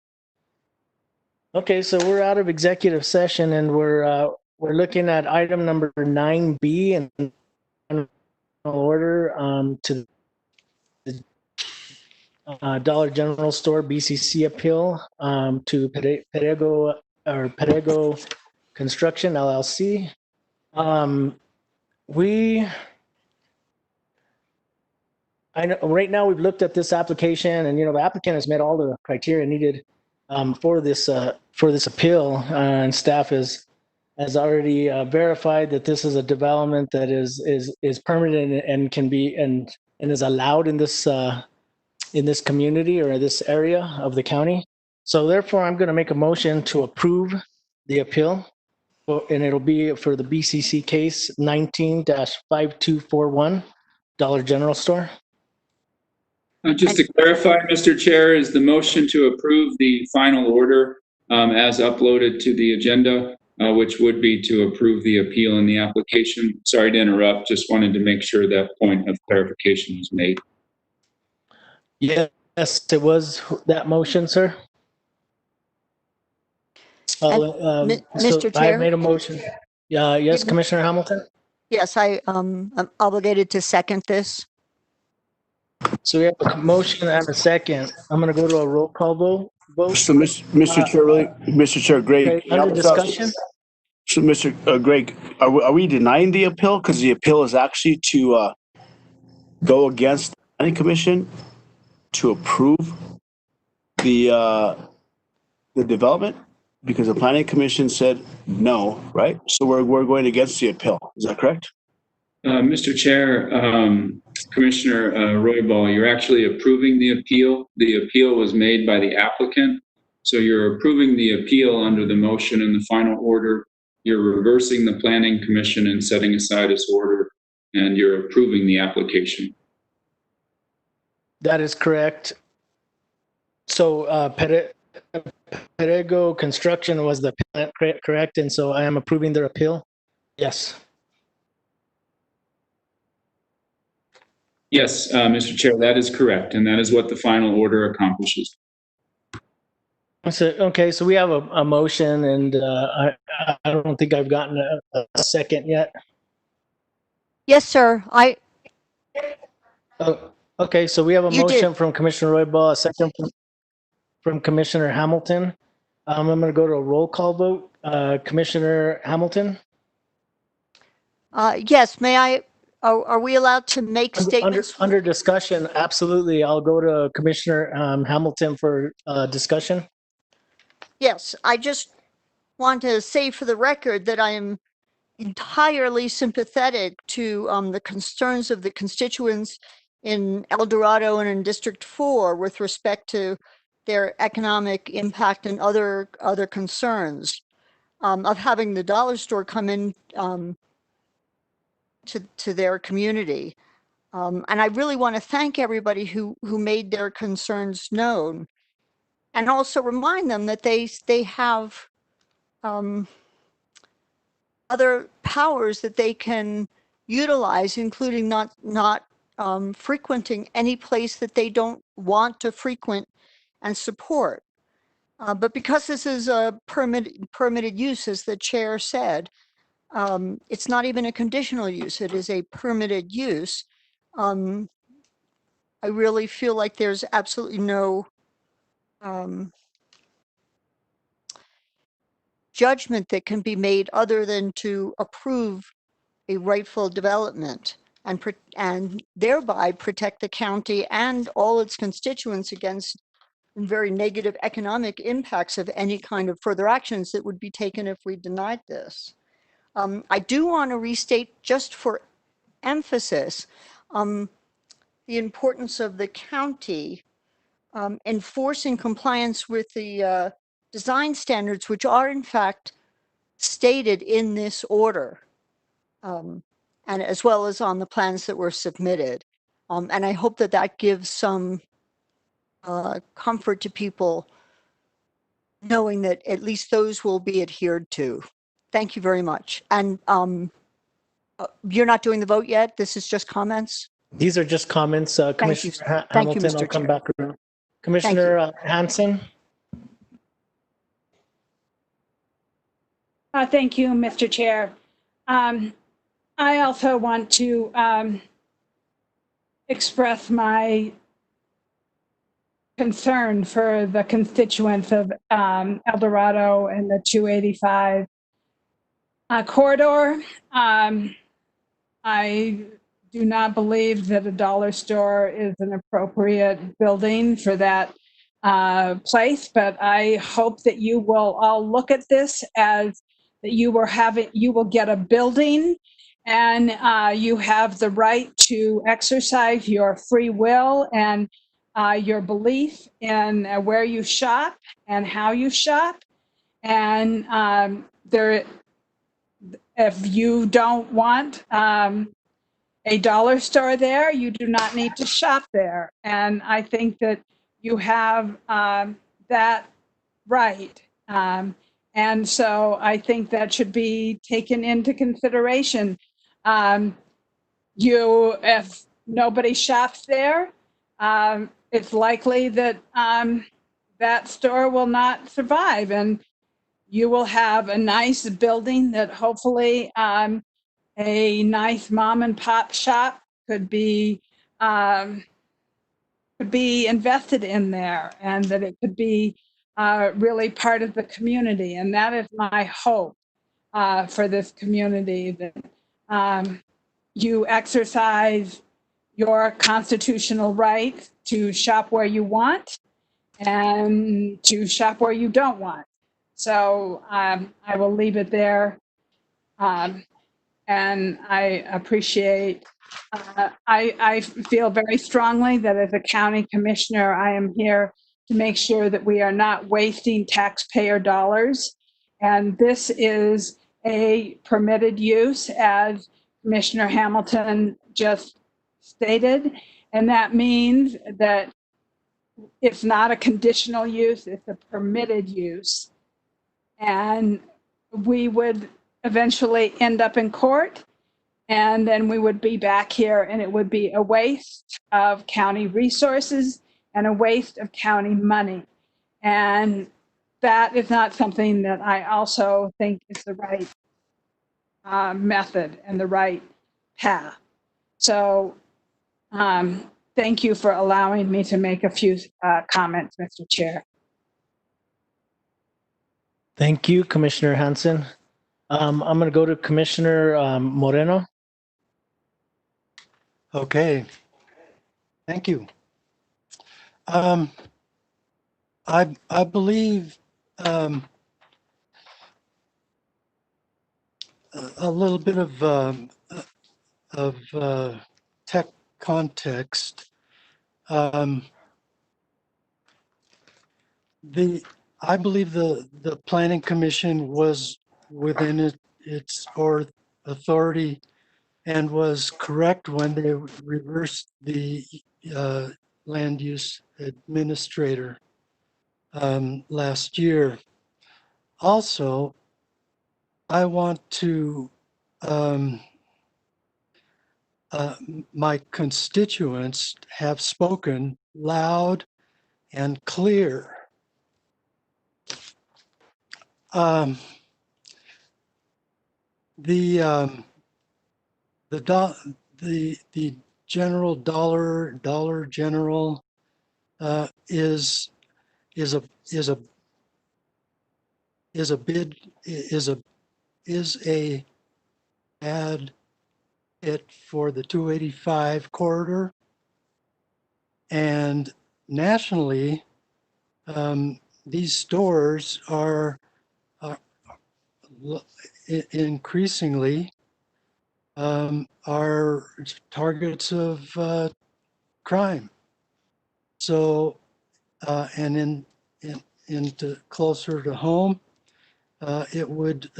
Okay, so we're out of executive session and we're looking at item number 9B and order to the Dollar General Store BCC appeal to Perego Construction LLC. I know right now we've looked at this application and, the applicant has met all the criteria needed for this appeal, and staff has already verified that this is a development that is permanent and can be and is allowed in this community or this area of the county. So therefore, I'm going to make a motion to approve the appeal, and it'll be for the BCC case 19-5241 Dollar General Store. Just to clarify, Mr. Chair, is the motion to approve the final order as uploaded to the agenda, which would be to approve the appeal in the application. Sorry to interrupt, just wanted to make sure that point of clarification was made. Yes, it was that motion, sir. Mr. Chair? I made a motion. Yes, Commissioner Hamilton? Yes, I'm obligated to second this. So we have a motion and a second. I'm going to go to a roll call vote. So, Mr. Chair, Mr. Chair, Greg. Okay, under discussion. So, Mr. Greg, are we denying the appeal? Because the appeal is actually to go against the planning commission to approve the development. because the planning commission said no, right? So we're going against the appeal. Is that correct? Mr. Chair, Commissioner Roybal, you're actually approving the appeal. The appeal was made by the applicant. So you're approving the appeal under the motion in the final order. You're reversing the planning commission and setting aside its order, and you're approving the application. That is correct. So Perego Construction was the appellant, correct? And so I am approving their appeal? Yes. Yes, Mr. Chair, that is correct. And that is what the final order accomplishes. So, okay, so we have a motion, and I don't think I've gotten a second yet. Yes, sir. Oh, okay, so we have a You motion did. from Commissioner Roybal, a second from Commissioner Hamilton. I'm going to go to a roll call vote. Commissioner Hamilton? Yes, may I, are we allowed to make statements? Under discussion, absolutely. I'll go to Commissioner Hamilton for discussion. Yes, I just want to say for the record that I am entirely sympathetic to the concerns of the constituents in El Dorado and in District 4 with respect to their economic impact and other concerns of having the dollar store come in to their community. And I really want to thank everybody who made their concerns known, and also remind them that they have other powers that they can utilize, including not frequenting any place that they don't want to frequent and support. But because this is a permitted use, as the chair said, it's not even a conditional use. It is a permitted use. I really feel like there's absolutely no judgment that can be made other than to approve a rightful development and thereby protect the county and all its constituents against very negative economic impacts of any kind of further actions that would be taken if we denied this. I do want to restate, just for emphasis, the importance of the county enforcing compliance with the design standards, which are in fact stated in this order, and as well as on the plans that were submitted. And I hope that that gives some comfort to people, knowing that at least those will be adhered to. Thank you very much. And you're not doing the vote yet? This is just comments? These are just comments. Commissioner Hamilton, I'll come back around. Commissioner Hanson? Thank you, Mr. Chair. I also want to express my concern for the constituents of El Dorado and the 285 corridor. I do not believe that a dollar store is an appropriate building for that place, but I hope that you will all look at this as that you will get a building, and you have the right to exercise your free will and your belief in where you shop and how you shop. And if you don't want a dollar store there, you do not need to shop there. And I think that you have that right. And so I think that should be taken into consideration. If nobody shops there, it's likely that that store will not survive, and you will have a nice building that hopefully a nice mom and pop shop could be invested in there, and that it could be really part of the community. And that is my hope for this community, that you exercise your constitutional right to shop where you want and to shop where you don't want. So I will leave it there. And I appreciate, I feel very strongly that as a county commissioner, I am here to make sure that we are not wasting taxpayer dollars. And this is a permitted use, as Commissioner Hamilton just stated. And that means that it's not a conditional use, it's a permitted use. And we would eventually end up in court, and then we would be back here, and it would be a waste of county resources and a waste of county money. And that is not something that I also think is the right method and the right path. So thank you for allowing me to make a few comments, Mr. Chair. Thank you, Commissioner Hansen. I'm going to go to Commissioner Moreno. Okay. Thank you. I believe a little bit of tech context. I believe the Planning Commission was within its authority and was correct when they reversed the land use administrator last year. Also, I want to my constituents have spoken loud and clear. The general Dollar General is a bad hit for the 285 corridor, and nationally, these stores are increasingly are targets of crime. So, and into closer to home, it would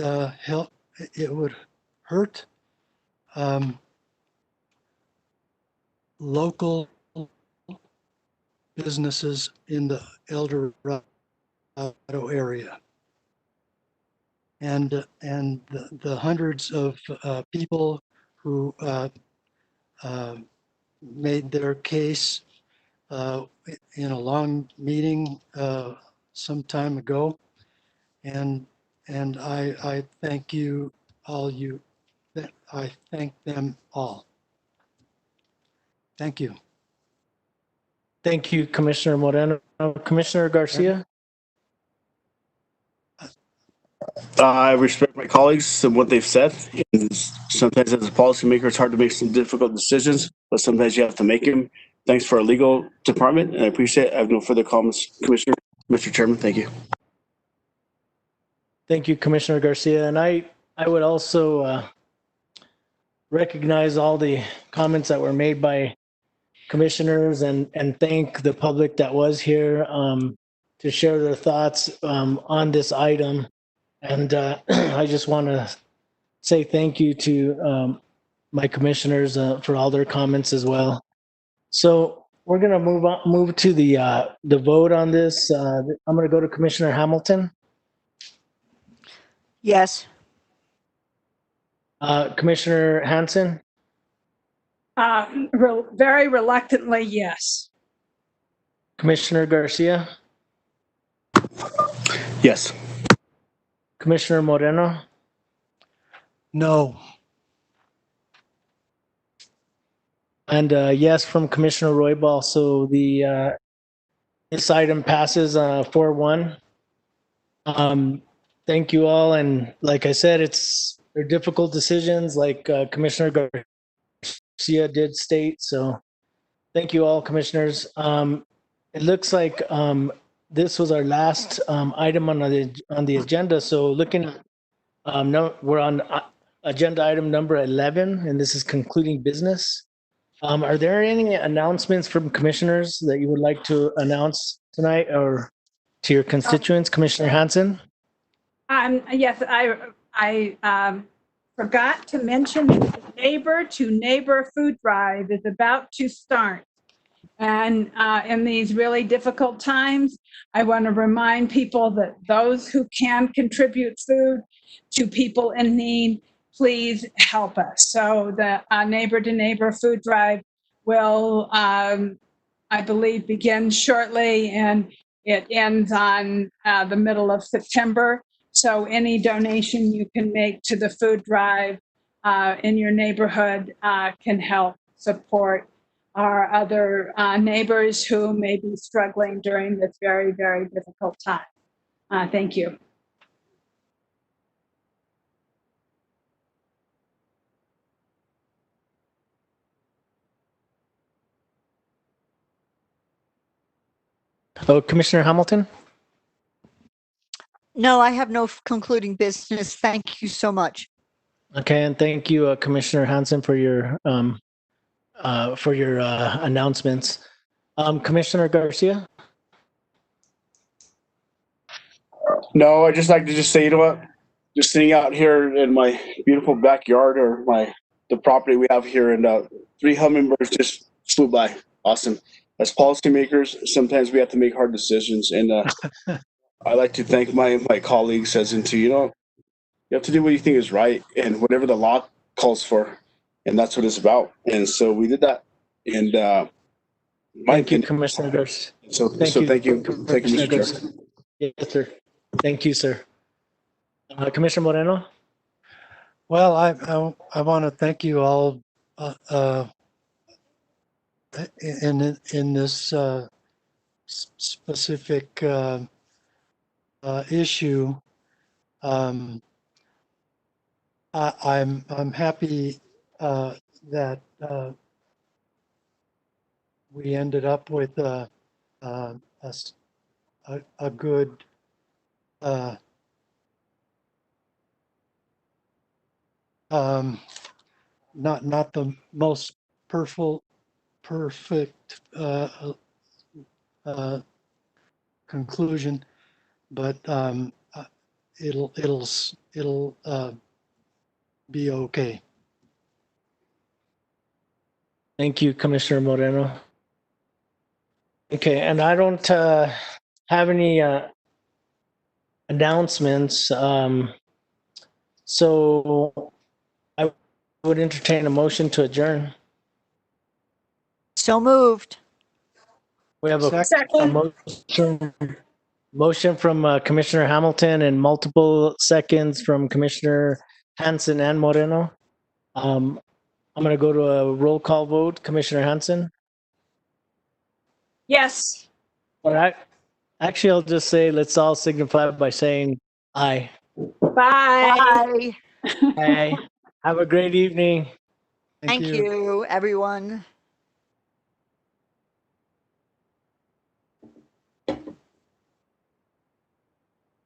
help. It would hurt local businesses in the El Dorado area, and the hundreds of people who made their case in a long meeting some time ago, and I thank you all. I thank them all. Thank you. Thank you, Commissioner Moreno. Commissioner Garcia? I respect my colleagues and what they've said. And sometimes as a policymaker, it's hard to make some difficult decisions, but sometimes you have to make them. Thanks for our legal department, and I appreciate it. I have no further comments, Commissioner. Mr. Chairman, thank you. Thank you, Commissioner Garcia. And I would also recognize all the comments that were made by commissioners and thank the public that was here to share their thoughts on this item. And I just want to say thank you to my commissioners for all their comments as well. So we're going to move to the vote on this. I'm going to go to Commissioner Hamilton. Yes. Commissioner Hansen. Very reluctantly, yes. Commissioner Garcia. Yes. Commissioner Moreno. No. And yes from Commissioner Roybal. So the this item passes 4-1. Thank you all. And like I said, they're difficult decisions, like Commissioner Garcia did state. So thank you all, commissioners. It looks like this was our last item on the agenda. So looking at we're on agenda item number 11, and this is concluding business. Are there any announcements from commissioners that you would like to announce tonight or to your constituents, Commissioner Hansen? Yes, I forgot to mention that the Neighbor to Neighbor food drive is about to start. And in these really difficult times, I want to remind people that those who can contribute food to people in need, please help us. So the Neighbor to Neighbor food drive will, I believe, begin shortly, and it ends on the middle of September. So any donation you can make to the food drive in your neighborhood can help support our other neighbors who may be struggling during this very, very difficult time. Thank you. Oh, Commissioner Hamilton? No, I have no concluding business. Thank you so much. Okay, and thank you, Commissioner Hansen, for your announcements. Commissioner Garcia? No, I just like to just say, you know what? Just sitting out here in my beautiful backyard or the property we have here, and 3 hummingbirds just flew by. Awesome. As policymakers, sometimes we have to make hard decisions, and I like to thank my colleagues as into, you have to do what you think is right and whatever the law calls for, and that's what it's about. And so we did that. And thank you, Commissioner Garcia. So thank you, Mr. Chair. Yes, sir. Thank you, sir. Commissioner Moreno? Well, I want to thank you all in this specific issue. I'm happy that we ended up with a good not the most perfect conclusion, but it'll be okay. Thank you, Commissioner Moreno. Okay, and I don't have any announcements. So I would entertain a motion to adjourn. So moved. We have a motion from Commissioner Hamilton and multiple seconds from Commissioner Hansen and Moreno. I'm going to go to a roll call vote. Commissioner Hansen? Yes. All right. Actually, I'll just say let's all signify by saying aye. Bye. Bye. Bye. Have a great evening. Thank you, everyone.